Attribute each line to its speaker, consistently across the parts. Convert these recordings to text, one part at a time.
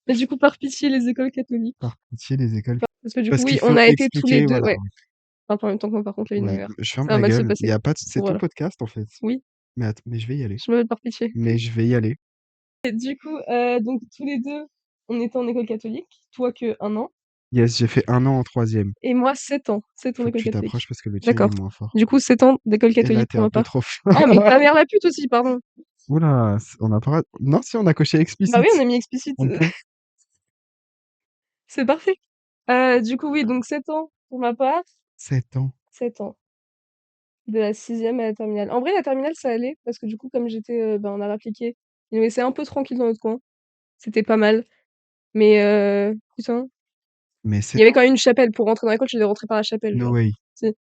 Speaker 1: Mais du coup, par pitié, les écoles catholiques.
Speaker 2: Par pitié, les écoles.
Speaker 1: Parce que du coup,
Speaker 2: Parce
Speaker 1: oui,
Speaker 2: qu'il
Speaker 1: on
Speaker 2: faut
Speaker 1: a été tous les
Speaker 2: expliquer,
Speaker 1: deux,
Speaker 2: voilà.
Speaker 1: ouais. Enfin, pas en même temps que moi, par contre, la vie de ma
Speaker 2: Oui,
Speaker 1: mère.
Speaker 2: je ferme
Speaker 1: Ça va
Speaker 2: ma
Speaker 1: mal se
Speaker 2: gueule. Il
Speaker 1: passer.
Speaker 2: y a pas de...
Speaker 1: Bon,
Speaker 2: C'est ton
Speaker 1: voilà.
Speaker 2: podcast, en fait.
Speaker 1: Oui,
Speaker 2: Mais je vais y aller.
Speaker 1: je me mets par pitié.
Speaker 2: Mais je vais y aller.
Speaker 1: Et du coup, donc tous les deux, on était en école catholique. Toi que 1 an.
Speaker 2: Yes, j'ai fait 1 an en troisième.
Speaker 1: Et moi, 7 ans. 7 ans
Speaker 2: Faut que
Speaker 1: d'école
Speaker 2: tu
Speaker 1: catholique.
Speaker 2: t'approches parce que le tien, il est
Speaker 1: D'accord.
Speaker 2: moins fort.
Speaker 1: Du coup, 7 ans d'école
Speaker 2: Et là,
Speaker 1: catholique
Speaker 2: t'es
Speaker 1: pour
Speaker 2: un
Speaker 1: ma
Speaker 2: peu
Speaker 1: part.
Speaker 2: trop
Speaker 1: Ah, mais
Speaker 2: fort.
Speaker 1: ta mère la pute aussi, pardon.
Speaker 2: Oula, on a pas... Non, si, on a coché
Speaker 1: Bah oui, on
Speaker 2: explicite.
Speaker 1: a mis explicite.
Speaker 2: On peut.
Speaker 1: C'est parfait. Du coup, oui, donc 7 ans pour ma part.
Speaker 2: 7 ans.
Speaker 1: 7 ans. De la sixième à la terminale. En vrai, la terminale, ça allait, parce que du coup, comme j'étais en art appliqué, ils nous laissaient un peu tranquille dans notre coin. C'était pas mal. Mais putain.
Speaker 2: Mais
Speaker 1: Il y avait
Speaker 2: 7 ans?
Speaker 1: quand même une chapelle. Pour rentrer dans l'école, je devais rentrer par la chapelle,
Speaker 2: No
Speaker 1: genre.
Speaker 2: way.
Speaker 1: Si.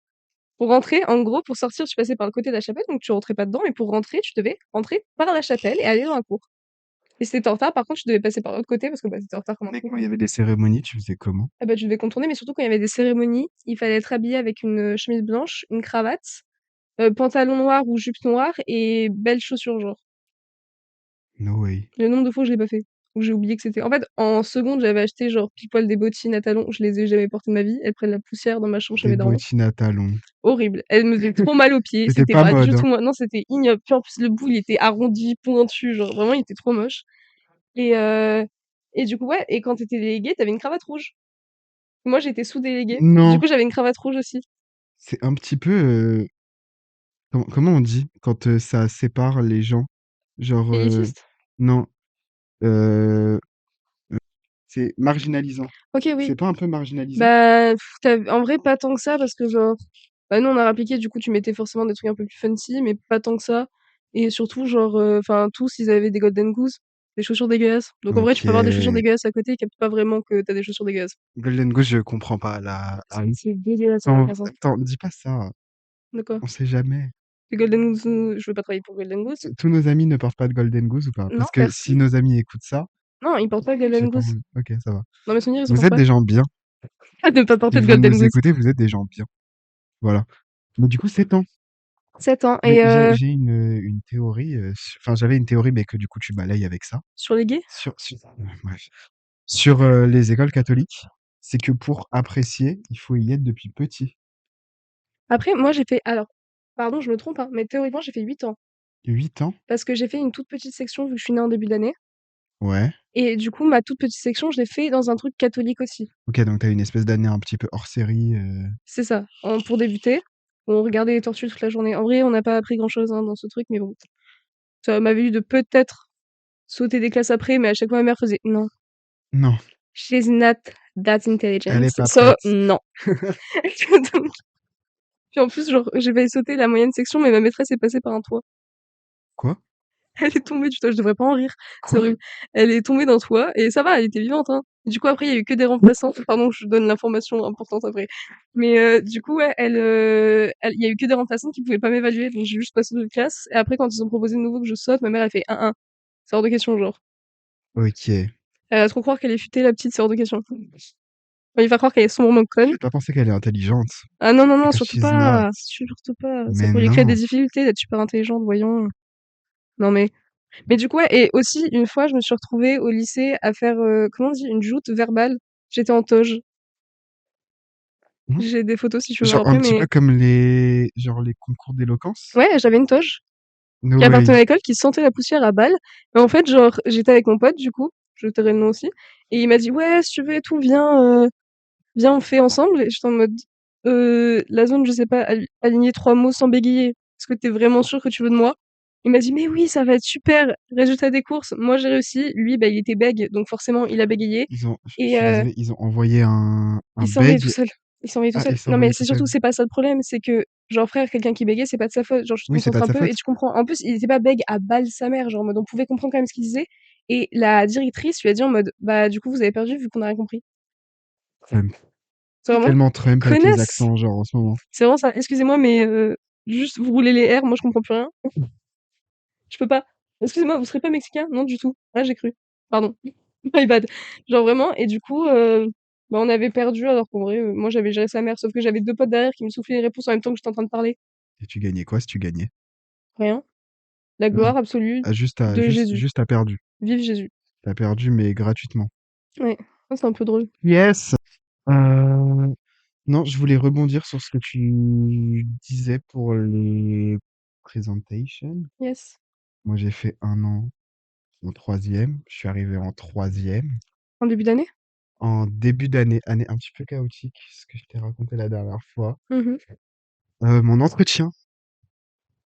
Speaker 1: Pour rentrer, en gros, pour sortir, tu passais par le côté de la chapelle, donc tu rentrais pas dedans, mais pour rentrer, tu devais rentrer par la chapelle et aller dans la cour. Et si t'étais en retard, par contre, tu devais passer par l'autre côté parce que bah, t'étais en retard comme un
Speaker 2: Mais
Speaker 1: con.
Speaker 2: quand il y avait des cérémonies, tu faisais comment?
Speaker 1: Ah bah, tu devais contourner, mais surtout quand il y avait des cérémonies, il fallait être habillé avec une chemise blanche, une cravate, pantalon noir ou jupe noire et belles chaussures, genre.
Speaker 2: No way.
Speaker 1: Le nombre de fois où je l'ai pas fait, où j'ai oublié que c'était. En fait, en seconde, j'avais acheté genre pile poil des bottines à talons, je les ai jamais portées de ma vie. Elles prennent la poussière dans ma chambre chez
Speaker 2: Des
Speaker 1: mes darons.
Speaker 2: bottines à talons.
Speaker 1: Horrible. Elles me faisaient trop mal aux pieds.
Speaker 2: C'était
Speaker 1: C'était
Speaker 2: pas
Speaker 1: pas du
Speaker 2: mode, hein.
Speaker 1: tout moi. Non, c'était ignoble. Puis en plus, le bout, il était arrondi, pointu, genre vraiment, il était trop moche. Et, euh... et du coup, ouais, et quand t'étais délégué, t'avais une cravate rouge. Moi, j'étais sous-déléguée. Du
Speaker 2: Non,
Speaker 1: coup, j'avais une cravate rouge aussi.
Speaker 2: c'est un petit peu... comment on dit quand ça sépare les gens? Genre...
Speaker 1: Élitiste?
Speaker 2: non, euh, c'est marginalisant.
Speaker 1: Ok, oui.
Speaker 2: C'est pas un peu marginalisant?
Speaker 1: Bah, en vrai, pas tant que ça, parce que genre, bah, nous, on a appliqué, du coup, tu mettais forcément des trucs un peu plus fancy, mais pas tant que ça. Et surtout, genre, enfin, tous, ils avaient des Golden Goose, des chaussures dégueulasses. Donc, en vrai, tu
Speaker 2: Ok.
Speaker 1: peux avoir des chaussures dégueulasses à côté et captes pas vraiment que t'as des chaussures dégueulasses.
Speaker 2: Golden Goose, je comprends pas.
Speaker 1: C'est dégueulasse, à
Speaker 2: Attends,
Speaker 1: faire ça.
Speaker 2: attends, dis pas ça.
Speaker 1: De quoi?
Speaker 2: On sait jamais.
Speaker 1: Les Golden Goose, je veux pas travailler pour Golden Goose.
Speaker 2: Tous nos amis ne portent pas de Golden Goose ou pas?
Speaker 1: Non,
Speaker 2: Parce que si
Speaker 1: personne.
Speaker 2: nos amis écoutent ça,
Speaker 1: Non, ils portent pas
Speaker 2: j'ai
Speaker 1: Golden
Speaker 2: pas
Speaker 1: Goose.
Speaker 2: envie. Ok, ça va.
Speaker 1: Dans mes souvenirs, ils en
Speaker 2: Vous
Speaker 1: portent
Speaker 2: êtes
Speaker 1: pas.
Speaker 2: des gens bien.
Speaker 1: Ah, de pas
Speaker 2: Si
Speaker 1: porter de
Speaker 2: vous
Speaker 1: Golden
Speaker 2: nous
Speaker 1: Goose.
Speaker 2: écoutez, vous êtes des gens bien. Voilà. Mais du coup, 7 ans.
Speaker 1: 7 ans.
Speaker 2: Mais
Speaker 1: Et
Speaker 2: j'ai une théorie. Enfin, j'avais une théorie, mais que du coup, tu balayes avec ça.
Speaker 1: sur les gays?
Speaker 2: Bref. Sur les écoles catholiques, c'est que pour apprécier, il faut y être depuis petit.
Speaker 1: Après, moi, j'ai fait. Alors, pardon, je me trompe, hein, mais théoriquement, j'ai fait 8 ans.
Speaker 2: 8 ans?
Speaker 1: Parce que j'ai fait une toute petite section vu que je suis née en début d'année.
Speaker 2: Ouais.
Speaker 1: Et du coup, ma toute petite section, je l'ai fait dans un truc catholique aussi.
Speaker 2: Ok, donc t'as une espèce d'année un petit peu hors série.
Speaker 1: C'est ça. Pour débuter, on regardait les tortues toute la journée. En vrai, on n'a pas appris grand-chose hein, dans ce truc, mais bon. Ça m'avait eu de peut-être sauter des classes après, mais à chaque fois, ma mère faisait non.
Speaker 2: Non,
Speaker 1: She's not that
Speaker 2: elle
Speaker 1: intelligent.
Speaker 2: est pas
Speaker 1: So,
Speaker 2: prête.
Speaker 1: non. Donc, puis en plus, genre, j'ai failli sauter la moyenne section, mais ma maîtresse est passée par un toit.
Speaker 2: Quoi?
Speaker 1: Elle est tombée du toit, je devrais pas en rire, c'est
Speaker 2: Quoi?
Speaker 1: horrible. Elle est tombée d'un toit et ça va, elle était vivante, hein. Du coup, après, il y a eu que des remplaçantes. Pardon, je donne l'information importante après. Mais du coup, ouais, il y a eu que des remplaçantes qui pouvaient pas m'évaluer, donc j'ai juste passé de classe. Et après, quand ils ont proposé de nouveau que je saute, ma mère, elle fait 1-1. C'est hors de question, genre.
Speaker 2: Ok.
Speaker 1: Elle a trop croire qu'elle est futée, la petite, c'est hors de question. Enfin, il va croire qu'elle est sombrement conne.
Speaker 2: J'ai pas pensé qu'elle est intelligente.
Speaker 1: Ah non, non, non,
Speaker 2: Because
Speaker 1: surtout
Speaker 2: she's not.
Speaker 1: pas. Surtout pas. Ça
Speaker 2: Mais
Speaker 1: pourrait lui créer des
Speaker 2: non.
Speaker 1: difficultés d'être super intelligente, voyons. Non, mais du coup, ouais, et aussi, une fois, je me suis retrouvée au lycée à faire, comment on dit, une joute verbale. J'étais en toge.
Speaker 2: Hein.
Speaker 1: J'ai des photos si tu veux voir
Speaker 2: Genre un
Speaker 1: après,
Speaker 2: petit
Speaker 1: mais
Speaker 2: peu comme genre les concours d'éloquence.
Speaker 1: ouais, j'avais une toge
Speaker 2: No
Speaker 1: qui appartenait
Speaker 2: way.
Speaker 1: à l'école, qui sentait la poussière à balle. Mais en fait, genre, j'étais avec mon pote, du coup, je tairai le nom aussi, et il m'a dit, ouais, si tu veux et tout, viens, on fait ensemble. Et j'étais en mode, la zone, je sais pas, aligner 3 mots sans bégayer. Est-ce que t'es vraiment sûr que tu veux de moi? Il m'a dit, mais oui, ça va être super. Résultat des courses, moi j'ai réussi. Lui, bah, il était bègue, donc forcément, il a bégayé.
Speaker 2: Je
Speaker 1: Et
Speaker 2: suis désolé, ils ont envoyé un
Speaker 1: il s'est envoyé tout
Speaker 2: beg.
Speaker 1: seul. Il s'est envoyé tout
Speaker 2: Ah,
Speaker 1: seul.
Speaker 2: ils s'est
Speaker 1: Non, mais
Speaker 2: envoyé
Speaker 1: c'est
Speaker 2: tout seul.
Speaker 1: surtout, c'est pas ça le problème. C'est que, genre, frère, quelqu'un qui bégayait, c'est pas de sa faute. Genre, tu te
Speaker 2: Oui, c'est pas
Speaker 1: concentres
Speaker 2: de
Speaker 1: un
Speaker 2: sa
Speaker 1: peu et
Speaker 2: faute.
Speaker 1: tu comprends. En plus, il était pas bègue à balle sa mère. Genre, en mode, on pouvait comprendre quand même ce qu'il disait. Et la directrice lui a dit en mode, bah, du coup, vous avez perdu vu qu'on a rien compris.
Speaker 2: Trump.
Speaker 1: C'est
Speaker 2: T'es
Speaker 1: vraiment
Speaker 2: tellement Trump avec les
Speaker 1: connasse.
Speaker 2: accents, genre en ce moment.
Speaker 1: C'est vraiment ça. Excusez-moi, mais juste, vous roulez les R, moi, je comprends plus rien. Je peux pas. Excusez-moi, vous serez pas mexicain? Non, du tout. Ah, j'ai cru. Pardon. My bad. Genre vraiment, et du coup, bah, on avait perdu alors qu'en vrai, moi j'avais géré sa mère, sauf que j'avais 2 potes derrière qui me soufflaient les réponses en même temps que j'étais en train de parler.
Speaker 2: Et tu gagnais quoi si tu gagnais?
Speaker 1: Rien. La
Speaker 2: Ah,
Speaker 1: gloire absolue
Speaker 2: ah,
Speaker 1: de Jésus.
Speaker 2: juste t'as perdu.
Speaker 1: Vive Jésus.
Speaker 2: T'as perdu, mais gratuitement.
Speaker 1: Ouais, ça, c'est un peu drôle.
Speaker 2: Yes! Euh, non, je voulais rebondir sur ce que tu disais pour les presentations.
Speaker 1: Yes.
Speaker 2: Moi, j'ai fait un an en troisième. Je suis arrivé en troisième.
Speaker 1: En début d'année?
Speaker 2: En début d'année, année un petit peu chaotique, ce que je t'ai raconté la dernière fois.
Speaker 1: Mmh.
Speaker 2: Mon entretien,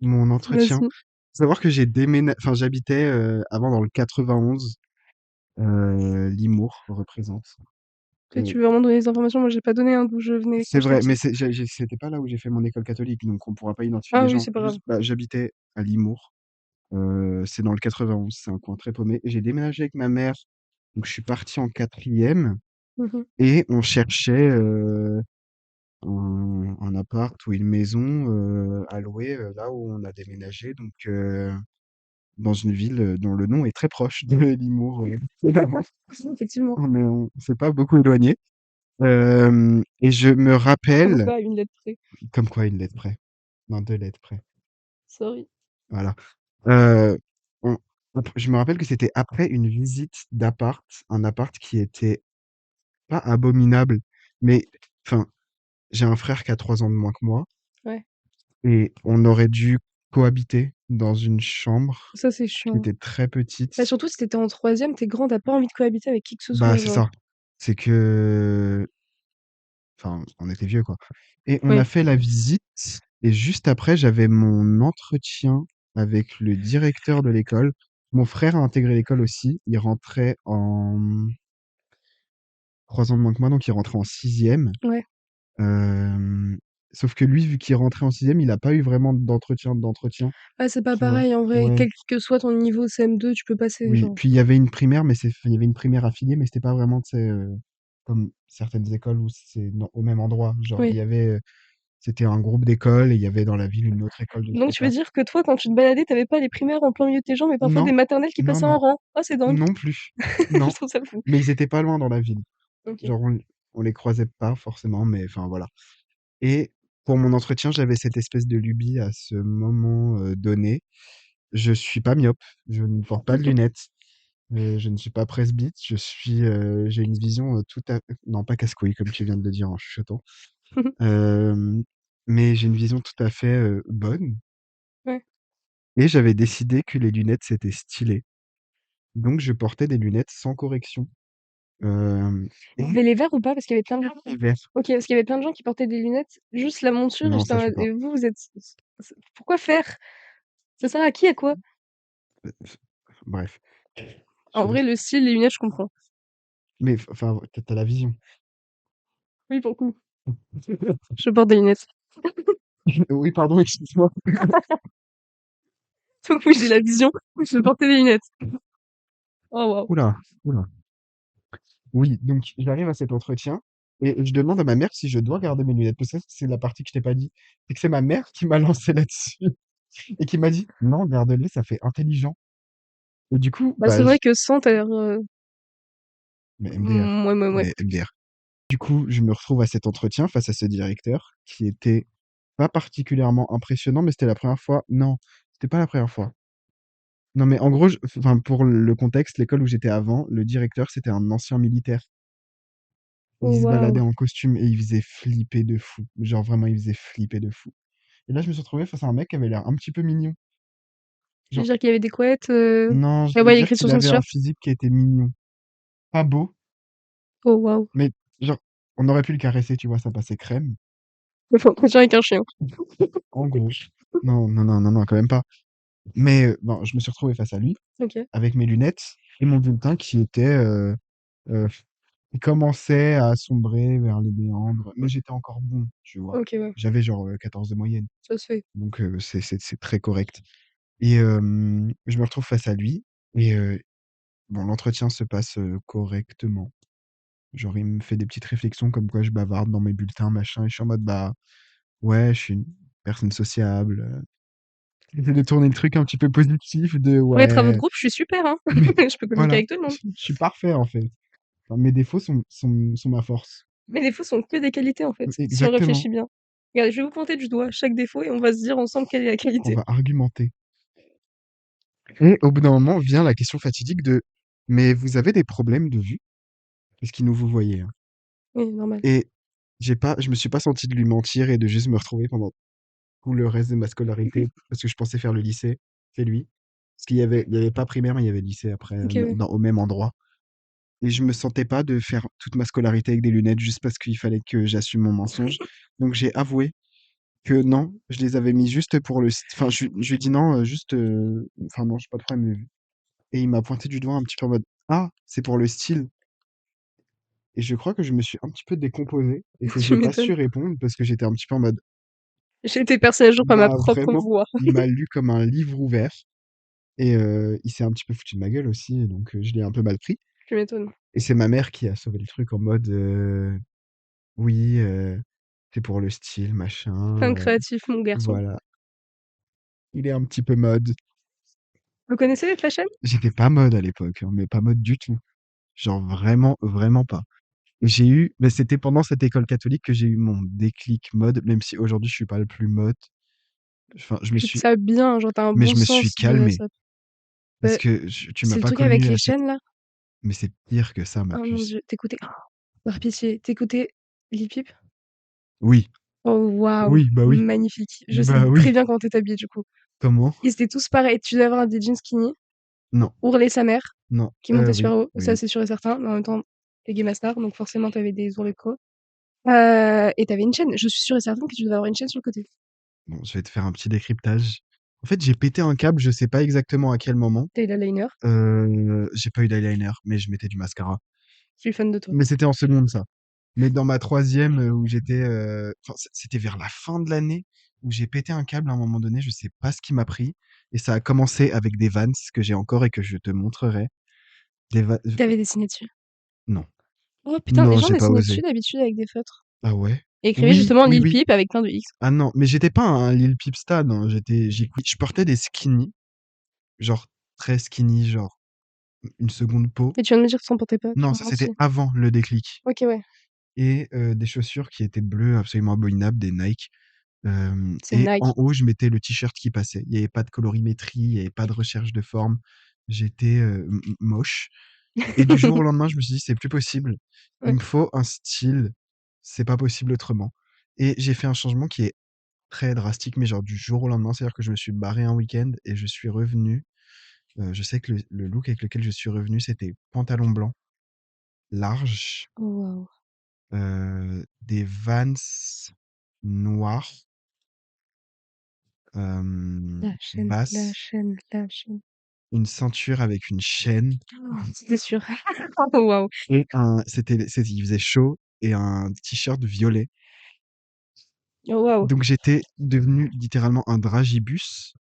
Speaker 2: mon entretien.
Speaker 1: Vas-y.
Speaker 2: Faut savoir que j'ai déménagé, enfin, j'habitais avant dans le 91. Limours représente.
Speaker 1: Toi,
Speaker 2: Et
Speaker 1: tu veux vraiment donner les informations? Moi, j'ai pas donné, hein, d'où je venais quand
Speaker 2: c'est
Speaker 1: j'étais
Speaker 2: vrai, mais
Speaker 1: petite.
Speaker 2: c'était pas là où j'ai fait mon école catholique, donc on pourra pas identifier
Speaker 1: Ah
Speaker 2: les
Speaker 1: oui,
Speaker 2: gens.
Speaker 1: c'est pas grave.
Speaker 2: Juste, bah, j'habitais à Limours. C'est dans le 91, c'est un coin très paumé. Et j'ai déménagé avec ma mère, donc je suis parti en quatrième
Speaker 1: Mmh.
Speaker 2: et on cherchait un appart ou une maison à louer là où on a déménagé, donc dans une ville dont le nom est très proche de Limours.
Speaker 1: Effectivement.
Speaker 2: On s'est pas beaucoup éloigné. Et je me
Speaker 1: Comme
Speaker 2: rappelle,
Speaker 1: quoi, à une lettre près.
Speaker 2: comme quoi une lettre près, non, deux lettres près.
Speaker 1: Sorry.
Speaker 2: Voilà. Euh, on- je me rappelle que c'était après une visite d'appart, un appart qui était pas abominable, mais enfin, j'ai un frère qui a 3 ans de moins que moi,
Speaker 1: Ouais.
Speaker 2: et on aurait dû cohabiter dans une chambre
Speaker 1: Ça, c'est
Speaker 2: qui
Speaker 1: chiant.
Speaker 2: était très petite.
Speaker 1: Bah, surtout si tu en troisième, t'es grand, t'as pas envie de cohabiter avec qui que ce
Speaker 2: Bah,
Speaker 1: soit,
Speaker 2: c'est
Speaker 1: genre.
Speaker 2: ça. C'est que, enfin, on était vieux, quoi. Et on a
Speaker 1: Ouais.
Speaker 2: fait la visite, et juste après, j'avais mon entretien avec le directeur de l'école. Mon frère a intégré l'école aussi. Il rentrait en 3 ans de moins que moi, donc il rentrait en sixième.
Speaker 1: Ouais.
Speaker 2: Euh, Sauf que lui, vu qu'il rentrait en sixième, il n'a pas eu vraiment d'entretien,
Speaker 1: Ah, c'est pas
Speaker 2: tu vois.
Speaker 1: pareil, en vrai.
Speaker 2: Ouais,
Speaker 1: Quel que soit ton niveau CM2, tu peux passer,
Speaker 2: oui.
Speaker 1: genre.
Speaker 2: Puis il y avait une primaire, mais il y avait une primaire affiliée, mais c'était pas vraiment, tu sais, comme certaines écoles où c'est au même endroit. Genre,
Speaker 1: Oui.
Speaker 2: c'était un groupe d'écoles et il y avait dans la ville une autre école de
Speaker 1: Donc,
Speaker 2: très
Speaker 1: tu veux
Speaker 2: classe.
Speaker 1: dire que toi, quand tu te baladais, t'avais pas les primaires en plein milieu de tes jambes, mais parfois des
Speaker 2: Non,
Speaker 1: maternelles qui
Speaker 2: non,
Speaker 1: passaient en
Speaker 2: non,
Speaker 1: rang. Ah, c'est dingue.
Speaker 2: non plus.
Speaker 1: Je
Speaker 2: Non,
Speaker 1: trouve ça fou.
Speaker 2: mais ils étaient pas loin dans la ville.
Speaker 1: Ok.
Speaker 2: Genre, on les croisait pas forcément, mais enfin voilà. Et pour mon entretien, j'avais cette espèce de lubie à ce moment donné. Je suis pas myope, je ne porte pas de lunettes, je ne suis pas presbyte, j'ai une vision tout à non pas casse-couille comme tu viens de le dire en chuchotant, euh, mais j'ai une vision tout à fait bonne.
Speaker 1: Ouais.
Speaker 2: Et j'avais décidé que les lunettes c'était stylé, donc je portais des lunettes sans correction. Euh, et
Speaker 1: T'avais les verres ou pas? Parce qu'il y avait plein de gens.
Speaker 2: les verres.
Speaker 1: Ok, parce qu'il y avait plein de gens qui portaient des lunettes, juste la monture, et
Speaker 2: Non,
Speaker 1: j'étais
Speaker 2: ça
Speaker 1: en
Speaker 2: je
Speaker 1: mode,
Speaker 2: fais pas.
Speaker 1: et vous, vous êtes. Pourquoi faire? Ça sert à qui, à quoi?
Speaker 2: Euh, Bref.
Speaker 1: En
Speaker 2: Je-
Speaker 1: vrai, le style, les lunettes, je comprends.
Speaker 2: Mais enfin, t'as la vision.
Speaker 1: Oui, pour le coup. Je porte des lunettes.
Speaker 2: Oui, pardon, excuse-moi.
Speaker 1: Donc oui, j'ai la vision. Je portais des lunettes. Oh waouh.
Speaker 2: Oula, oula. Oui, donc j'arrive à cet entretien et je demande à ma mère si je dois garder mes lunettes. Parce que ça, c'est la partie que je t'ai pas dit. C'est que c'est ma mère qui m'a lancé là-dessus et qui m'a dit non, garde-les, ça fait intelligent. Et du coup,
Speaker 1: Bah, c'est vrai que sans, t'as l'air.
Speaker 2: mais MDR,
Speaker 1: Ouais, ouais, ouais.
Speaker 2: mais MDR. Du coup, je me retrouve à cet entretien face à ce directeur qui était pas particulièrement impressionnant, mais c'était la première fois. Non, c'était pas la première fois. Non, mais en gros, enfin, pour le contexte, l'école où j'étais avant, le directeur, c'était un ancien militaire.
Speaker 1: Oh
Speaker 2: Il se
Speaker 1: waouh.
Speaker 2: baladait en costume et il faisait flipper de fou. Genre vraiment, il faisait flipper de fou. Et là, je me suis retrouvé face à un mec qui avait l'air un petit peu mignon.
Speaker 1: Je veux
Speaker 2: Genre,
Speaker 1: dire qu'il y avait des couettes.
Speaker 2: non, je
Speaker 1: Ah
Speaker 2: veux
Speaker 1: ouais, il y a
Speaker 2: dire
Speaker 1: écrit sur
Speaker 2: qu'il
Speaker 1: son
Speaker 2: avait un
Speaker 1: t-shirt.
Speaker 2: physique qui était mignon. Pas beau,
Speaker 1: Oh waouh.
Speaker 2: mais genre, on aurait pu le caresser, tu vois, ça passait crème.
Speaker 1: Il faut entretien avec un chien.
Speaker 2: En gros. Non, non, non, non, non, quand même pas. Mais bon, je me suis retrouvé face à lui,
Speaker 1: Ok.
Speaker 2: avec mes lunettes et mon bulletin qui était... euh, il commençait à sombrer vers les méandres, mais j'étais encore bon, tu vois.
Speaker 1: Ok, ouais.
Speaker 2: J'avais genre 14 de moyenne,
Speaker 1: Ça se fait.
Speaker 2: donc c'est très correct. Et je me retrouve face à lui et bon, l'entretien se passe, correctement. Genre, il me fait des petites réflexions comme quoi je bavarde dans mes bulletins, machin et je suis en mode: «Bah, ouais, je suis une personne sociable», j'essaie de tourner le truc un petit peu positif de:
Speaker 1: Pour être à votre
Speaker 2: «Ouais»,
Speaker 1: groupe, je suis super, hein.
Speaker 2: mais
Speaker 1: Je peux communiquer
Speaker 2: voilà,
Speaker 1: avec tout le monde.
Speaker 2: je suis parfait, en fait. Enfin, mes défauts sont ma force.
Speaker 1: Mes défauts sont que des qualités, en fait, si on
Speaker 2: Exactement,
Speaker 1: réfléchit bien. Regarde, je vais vous pointer du doigt chaque défaut et on va se dire ensemble quelle est la
Speaker 2: on
Speaker 1: qualité.
Speaker 2: va argumenter et au bout d'un moment vient la question fatidique de: «Mais vous avez des problèmes de vue?» parce qu'il nous vous voyait, hein.
Speaker 1: Oui, normal.
Speaker 2: Et je me suis pas senti de lui mentir et de juste me retrouver pendant tout le reste de ma scolarité, parce que je pensais faire le lycée chez lui. Parce qu'il y avait pas primaire, mais il y avait lycée après,
Speaker 1: OK, ouais.
Speaker 2: au même endroit. Et je me sentais pas de faire toute ma scolarité avec des lunettes juste parce qu'il fallait que j'assume mon mensonge. Donc j'ai avoué que non, je les avais mis juste pour enfin, je lui ai dit non, juste, enfin non, j'ai pas de problème. Et il m'a pointé du doigt un petit peu en mode, ah, c'est pour le style. Et je crois que je me suis un petit peu décomposé et que
Speaker 1: Tu
Speaker 2: j'ai pas
Speaker 1: m'étonnes.
Speaker 2: su répondre parce que j'étais un petit peu en mode,
Speaker 1: J'ai été percée à jour
Speaker 2: il
Speaker 1: par ma
Speaker 2: m'a
Speaker 1: propre
Speaker 2: vraiment,
Speaker 1: voix.
Speaker 2: il m'a lu comme un livre ouvert et il s'est un petit peu foutu de ma gueule aussi, et donc je l'ai un peu mal pris.
Speaker 1: Tu m'étonnes.
Speaker 2: Et c'est ma mère qui a sauvé le truc en mode, oui, c'est pour le style,
Speaker 1: Fin
Speaker 2: machin,
Speaker 1: créatif, mon garçon.
Speaker 2: voilà. Il est un petit peu mode.
Speaker 1: Vous connaissez les Flashem?
Speaker 2: J'étais pas mode à l'époque, hein, mais pas mode du tout. Genre vraiment, vraiment pas. Mais c'était pendant cette école catholique que j'ai eu mon déclic mode, même si aujourd'hui je suis pas le plus mode. Enfin,
Speaker 1: Tu te sais bien, genre, tu as un
Speaker 2: mais
Speaker 1: bon
Speaker 2: je me suis
Speaker 1: sens de
Speaker 2: calmé
Speaker 1: ça.
Speaker 2: parce
Speaker 1: Bah,
Speaker 2: que tu m'as
Speaker 1: c'est le
Speaker 2: pas
Speaker 1: truc avec
Speaker 2: connu
Speaker 1: les
Speaker 2: à cette,
Speaker 1: chaînes, là?
Speaker 2: mais c'est pire que ça, ma
Speaker 1: Oh mon
Speaker 2: puce.
Speaker 1: Dieu, tu écoutais par pitié, tu écoutais Lil Peep?
Speaker 2: Oui,
Speaker 1: Oh waouh,
Speaker 2: oui, bah oui,
Speaker 1: magnifique. Je sais
Speaker 2: bah
Speaker 1: très
Speaker 2: oui.
Speaker 1: bien comment tu habillée, du coup.
Speaker 2: Comment?
Speaker 1: Ils étaient tous pareils. Tu devais avoir des jeans skinny,
Speaker 2: Non,
Speaker 1: ourler sa mère,
Speaker 2: non,
Speaker 1: qui montait
Speaker 2: oui,
Speaker 1: super haut, ça
Speaker 2: oui.
Speaker 1: c'est sûr et certain, mais en même temps, tu es Game Master, donc forcément tu avais des ourlets de co. Et tu avais une chaîne. Je suis sûre et certaine que tu devais avoir une chaîne sur le côté.
Speaker 2: Bon, je vais te faire un petit décryptage. En fait, j'ai pété un câble, je sais pas exactement à quel moment.
Speaker 1: Tu as l'eyeliner,
Speaker 2: J'ai pas eu d'eyeliner, mais je mettais du mascara.
Speaker 1: je suis fan de toi.
Speaker 2: Mais c'était en seconde, ça. Mais dans ma troisième, où j'étais, enfin, c'était vers la fin de l'année où j'ai pété un câble à un moment donné, je sais pas ce qui m'a pris. Et ça a commencé avec des Vans que j'ai encore et que je te montrerai. Des Vans,
Speaker 1: Tu avais dessiné dessus.
Speaker 2: non,
Speaker 1: Oh putain, les
Speaker 2: non,
Speaker 1: gens
Speaker 2: j'ai pas
Speaker 1: dessinaient
Speaker 2: osé.
Speaker 1: dessus d'habitude avec des feutres.
Speaker 2: Ah ouais?
Speaker 1: Et écrivaient
Speaker 2: Oui,
Speaker 1: justement
Speaker 2: oui,
Speaker 1: Lil
Speaker 2: oui.
Speaker 1: Peep avec plein de X.
Speaker 2: Ah non, mais j'étais pas un Lil Peep stan, hein. Je portais des skinny, genre très skinny, genre une seconde peau.
Speaker 1: Et tu viens de me dire que tu t'en portais pas, tu
Speaker 2: Non,
Speaker 1: m'as
Speaker 2: ça
Speaker 1: menti.
Speaker 2: c'était avant le déclic.
Speaker 1: OK, ouais,
Speaker 2: Et des chaussures qui étaient bleues, absolument abominables, des Nike.
Speaker 1: c'est
Speaker 2: Et
Speaker 1: Nike.
Speaker 2: en haut, je mettais le t-shirt qui passait. Il y avait pas de colorimétrie, il y avait pas de recherche de forme. J'étais, moche. Et du jour au lendemain, je me suis dit: «C'est plus possible. Il
Speaker 1: Ouais.
Speaker 2: me faut un style. C'est pas possible autrement». Et j'ai fait un changement qui est très drastique, mais genre du jour au lendemain. C'est-à-dire que je me suis barré un week-end et je suis revenu. Je sais que le look avec lequel je suis revenu, c'était pantalon blanc large,
Speaker 1: Oh waouh.
Speaker 2: des Vans noirs,
Speaker 1: La chaîne, la
Speaker 2: basses,
Speaker 1: chaîne, la chaîne.
Speaker 2: une ceinture avec une chaîne
Speaker 1: Oh, c'était sûr. Oh waouh.
Speaker 2: et il faisait chaud, et un t-shirt violet.
Speaker 1: Oh waouh.
Speaker 2: Donc j'étais devenu littéralement un dragibus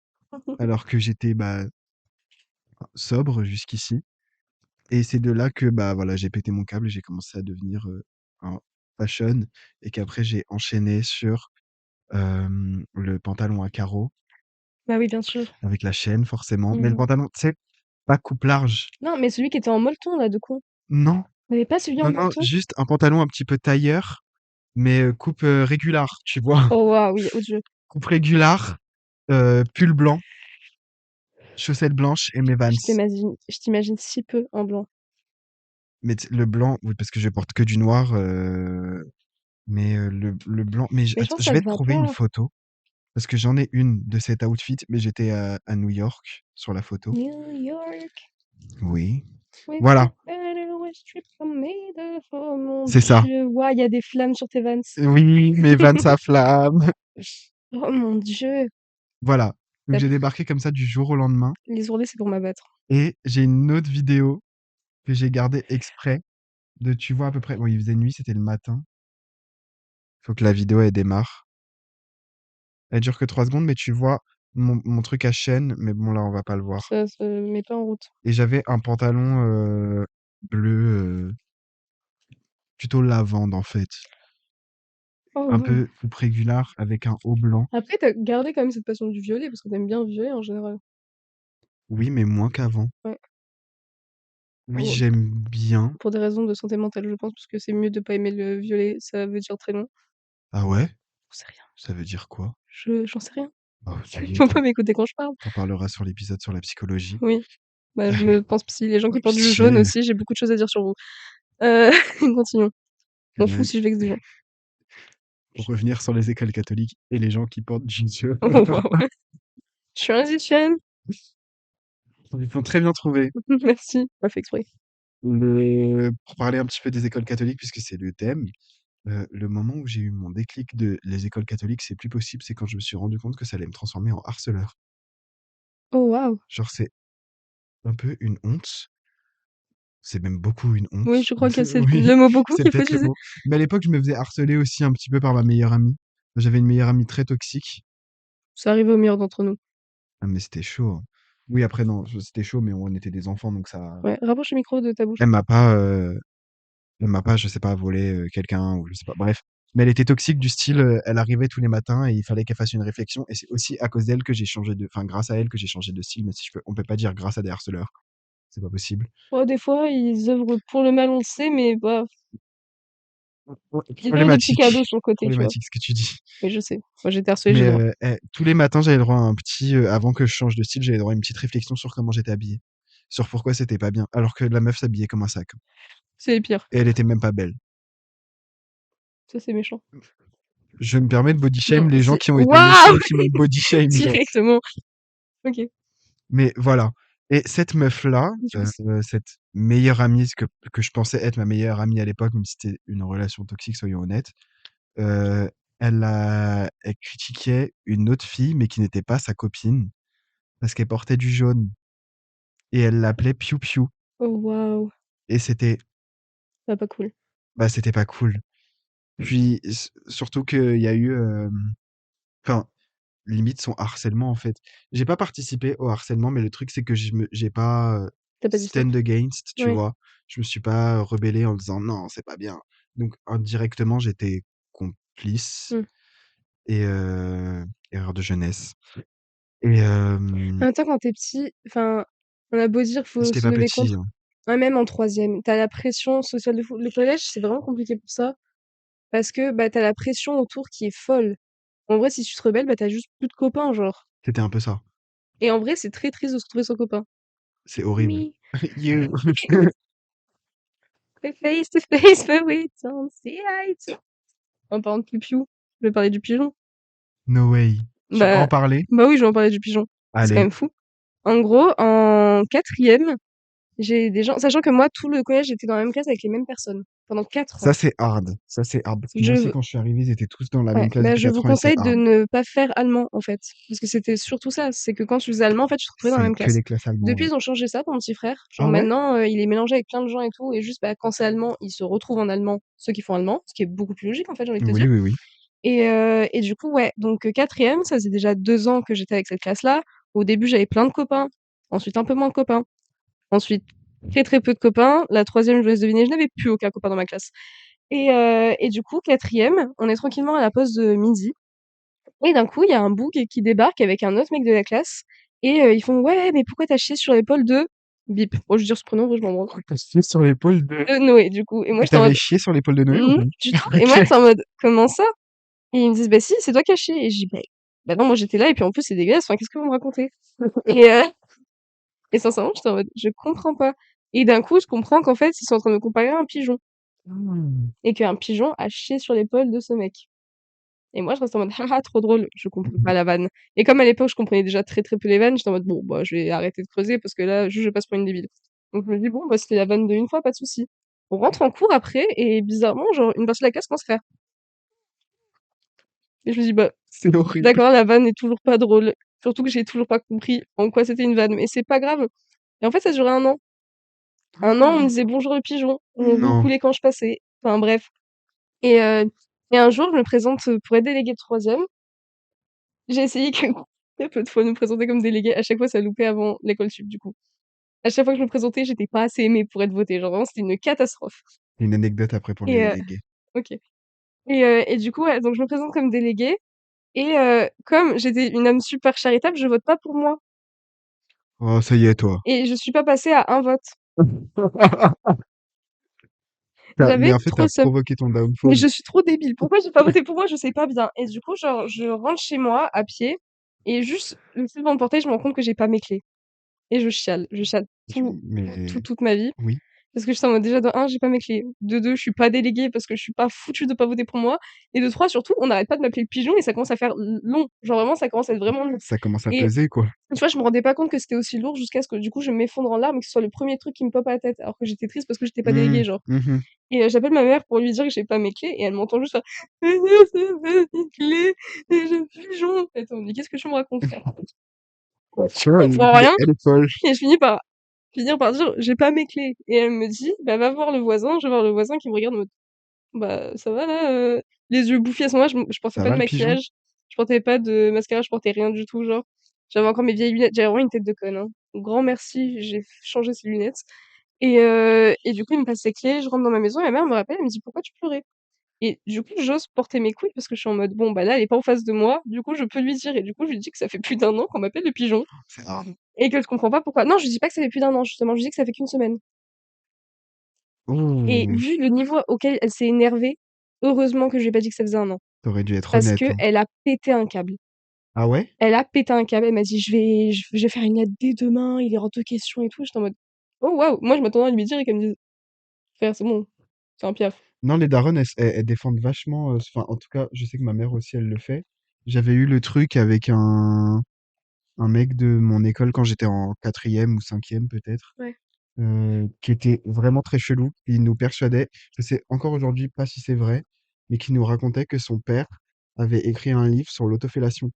Speaker 2: alors que j'étais, bah, sobre jusqu'ici. Et c'est de là que, bah, voilà, j'ai pété mon câble et j'ai commencé à devenir, un fashion, et qu'après j'ai enchaîné sur, le pantalon à carreaux
Speaker 1: Bah oui, bien sûr.
Speaker 2: avec la chaîne forcément, mais le
Speaker 1: Mmh.
Speaker 2: pantalon, tu sais, pas coupe large.
Speaker 1: Non, mais celui qui était en molleton là, de con.
Speaker 2: Non,
Speaker 1: Tu avais pas celui en
Speaker 2: non, non,
Speaker 1: molleton?
Speaker 2: juste un pantalon un petit peu tailleur, mais coupe, régular, tu vois?
Speaker 1: Oh waouh, oui, odieux.
Speaker 2: Coupe régular, pull blanc, chaussettes blanches et mes Vans.
Speaker 1: Je t'imagine si peu en blanc.
Speaker 2: Mais le blanc, oui, parce que je porte que du noir, mais le blanc, mais
Speaker 1: Mais je pense que
Speaker 2: je
Speaker 1: ça
Speaker 2: vais
Speaker 1: se
Speaker 2: te
Speaker 1: voit
Speaker 2: trouver une
Speaker 1: pas.
Speaker 2: photo, parce que j'en ai une de cet outfit, mais j'étais à New York sur la photo.
Speaker 1: New York,
Speaker 2: Oui,
Speaker 1: with the
Speaker 2: voilà,
Speaker 1: better way strip from me the oh mon
Speaker 2: c'est ça.
Speaker 1: Dieu, waouh, il y a des flammes sur tes Vans.
Speaker 2: Oui, mes Vans à flamme.
Speaker 1: Oh mon Dieu.
Speaker 2: Voilà, donc
Speaker 1: La
Speaker 2: j'ai
Speaker 1: p
Speaker 2: débarqué comme ça du jour au lendemain,
Speaker 1: Les ourlets, c'est pour m'abattre.
Speaker 2: et j'ai une autre vidéo que j'ai gardée exprès tu vois à peu près, bon, il faisait nuit, c'était le matin. Faut que la vidéo elle démarre. Elle dure que 3 secondes, mais tu vois mon truc à chaîne, mais bon là on va pas le voir.
Speaker 1: Ça se met pas en route.
Speaker 2: Et j'avais un pantalon, bleu, plutôt lavande en fait.
Speaker 1: Oh
Speaker 2: Un
Speaker 1: waouh.
Speaker 2: peu coupe régular avec un haut blanc.
Speaker 1: Après, tu as gardé quand même cette passion du violet parce que tu aimes bien le violet en général.
Speaker 2: Oui, mais moins qu'avant.
Speaker 1: Ouais.
Speaker 2: Oui,
Speaker 1: Pour
Speaker 2: j'aime bien.
Speaker 1: pour des raisons de santé mentale, je pense, parce que c'est mieux de pas aimer le violet, ça veut dire très long.
Speaker 2: Ah ouais?
Speaker 1: J'en sais rien.
Speaker 2: Ça veut dire quoi?
Speaker 1: J'en sais rien.
Speaker 2: Oh ça y est,
Speaker 1: Faut pas m'écouter quand je parle.
Speaker 2: tu parleras sur l'épisode sur la psychologie.
Speaker 1: Oui. Bah, je me pense psy, les gens
Speaker 2: Oh
Speaker 1: qui portent du jaune
Speaker 2: pitié!
Speaker 1: aussi, j'ai beaucoup de choses à dire sur vous. Heu, continuons. M'en fous
Speaker 2: Heu,
Speaker 1: si je vexe des gens.
Speaker 2: pour revenir sur les écoles catholiques et les gens qui portent jeans.
Speaker 1: Oh waouh! Transition.
Speaker 2: Ils sont très bien trouvés.
Speaker 1: Merci, pas fait exprès.
Speaker 2: Pour parler un petit peu des écoles catholiques puisque c'est le thème, le moment où j'ai eu mon déclic de les écoles catholiques, c'est plus possible, c'est quand je me suis rendu compte que ça allait me transformer en harceleur.
Speaker 1: Oh waouh!
Speaker 2: Genre, c'est un peu une honte, c'est même beaucoup une
Speaker 1: Oui,
Speaker 2: honte.
Speaker 1: je crois que c'est
Speaker 2: Oui,
Speaker 1: le mot beaucoup
Speaker 2: c'est
Speaker 1: qu'il faut
Speaker 2: peut-être le
Speaker 1: utiliser.
Speaker 2: mot. Mais à l'époque, je me faisais harceler aussi un petit peu par ma meilleure amie. J'avais une meilleure amie très toxique.
Speaker 1: Ça arrive au meilleur d'entre nous.
Speaker 2: Ah mais c'était chaud, hein. Oui, après non, c'était chaud, mais on était des enfants, donc ça
Speaker 1: Ouais, rapproche le micro de ta bouche.
Speaker 2: elle m'a pas, elle m'a pas, je sais pas, volé, quelqu'un ou je sais pas, bref. Mais elle était toxique du style, elle arrivait tous les matins et il fallait qu'elle fasse une réflexion et c'est aussi à cause d'elle que j'ai changé de enfin grâce à elle que j'ai changé de style, mais si je peux on peut pas dire grâce à des harceleurs. C'est pas possible.
Speaker 1: Oh, des fois, ils œuvrent pour le mal, on le sait, mais bah,
Speaker 2: Ouais,
Speaker 1: ils donnent des petits
Speaker 2: problématique,
Speaker 1: cadeaux sur le côté, tu vois?
Speaker 2: problématique ce que tu dis.
Speaker 1: Oui, je sais. Moi, j'ai été harcelée, j'ai
Speaker 2: Mais
Speaker 1: le droit.
Speaker 2: tous les matins, j'avais le droit à un petit, avant que je change de style, j'avais le droit à une petite réflexion sur comment j'étais habillé, sur pourquoi c'était pas bien, alors que la meuf s'habillait comme un sac
Speaker 1: C'est les pires.
Speaker 2: et elle était même pas belle.
Speaker 1: Ça, c'est méchant.
Speaker 2: Je me permets de body shame
Speaker 1: Non,
Speaker 2: les gens
Speaker 1: c'est
Speaker 2: qui ont été méchants
Speaker 1: waouh!
Speaker 2: et qui m'ont body shame, genre.
Speaker 1: Directement. OK.
Speaker 2: Mais voilà. Et cette meuf-là,
Speaker 1: Du coup,
Speaker 2: cette meilleure amie, ce que je pensais être ma meilleure amie à l'époque, même si c'était une relation toxique, soyons honnêtes, heu, elle critiquait une autre fille, mais qui n'était pas sa copine, parce qu'elle portait du jaune et elle l'appelait Piou Piou
Speaker 1: oh waouh!
Speaker 2: et c'était
Speaker 1: Ah, pas cool.
Speaker 2: bah, c'était pas cool. Puis surtout qu'il y a eu, enfin, limite son harcèlement, en fait. J'ai pas participé au harcèlement, mais le truc, c'est que j'ai pas,
Speaker 1: Tu as pas dit stop.
Speaker 2: stand against, tu
Speaker 1: Ouais.
Speaker 2: vois? Je me suis pas rebellé en disant: «Non, c'est pas bien». Donc indirectement, j'étais complice
Speaker 1: Mmh.
Speaker 2: et erreur de jeunesse et
Speaker 1: En même temps, quand tu es petit, enfin, on a beau dire faut
Speaker 2: j'étais
Speaker 1: se
Speaker 2: pas
Speaker 1: lever
Speaker 2: petit,
Speaker 1: contre.
Speaker 2: hein.
Speaker 1: Ouais, même en 3e, tu as la pression sociale de fou. Le collège, c'est vraiment compliqué pour ça parce que, bah, tu as la pression autour qui est folle. En vrai, si tu te rebelles, bah, tu as juste plus de copains, genre.
Speaker 2: C'était un peu ça.
Speaker 1: Et en vrai, c'est très triste de se retrouver sans copain.
Speaker 2: C'est horrible.
Speaker 1: Me,
Speaker 2: You.
Speaker 1: face to face, but we don't see eye to. En parlant de piou je vais parler du pigeon.
Speaker 2: No way. Tu veux en
Speaker 1: Bah
Speaker 2: parler?
Speaker 1: bah oui, je vais en parler du pigeon. C'est quand
Speaker 2: Allez,
Speaker 1: même fou. En gros, en 4e, j'ai des gens sachant que moi, tout le collège, j'étais dans la même classe avec les mêmes personnes pendant 4 ans.
Speaker 2: ça c'est hard. Ça c'est hard parce que moi aussi
Speaker 1: Je
Speaker 2: quand je suis arrivé, ils étaient tous dans la
Speaker 1: Ouais,
Speaker 2: même classe
Speaker 1: bah,
Speaker 2: depuis
Speaker 1: je vous
Speaker 2: 4 ans et c'est
Speaker 1: conseille de
Speaker 2: hard.
Speaker 1: ne pas faire allemand, en fait. Parce que c'était surtout ça, c'est que quand tu faisais allemand, en fait, tu te retrouvais dans la
Speaker 2: C'est
Speaker 1: même
Speaker 2: que
Speaker 1: classe.
Speaker 2: les classes allemandes,
Speaker 1: Depuis,
Speaker 2: ouais.
Speaker 1: ils ont changé ça pour mon petit frère. Genre
Speaker 2: Ah ouais?
Speaker 1: maintenant, il est mélangé avec plein de gens et tout, et juste, bah, quand c'est allemand, il se retrouve en allemand, ceux qui font allemand, ce qui est beaucoup plus logique, en fait, j'ai envie de te
Speaker 2: Oui,
Speaker 1: dire.
Speaker 2: oui, oui.
Speaker 1: Et du coup, ouais, donc 4e, ça faisait déjà 2 ans que j'étais avec cette classe-là. Au début, j'avais plein de copains, ensuite un peu moins de copains, ensuite très, très peu de copains. La 3e, je vous laisse deviner, je n'avais plus aucun copain dans ma classe. Et du coup, 4e, on est tranquillement à la pause de midi. Et d'un coup, il y a un boug qui débarque avec un autre mec de la classe et ils font: «Ouais, mais pourquoi tu as chié sur l'épaule de» bip. Bon, je veux dire ce prénom, en vrai, je m'en branle.
Speaker 2: Tu chié sur l'épaule de
Speaker 1: De Noé, du coup. Et moi,
Speaker 2: et
Speaker 1: j'étais en
Speaker 2: tu
Speaker 1: mode:
Speaker 2: chié sur l'épaule de Noé ou
Speaker 1: «Mmh,
Speaker 2: pas?
Speaker 1: du tout». Et moi,
Speaker 2: OK.
Speaker 1: j'étais en mode: «Comment ça?» Et ils me disent: «Bah si, c'est toi qui as chié». Et je dis: «Bah non, moi j'étais là et puis en plus c'est dégueulasse, enfin qu'est-ce que vous me racontez?» Et et sincèrement, j'étais en mode: «Je comprends pas». Et d'un coup, je comprends qu'en fait, ils sont en train de me comparer à un pigeon
Speaker 2: Mmh.
Speaker 1: et qu'un pigeon a chié sur l'épaule de ce mec. Et moi, je reste en mode: «Ah ah, trop drôle». Je comprends pas la vanne. Et comme à l'époque, je comprenais déjà très, très peu les vannes, j'étais en mode: «Bon, bah, je vais arrêter de creuser parce que là, juste, je passe pour une débile». Donc je me dis: «Bon, bah, c'était la vanne de une fois, pas de souci». On rentre en cours après et bizarrement, genre, une partie de la classe commence à faire. Et je me dis: «Bah,
Speaker 2: C'est horrible.
Speaker 1: d'accord, la vanne est toujours pas drôle». Surtout que j'ai toujours pas compris en quoi c'était une vanne, mais c'est pas grave. Et en fait, ça a duré 1 an. 1 an, on me disait: «Bonjour le pigeon», on
Speaker 2: Non.
Speaker 1: roucoulait quand je passais, enfin bref. Et et un jour, je me présente, pour être déléguée de 3e. J'ai essayé que très peu de fois de me présenter comme déléguée. À chaque fois, ça loupait avant l'école sup, du coup. À chaque fois que je me présentais, j'étais pas assez aimée pour être votée. Genre vraiment, c'était une catastrophe.
Speaker 2: Une anecdote après pour les
Speaker 1: Et
Speaker 2: délégués.
Speaker 1: OK. Et du coup, ouais, donc je me présente comme déléguée et comme j'étais une âme super charitable, je vote pas pour moi
Speaker 2: Oh, ça y est, toi.
Speaker 1: et je suis pas passée à un vote.
Speaker 2: Mais
Speaker 1: J'avais
Speaker 2: en fait,
Speaker 1: trop
Speaker 2: tu
Speaker 1: le seum.
Speaker 2: provoqué ton
Speaker 1: Mais
Speaker 2: downfall.
Speaker 1: je suis trop débile. Pourquoi j'ai pas voté pour moi? Je sais pas bien. Et du coup, genre, je rentre chez moi à pied et juste le fait devant le portail, je me rends compte que j'ai pas mes clés et je chiale. Je chiale
Speaker 2: Mais
Speaker 1: toute ma vie.
Speaker 2: oui.
Speaker 1: Parce que j'étais en mode déjà de un, j'ai pas mes clés. De deux, je suis pas déléguée parce que je suis pas foutue de pas voter pour moi. Et de trois, surtout, on n'arrête pas de m'appeler le pigeon et ça commence à faire long. Genre vraiment, ça commence à être vraiment long.
Speaker 2: Ça commence à
Speaker 1: Et
Speaker 2: peser, quoi.
Speaker 1: tu vois, je me rendais pas compte que c'était aussi lourd jusqu'à ce que du coup je m'effondre en larmes et que ce soit le premier truc qui me pop à la tête. Alors que j'étais triste parce que j'étais pas
Speaker 2: Mmh.
Speaker 1: déléguée, genre.
Speaker 2: Mmh.
Speaker 1: Et j'appelle ma mère pour lui dire que j'ai pas mes clés et elle m'entend juste faire «C'est pas mes clés, et j'ai le pigeon». Attends, mais qu'est-ce que tu me racontes, frère?
Speaker 2: Tu vois,
Speaker 1: Je comprends rien
Speaker 2: elle est folle.
Speaker 1: et je finir par dire j'ai pas mes clés et elle me dit bah va voir le voisin. Je vais voir le voisin qui me regarde en mode bah ça va là, les yeux bouffis à ce moment-là, je portais
Speaker 2: Ça
Speaker 1: pas
Speaker 2: va
Speaker 1: de
Speaker 2: le pigeon?
Speaker 1: maquillage, je portais pas de mascara, je portais rien du tout, genre. J'avais encore mes vieilles lunettes, j'avais vraiment une tête de conne, hein. Grand merci, j'ai changé ces lunettes et du coup, il me passe les clés, je rentre dans ma maison et ma mère me rappelle, elle me dit: «Pourquoi tu pleurais?» Et du coup, j'ose porter mes couilles parce que je suis en mode: «Bon, bah là, elle est pas en face de moi, du coup, je peux lui dire» et du coup, je lui dis que ça fait plus d'un an qu'on m'appelle le pigeon
Speaker 2: C'est rare.
Speaker 1: et que je comprends pas pourquoi non, je lui dis pas que ça fait plus d'un an, justement, je lui dis que ça fait qu'une semaine et
Speaker 2: Ouh!
Speaker 1: vu le niveau auquel elle s'est énervée, heureusement que je lui ai pas dit que ça faisait un an.
Speaker 2: Tu aurais dû être
Speaker 1: Parce
Speaker 2: honnête, hein.
Speaker 1: qu'elle a pété un câble.
Speaker 2: Ah ouais?
Speaker 1: Elle a pété un câble, elle m'a dit: je vais faire une lettre dès demain, il est hors de question et tout». J'étais en mode: «Oh waouh!» Moi, je m'attendais à lui dire et qu'elle me dise: «Frère, c'est bon, c'est un piaf».
Speaker 2: Non, les darons, elles défendent vachement, enfin, en tout cas, je sais que ma mère aussi, elle le fait. J'avais eu le truc avec un mec de mon école quand j'étais en quatrième ou cinquième peut-être,
Speaker 1: Ouais.
Speaker 2: qui était vraiment très chelou. Il nous persuadait, je sais encore aujourd'hui pas si c'est vrai, mais qui nous racontait que son père avait écrit un livre sur l'autofellation.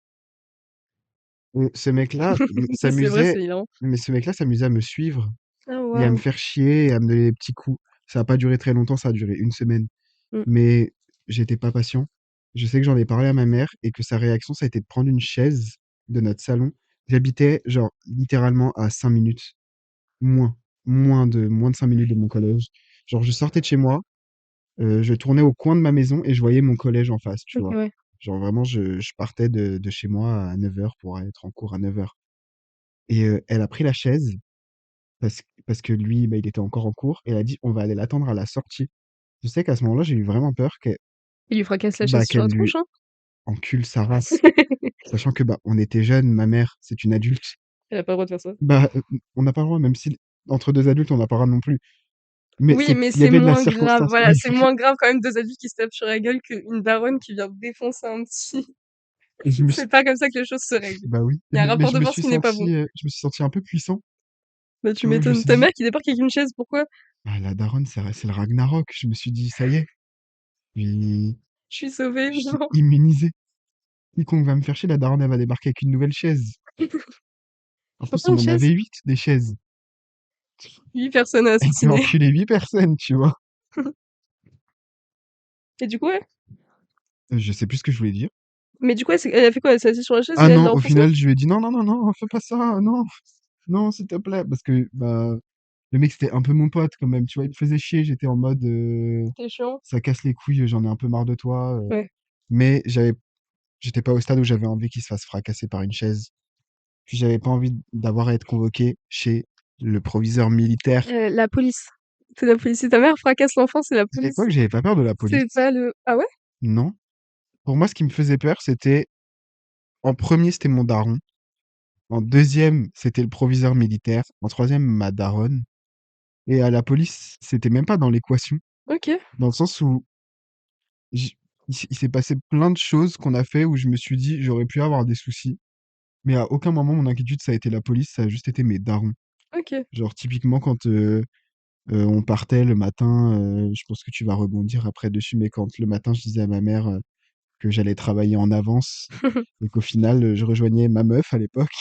Speaker 2: Et ce mec-là
Speaker 1: Si c'est vrai,
Speaker 2: s'amusait,
Speaker 1: c'est hilarant.
Speaker 2: mais ce mec-là s'amusait à me suivre
Speaker 1: Ah
Speaker 2: et à me
Speaker 1: waouh!
Speaker 2: faire chier et à me donner des petits coups. Ça a pas duré très longtemps, ça a duré une semaine.
Speaker 1: Mmh.
Speaker 2: Mais j'étais pas patient. Je sais que j'en ai parlé à ma mère et que sa réaction, ça a été de prendre une chaise de notre salon. J'habitais, genre, littéralement à 5 minutes, moins, moins de 5 minutes de mon collège. Genre, je sortais de chez moi, je tournais au coin de ma maison et je voyais mon collège en face, tu
Speaker 1: OK,
Speaker 2: vois.
Speaker 1: ouais.
Speaker 2: Genre, vraiment, je partais de chez moi à 9 heures pour être en cours à 9 heures. Et elle a pris la chaise parce que lui, bah, il était encore en cours et elle a dit, on va aller l'attendre à la sortie. Je sais qu'à ce moment-là, j'ai eu vraiment peur
Speaker 1: Il lui fracasse la chaise
Speaker 2: bah,
Speaker 1: sur
Speaker 2: qu'elle
Speaker 1: la
Speaker 2: lui
Speaker 1: tronche, hein?
Speaker 2: encule sa race. Sachant que, bah, on était jeunes, ma mère, c'est une adulte.
Speaker 1: Elle a pas le droit de faire ça.
Speaker 2: Bah, on n'a pas le droit, même si entre 2 adultes, on n'a pas le droit non plus. Mais
Speaker 1: Oui, mais
Speaker 2: il y
Speaker 1: c'est
Speaker 2: avait de la
Speaker 1: moins grave,
Speaker 2: circonstance.
Speaker 1: voilà,
Speaker 2: Oui,
Speaker 1: c'est moins grave quand même 2 adultes qui se tapent sur la gueule qu'une daronne qui vient défoncer un petit.
Speaker 2: et je me suis
Speaker 1: C'est pas comme ça que les choses se règlent.
Speaker 2: bah, oui,
Speaker 1: Il y a un
Speaker 2: mais
Speaker 1: rapport de force qui n'est pas bon.
Speaker 2: je me suis senti un peu puissant.
Speaker 1: Bah, tu
Speaker 2: Tu vois? Je me
Speaker 1: m'étonnes.
Speaker 2: suis
Speaker 1: Ta
Speaker 2: dit:
Speaker 1: mère qui débarque avec une chaise, pourquoi?
Speaker 2: «Ah la daronne, c'est le Ragnarok». Je me suis dit: «Ça y est, puis
Speaker 1: Je suis sauvée,
Speaker 2: je suis
Speaker 1: vivante.
Speaker 2: immunisé. Quiconque va me faire chier, la daronne, elle va débarquer avec une nouvelle chaise». En plus,
Speaker 1: Pourquoi
Speaker 2: on
Speaker 1: une
Speaker 2: en
Speaker 1: chaise?
Speaker 2: avait 8 des chaises.
Speaker 1: 8 personnes à
Speaker 2: Elle peut
Speaker 1: assassiner.
Speaker 2: enculer 8 personnes, tu vois?
Speaker 1: Et du coup, ouais.
Speaker 2: Je sais plus ce que je voulais dire.
Speaker 1: Mais du coup, elle a fait quoi? Elle s'est assise sur la chaise et
Speaker 2: Ah
Speaker 1: elle
Speaker 2: non,
Speaker 1: l'a
Speaker 2: au
Speaker 1: enfoncée?
Speaker 2: final, je lui ai dit: «Non, non, non, non, fais pas ça, non, non, s'il te plaît». Parce que, bah, le mec, c'était un peu mon pote quand même, tu vois? Il me faisait chier, j'étais en mode,
Speaker 1: C'était chiant.
Speaker 2: «Ça casse les couilles, j'en ai un peu marre de toi»,
Speaker 1: Ouais.
Speaker 2: mais j'étais pas au stade où j'avais envie qu'il se fasse fracasser par une chaise. Puis j'avais pas envie d'avoir à être convoqué chez le proviseur militaire.
Speaker 1: La police. C'est la police. Si ta mère fracasse l'enfant, c'est la
Speaker 2: À
Speaker 1: police.
Speaker 2: l'époque, j'avais pas peur de la
Speaker 1: C'est
Speaker 2: police.
Speaker 1: pas le ah ouais?
Speaker 2: Non. Pour moi, ce qui me faisait peur, c'était en premier c'était mon daron, en deuxième c'était le proviseur militaire, en troisième ma daronne. Et à la police, c'était même pas dans l'équation,
Speaker 1: OK.
Speaker 2: dans le sens où j il s'est passé plein de choses qu'on a fait où je me suis dit: «J'aurais pu avoir des soucis», mais à aucun moment mon inquiétude ça a été la police, ça a juste été mes darons.
Speaker 1: OK.
Speaker 2: Genre typiquement quand, on partait le matin, je pense que tu vas rebondir après dessus, mais quand le matin je disais à ma mère, que j'allais travailler en avance et qu'au final, je rejoignais ma meuf à l'époque.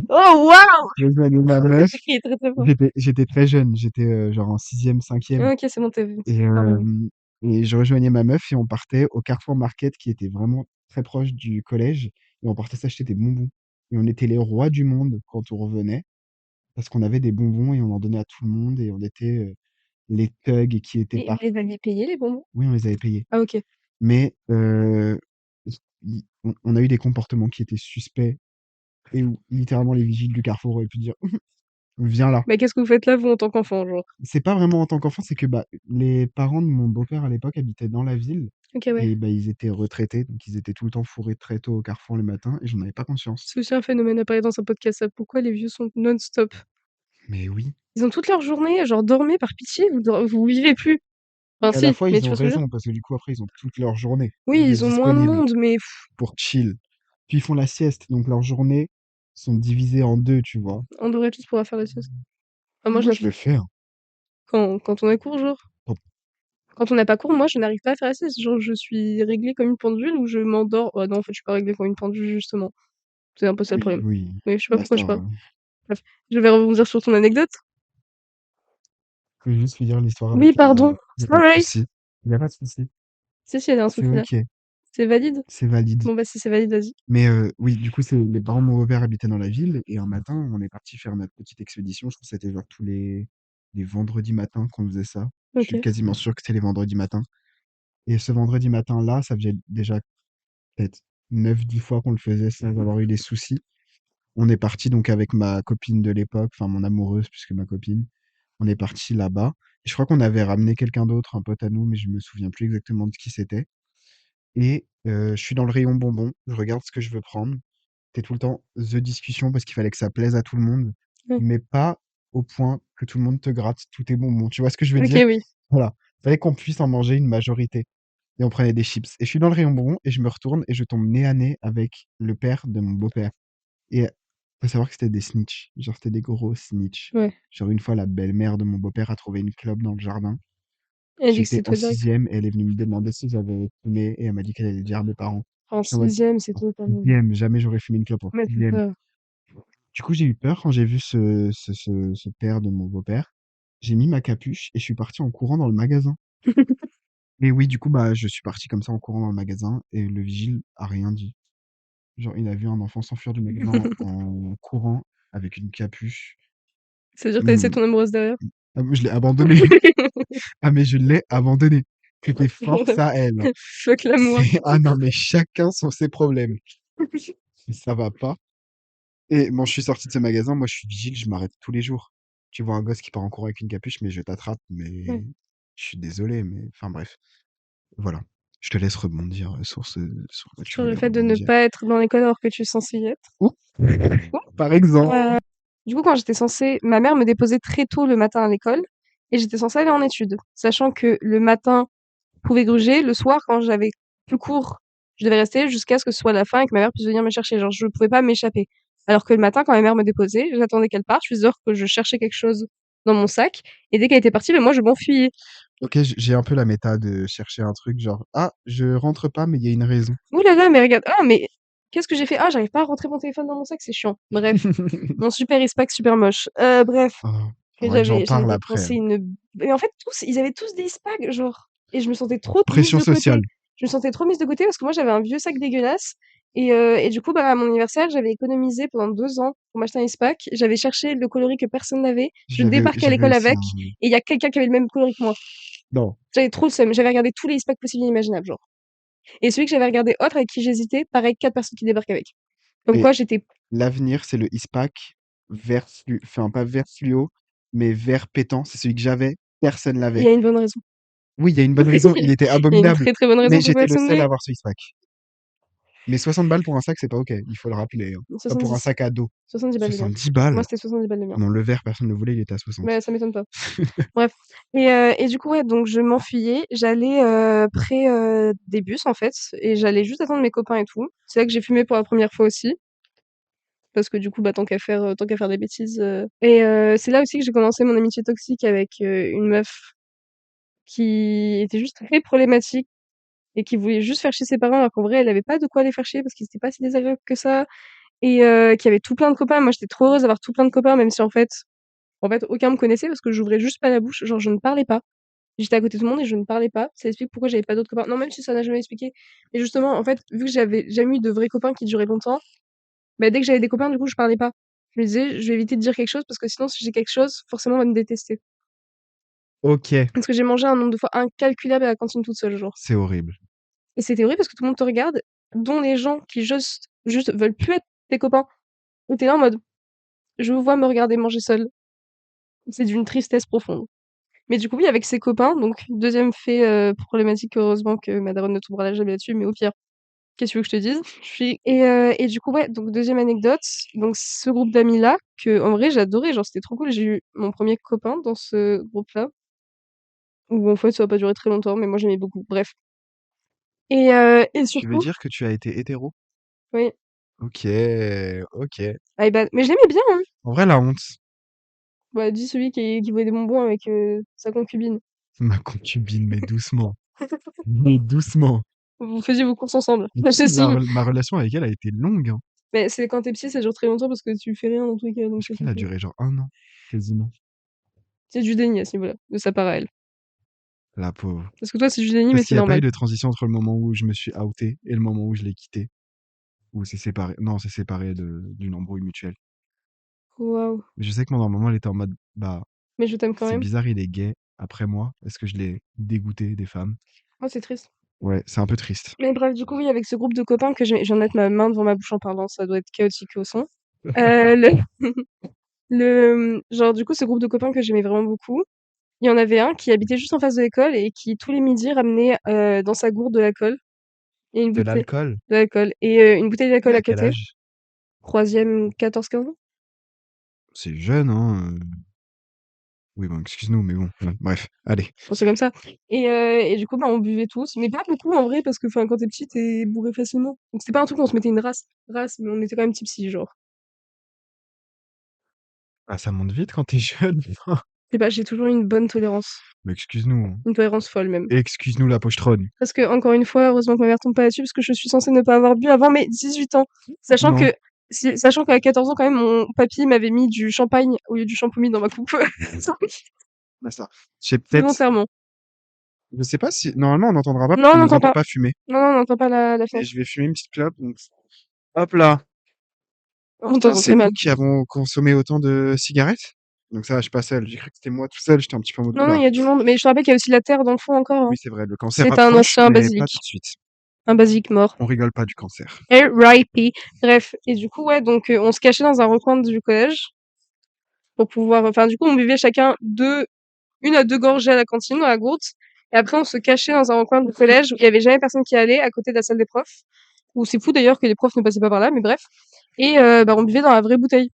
Speaker 1: Oh waouh!
Speaker 2: Je rejoignais ma
Speaker 1: Tu
Speaker 2: meuf,
Speaker 1: as crié très, très fort.
Speaker 2: j'étais très jeune, j'étais, genre en sixième cinquième.
Speaker 1: OK, c'est bon, tu vu.
Speaker 2: Et
Speaker 1: Pardon.
Speaker 2: je rejoignais ma meuf et on partait au Carrefour Market qui était vraiment très proche du collège et on partait s'acheter des bonbons et on était les rois du monde quand on revenait parce qu'on avait des bonbons et on en donnait à tout le monde et on était, les thugs qui étaient
Speaker 1: Et vous
Speaker 2: partout.
Speaker 1: les aviez payés les bonbons?
Speaker 2: Oui, on les avait payés.
Speaker 1: Ah OK.
Speaker 2: Mais on a eu des comportements qui étaient suspects et où littéralement les vigiles du Carrefour auraient pu dire: «Viens là».
Speaker 1: Mais qu'est-ce que vous faites là, vous, en tant qu'enfant, genre?
Speaker 2: C'est pas vraiment en tant qu'enfant, c'est que, bah, les parents de mon beau-père à l'époque habitaient dans la ville
Speaker 1: OK, ouais.
Speaker 2: et bah, ils étaient retraités, donc ils étaient tout le temps fourrés très tôt au Carrefour le matin et j'en avais pas conscience.
Speaker 1: C'est aussi un phénomène à parler dans un podcast ça. Pourquoi les vieux sont non-stop?
Speaker 2: Mais oui.
Speaker 1: Ils ont toute leur journée, genre dormez par pitié, vous vivez plus. Enfin
Speaker 2: À la
Speaker 1: si,
Speaker 2: fois,
Speaker 1: mais
Speaker 2: ils
Speaker 1: tu
Speaker 2: ont
Speaker 1: vois ce que je veux dire?
Speaker 2: raison parce que du coup, après, ils ont toute leur journée
Speaker 1: Oui,
Speaker 2: de
Speaker 1: ils ont moins de
Speaker 2: disponible
Speaker 1: monde, mais
Speaker 2: pour chill. Puis ils font la sieste, donc leurs journées sont divisées en 2, tu vois?
Speaker 1: on devrait tous pouvoir faire la sieste. Enfin, moi je
Speaker 2: Moi,
Speaker 1: la
Speaker 2: je le
Speaker 1: fais.
Speaker 2: fais, hein.
Speaker 1: Quand on a cours, genre.
Speaker 2: Bon,
Speaker 1: Quand on n'a pas cours, moi je n'arrive pas à faire la sieste. Genre je suis réglée comme une pendule ou je m'endors. Oh non, en fait, je suis pas réglée comme une pendule, justement. C'est un peu ça le
Speaker 2: oui,
Speaker 1: problème.
Speaker 2: oui,
Speaker 1: Mais je sais pas pourquoi je
Speaker 2: master,
Speaker 1: parle. Bref, je vais rebondir sur ton anecdote.
Speaker 2: je veux juste finir l'histoire
Speaker 1: Oui,
Speaker 2: avec
Speaker 1: pardon.
Speaker 2: il y a pas de
Speaker 1: Sorry.
Speaker 2: souci. Il y a pas de souci.
Speaker 1: Si, elle a un
Speaker 2: C'est
Speaker 1: souci là.
Speaker 2: OK,
Speaker 1: C'est valide?
Speaker 2: c'est valide.
Speaker 1: Bon, bah, si c'est valide, vas-y.
Speaker 2: Mais oui, du coup, c'est les parents de mon beau-père habitaient dans la ville et un matin, on est parti faire notre petite expédition. Je crois que c'était genre tous les vendredis matins qu'on faisait ça. Je suis
Speaker 1: Ok.
Speaker 2: quasiment sûr que c'était les vendredis matins. Et ce vendredi matin-là, ça faisait déjà peut-être 9, 10 fois qu'on le faisait sans avoir eu des soucis. On est parti donc avec ma copine de l'époque, enfin mon amoureuse puisque ma copine. On est parti là-bas. Et je crois qu'on avait ramené quelqu'un d'autre, un pote à nous, mais je me souviens plus exactement de qui c'était. Et je suis dans le rayon bonbons, je regarde ce que je veux prendre. C'était tout le temps the discussion parce qu'il fallait que ça plaise à tout le monde,
Speaker 1: Ouais.
Speaker 2: mais pas au point que tout le monde te gratte tous tes bonbons. Tu vois ce que je veux
Speaker 1: Ok,
Speaker 2: dire?
Speaker 1: oui.
Speaker 2: Voilà. Fallait qu'on puisse en manger une majorité. Et on prenait des chips. Et je suis dans le rayon bonbons et je me retourne et je tombe nez à nez avec le père de mon beau-père. Et faut savoir que c'était des snitch. Genre, c'était des gros snitch.
Speaker 1: Ouais.
Speaker 2: Genre, une fois, la belle-mère de mon beau-père a trouvé une clope dans le jardin.
Speaker 1: Elle dit que
Speaker 2: J'étais
Speaker 1: c'est
Speaker 2: en
Speaker 1: toi direct.
Speaker 2: sixième et elle est venue me demander si j'avais fumé et elle m'a dit qu'elle allait le dire à mes parents.
Speaker 1: En
Speaker 2: J'étais en mode,
Speaker 1: 6ème, c'est
Speaker 2: en
Speaker 1: totalement.
Speaker 2: sixième, jamais j'aurais fumé une clope en
Speaker 1: Mais c'est
Speaker 2: sixième.
Speaker 1: ça.
Speaker 2: Du coup, j'ai eu peur quand j'ai vu ce père de mon beau-père. J'ai mis ma capuche et je suis parti en courant dans le magasin. Et oui, du coup, bah, je suis parti comme ça en courant dans le magasin et le vigile a rien dit. Genre, il a vu un enfant s'enfuir du magasin en courant avec une capuche.
Speaker 1: C'est-à-dire que t'as laissé
Speaker 2: Mmh,
Speaker 1: ton amoureuse derrière.
Speaker 2: ah, moi, je l'ai abandonné. Ah, mais je l'ai abandonné. C'était force à elle, hein.
Speaker 1: Fuck l'amour.
Speaker 2: Ah non, mais chacun sont ses problèmes. Ça va pas. Et bon, je suis sorti de ce magasin. Moi, je suis vigile, je m'arrête tous les jours. Tu vois un gosse qui part en courant avec une capuche, mais je t'attrape. Mais
Speaker 1: Ouais.
Speaker 2: je suis désolé, mais enfin bref. Voilà. Je te laisse rebondir sur quoi tu
Speaker 1: Sur le
Speaker 2: voulais
Speaker 1: fait de ne
Speaker 2: rebondir.
Speaker 1: pas être dans l'école alors que tu es censé y être.
Speaker 2: Ouh, par exemple.
Speaker 1: Du coup, quand j'étais censée, ma mère me déposait très tôt le matin à l'école et j'étais censée aller en études, sachant que le matin pouvait gruger, le soir, quand j'avais plus cours, je devais rester jusqu'à ce que ce soit la fin et que ma mère puisse venir me chercher. Genre, je pouvais pas m'échapper. Alors que le matin, quand ma mère me déposait, j'attendais qu'elle parte, je faisais genre que je cherchais quelque chose dans mon sac et dès qu'elle était partie, ben moi, je m'enfuyais.
Speaker 2: Ok, j'ai un peu la méta de chercher un truc genre, ah, je rentre pas, mais il y a une raison.
Speaker 1: Ouh là là, mais regarde, ah, mais qu'est-ce que j'ai fait? Ah, j'arrive pas à rentrer mon téléphone dans mon sac, c'est chiant. Bref, mon super ispac super moche. Bref.
Speaker 2: Oh,
Speaker 1: Et
Speaker 2: faudrait que j'en
Speaker 1: j'avais
Speaker 2: parle après.
Speaker 1: dépensé une mais en fait tous ils avaient tous des Spags genre et je me sentais trop mise
Speaker 2: Pression
Speaker 1: de côté.
Speaker 2: sociale.
Speaker 1: Je me sentais trop mise de côté parce que moi j'avais un vieux sac dégueulasse et du coup bah à mon anniversaire, j'avais économisé pendant 2 ans pour m'acheter un Spac. J'avais cherché le coloris que personne n'avait. Je débarquais à
Speaker 2: J'avais
Speaker 1: l'école
Speaker 2: aussi
Speaker 1: avec
Speaker 2: un.
Speaker 1: et il y a quelqu'un qui avait le même coloris que moi.
Speaker 2: Non.
Speaker 1: J'avais trop le seum. J'avais regardé tous les Spags possibles et imaginables genre. Et celui que j'avais regardé autre avec qui j'hésitais, pareil 4 personnes qui débarquent avec. Comme
Speaker 2: Mais
Speaker 1: quoi j'étais
Speaker 2: l'avenir, c'est le ISPAC vert enfin pas vert fluo, mais vert pétant. C'est celui que j'avais. Personne
Speaker 1: il
Speaker 2: l'avait.
Speaker 1: y a une bonne raison.
Speaker 2: Oui, il y a une bonne raison. Il était
Speaker 1: Il y a une
Speaker 2: abominable.
Speaker 1: très très bonne raison
Speaker 2: Mais
Speaker 1: pour que
Speaker 2: j'étais le
Speaker 1: personne
Speaker 2: seul à
Speaker 1: l'ait.
Speaker 2: avoir ce ISPAC. Mais 60 balles pour un sac, c'est pas OK. Il faut le rappeler, hein. Pas pour un
Speaker 1: 70.
Speaker 2: sac à dos.
Speaker 1: 70 balles le mien.
Speaker 2: 70
Speaker 1: Moi,
Speaker 2: balles.
Speaker 1: c'était 70 balles le
Speaker 2: Ah
Speaker 1: mien.
Speaker 2: non, le vert, personne ne le voulait, il était à 60.
Speaker 1: Bah, ça m'étonne pas. Bref. Et du coup, ouais, donc je m'enfuyais. J'allais près des bus, en fait, et j'allais juste attendre mes copains et tout. C'est là que j'ai fumé pour la première fois aussi, parce que du coup, bah, tant qu'à faire des bêtises. Et c'est là aussi que j'ai commencé mon amitié toxique avec une meuf qui était juste très problématique et qui voulait juste faire chier ses parents, alors qu'en vrai, elle avait pas de quoi les faire chier parce qu'ils étaient pas si désagréables que ça, et qui avait tout plein de copains. Moi, j'étais trop heureuse d'avoir tout plein de copains, même si en fait, aucun me connaissait parce que j'ouvrais juste pas la bouche, genre je ne parlais pas. J'étais à côté de tout le monde et je ne parlais pas. Ça explique pourquoi j'avais pas d'autres copains. Non, même si ça n'a jamais expliqué. Mais justement, en fait, vu que j'avais jamais eu de vrais copains qui duraient longtemps, bah, dès que j'avais des copains, du coup, je parlais pas. Je me disais, je vais éviter de dire quelque chose parce que sinon, si j'ai quelque chose, forcément, on va me détester.
Speaker 2: OK,
Speaker 1: Parce que j'ai mangé un nombre de fois incalculable à la cantine toute seule, genre.
Speaker 2: c'est horrible.
Speaker 1: Et c'était horrible parce que tout le monde te regarde, dont les gens qui juste veulent plus être tes copains. Et t'es là en mode, je vous vois me regarder manger seul. C'est d'une tristesse profonde. Mais du coup, oui, avec ses copains, donc deuxième fait problématique, heureusement que ma daronne ne tombera jamais là-dessus, mais au pire. Qu'est-ce que tu veux que je te dise? Et du coup, ouais, donc deuxième anecdote, donc ce groupe d'amis-là, que en vrai j'adorais, genre c'était trop cool. J'ai eu mon premier copain dans ce groupe-là, où en fait ça a pas duré très longtemps, mais moi j'aimais beaucoup. Bref. Et
Speaker 2: Tu veux
Speaker 1: surtout,
Speaker 2: dire que tu as été hétéro?
Speaker 1: oui,
Speaker 2: Ok, ok.
Speaker 1: mais je l'aimais bien, hein.
Speaker 2: En vrai, la honte.
Speaker 1: Bah, dis celui qui voulait des bonbons avec sa concubine.
Speaker 2: Ma concubine, mais doucement. Mais doucement.
Speaker 1: Vous faisiez vos courses ensemble.
Speaker 2: Mais
Speaker 1: Je
Speaker 2: tu sais que
Speaker 1: signe.
Speaker 2: ma relation avec elle a été longue, hein.
Speaker 1: Mais c'est quand t'es petit, ça dure très longtemps parce que tu fais rien dans tous les cas, donc
Speaker 2: Je
Speaker 1: ça
Speaker 2: crois
Speaker 1: fait
Speaker 2: qu'elle a
Speaker 1: que
Speaker 2: duré genre 1 an, quasiment.
Speaker 1: c'est du déni à ce niveau-là, de sa part à elle.
Speaker 2: La pauvre.
Speaker 1: Parce que toi, c'est du déni, mais
Speaker 2: Parce
Speaker 1: c'est
Speaker 2: qu'il n'y a pas
Speaker 1: normal.
Speaker 2: eu de transition entre le moment où je me suis outé et le moment où je l'ai quitté. Ou c'est séparé. Non, c'est séparé d'une embrouille mutuelle.
Speaker 1: Waouh.
Speaker 2: Mais je sais que moi, normalement, elle était en mode, bah,
Speaker 1: Mais je t'aime quand
Speaker 2: c'est
Speaker 1: même.
Speaker 2: bizarre, il est gay après moi. Est-ce que je l'ai dégoûté des femmes?
Speaker 1: Oh, c'est triste.
Speaker 2: Ouais, c'est un peu triste.
Speaker 1: Mais bref, du coup, oui, avec ce groupe de copains que je viens de mettre ma main devant ma bouche en parlant, ça doit être chaotique au son. Le, genre, du coup, ce groupe de copains que j'aimais vraiment beaucoup, il y en avait un qui habitait juste en face de l'école et qui, tous les midis, ramenait dans sa gourde de l'alcool et une
Speaker 2: De
Speaker 1: bouteille
Speaker 2: l'alcool?
Speaker 1: d'alcool et une bouteille
Speaker 2: Il
Speaker 1: d'alcool
Speaker 2: a
Speaker 1: à
Speaker 2: quel
Speaker 1: côté.
Speaker 2: âge?
Speaker 1: Troisième, 14-15 ans.
Speaker 2: C'est jeune, hein. Oui, bon, excuse-nous, mais bon. Ouais, bref, allez.
Speaker 1: Bon, c'est comme ça. Et du coup, bah, on buvait tous, mais pas beaucoup en vrai, parce que quand t'es petit, t'es bourré facilement. Donc c'était pas un truc où on se mettait une race, mais on était quand même tipsy, genre.
Speaker 2: Ah, ça monte vite quand t'es jeune.
Speaker 1: Et bah, j'ai toujours eu une bonne tolérance.
Speaker 2: Mais excuse-nous, hein.
Speaker 1: Une tolérance folle même.
Speaker 2: Excuse-nous la pochetronne.
Speaker 1: Parce que, encore une fois, heureusement que ma mère tombe pas là-dessus, parce que je suis censée ne pas avoir bu avant mes 18 ans. Sachant
Speaker 2: Non.
Speaker 1: que, sachant qu'à 14 ans, quand même, mon papy m'avait mis du champagne au lieu du champomis dans ma coupe.
Speaker 2: Bah ça. J'ai peut-être.
Speaker 1: Volontairement.
Speaker 2: Je sais pas si. Normalement, on n'entendra pas parce
Speaker 1: Non, on
Speaker 2: qu'on nous
Speaker 1: n'entend
Speaker 2: entend
Speaker 1: pas.
Speaker 2: pas fumer.
Speaker 1: Non, non, on n'entend pas la
Speaker 2: Et
Speaker 1: fenêtre.
Speaker 2: je vais fumer une petite clope. Donc... Hop là.
Speaker 1: On
Speaker 2: Putain,
Speaker 1: t'entend
Speaker 2: c'est
Speaker 1: très
Speaker 2: nous
Speaker 1: mal.
Speaker 2: qui avons consommé autant de cigarettes. Donc ça, je suis pas seul. J'ai cru que c'était moi tout seul. J'étais un petit peu en mode
Speaker 1: Non, non, il
Speaker 2: oula.
Speaker 1: y a du monde. Mais je te rappelle qu'il y a aussi la terre dans le fond encore, hein.
Speaker 2: Oui, c'est vrai. Le cancer
Speaker 1: C'est un
Speaker 2: approche,
Speaker 1: ancien
Speaker 2: mais pas tout
Speaker 1: basilic.
Speaker 2: de suite.
Speaker 1: Un basique mort.
Speaker 2: On rigole pas du cancer.
Speaker 1: R.I.P. Bref. Et du coup, ouais, donc on se cachait dans un recoin du collège pour pouvoir. Enfin, du coup, on buvait chacun une à deux gorgées à la cantine dans la gourde. Et après, on se cachait dans un recoin du collège où il y avait jamais personne qui allait à côté de la salle des profs. Ou c'est fou d'ailleurs que les profs ne passaient pas par là, mais bref. Et bah, on buvait dans la vraie bouteille.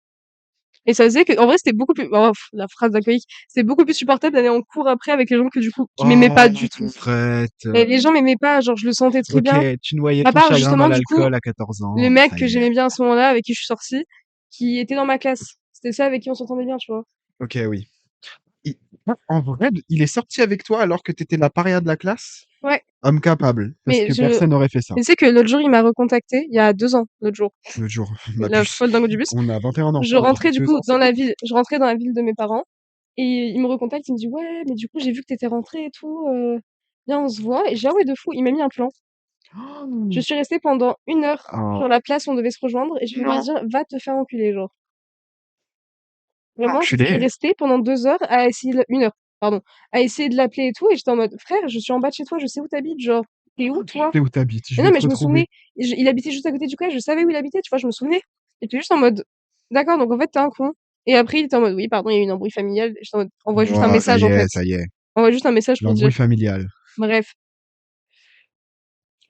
Speaker 1: Et ça faisait que, en vrai, c'était beaucoup plus. Oh, la phrase d'alcoolique. C'était beaucoup plus supportable d'aller en cours après avec les gens que du coup qui m'aimaient pas
Speaker 2: Oh,
Speaker 1: du tout.
Speaker 2: arrête.
Speaker 1: Et les gens m'aimaient pas, genre je le sentais très
Speaker 2: Ok,
Speaker 1: bien.
Speaker 2: tu noyais
Speaker 1: À
Speaker 2: ton
Speaker 1: part
Speaker 2: chagrin dans
Speaker 1: justement du coup
Speaker 2: l'alcool à 14
Speaker 1: les
Speaker 2: ans.
Speaker 1: mecs
Speaker 2: Ça
Speaker 1: que
Speaker 2: y est.
Speaker 1: j'aimais bien à ce moment-là, avec qui je suis sortie, qui étaient dans ma classe. C'était ça avec qui on s'entendait bien, tu vois.
Speaker 2: Ok, oui. Il- En vrai, il est sorti avec toi alors que t'étais la paria de la classe?
Speaker 1: Ouais.
Speaker 2: Homme capable, parce
Speaker 1: Mais
Speaker 2: que
Speaker 1: je,
Speaker 2: personne n'aurait fait ça.
Speaker 1: mais tu sais que l'autre jour, il m'a recontacté, il y a 2 ans, l'autre jour.
Speaker 2: L'autre jour, ma
Speaker 1: La
Speaker 2: puce.
Speaker 1: folle dingue du bus.
Speaker 2: On a 21 ans.
Speaker 1: Je
Speaker 2: Ok,
Speaker 1: rentrais du
Speaker 2: 2
Speaker 1: coup
Speaker 2: ans, c'est beaucoup.
Speaker 1: je rentrais dans la ville de mes parents. Et il me recontacte, il me dit, ouais, mais du coup, j'ai vu que t'étais rentré et tout, viens, on se voit. Et j'ai dit, ah ouais, de fou, il m'a mis un plan. Je
Speaker 2: Oh,
Speaker 1: suis restée pendant 1 heure
Speaker 2: oh,
Speaker 1: sur la place où on devait se rejoindre et je vais lui
Speaker 2: non.
Speaker 1: dire, va te faire enculer, genre. Vraiment, je suis
Speaker 2: Enculé.
Speaker 1: restée pendant 2 heures à essayer, 1 heure, pardon, à essayer de l'appeler et tout, et j'étais en mode, frère, je suis en bas de chez toi, je sais où t'habites, genre, t'es où,
Speaker 2: Je
Speaker 1: toi?
Speaker 2: sais où t'habites, je
Speaker 1: Mais
Speaker 2: vais
Speaker 1: non,
Speaker 2: te
Speaker 1: mais je me
Speaker 2: retrouver.
Speaker 1: souvenais, il habitait juste à côté du collège, je savais où il habitait, tu vois, je me souvenais. Et puis juste en mode, d'accord, donc en fait, t'es un con. Et après, il était en mode, oui, pardon, il y a eu une embrouille familiale. Et j'étais en mode, envoie juste un
Speaker 2: Oh, ça
Speaker 1: message,
Speaker 2: y
Speaker 1: en fait.
Speaker 2: est, ça y est.
Speaker 1: Envoie juste un message pour dire,
Speaker 2: L'embrouille familiale.
Speaker 1: bref.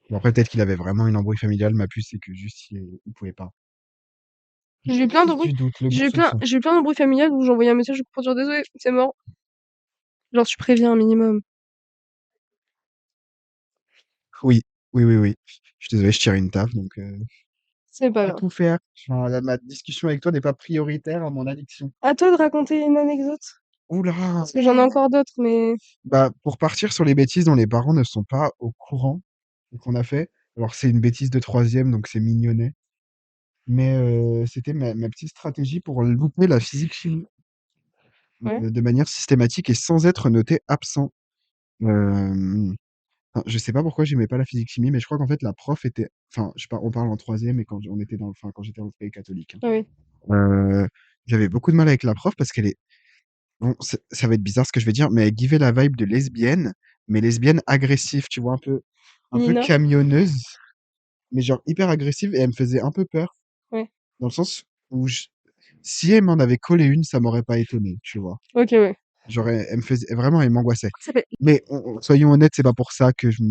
Speaker 2: Bon, après, peut-être qu'il avait vraiment une embrouille familiale. Ma puce, c'est que juste, il pouvait pas.
Speaker 1: J'ai eu plein
Speaker 2: Si
Speaker 1: d'embrouilles,
Speaker 2: tu doutes, le bon se sent.
Speaker 1: j'ai eu plein d'embrouilles familiales où j'ai envoyé un message pour dire désolé, c'est mort. Genre, tu préviens un minimum.
Speaker 2: Oui, oui, oui, oui. Je suis désolé, je tire une taf, donc
Speaker 1: C'est pas
Speaker 2: pas
Speaker 1: grave.
Speaker 2: tout faire. Enfin, ma discussion avec toi n'est pas prioritaire à mon addiction.
Speaker 1: À toi de raconter une anecdote.
Speaker 2: Oula!
Speaker 1: Parce que j'en ai encore d'autres, mais
Speaker 2: Bah, pour partir sur les bêtises dont les parents ne sont pas au courant qu'on a fait. Alors, c'est une bêtise de troisième, donc c'est mignonnet. Mais c'était ma petite stratégie pour louper la physique-chimie
Speaker 1: ouais.
Speaker 2: de manière systématique et sans être noté absent. Enfin, je sais pas pourquoi j'aimais pas la physique-chimie, mais je crois qu'en fait, la prof était. Enfin, on parle en troisième et quand on était enfin, quand j'étais en pays catholique, hein.
Speaker 1: Ah oui.
Speaker 2: Euh, J'avais beaucoup de mal avec la prof parce qu'elle est. Bon, ça va être bizarre ce que je vais dire, mais elle givait la vibe de lesbienne, mais lesbienne agressive, tu vois, un peu
Speaker 1: Nina.
Speaker 2: camionneuse, mais genre hyper agressive et elle me faisait un peu peur,
Speaker 1: Ouais.
Speaker 2: dans le sens où si elle m'en avait collé une, ça m'aurait pas étonné, tu vois.
Speaker 1: Ok, ouais.
Speaker 2: Elle me faisait vraiment, elle m'angoissait.
Speaker 1: Ça s'appelle
Speaker 2: Mais soyons honnêtes, c'est pas pour ça que je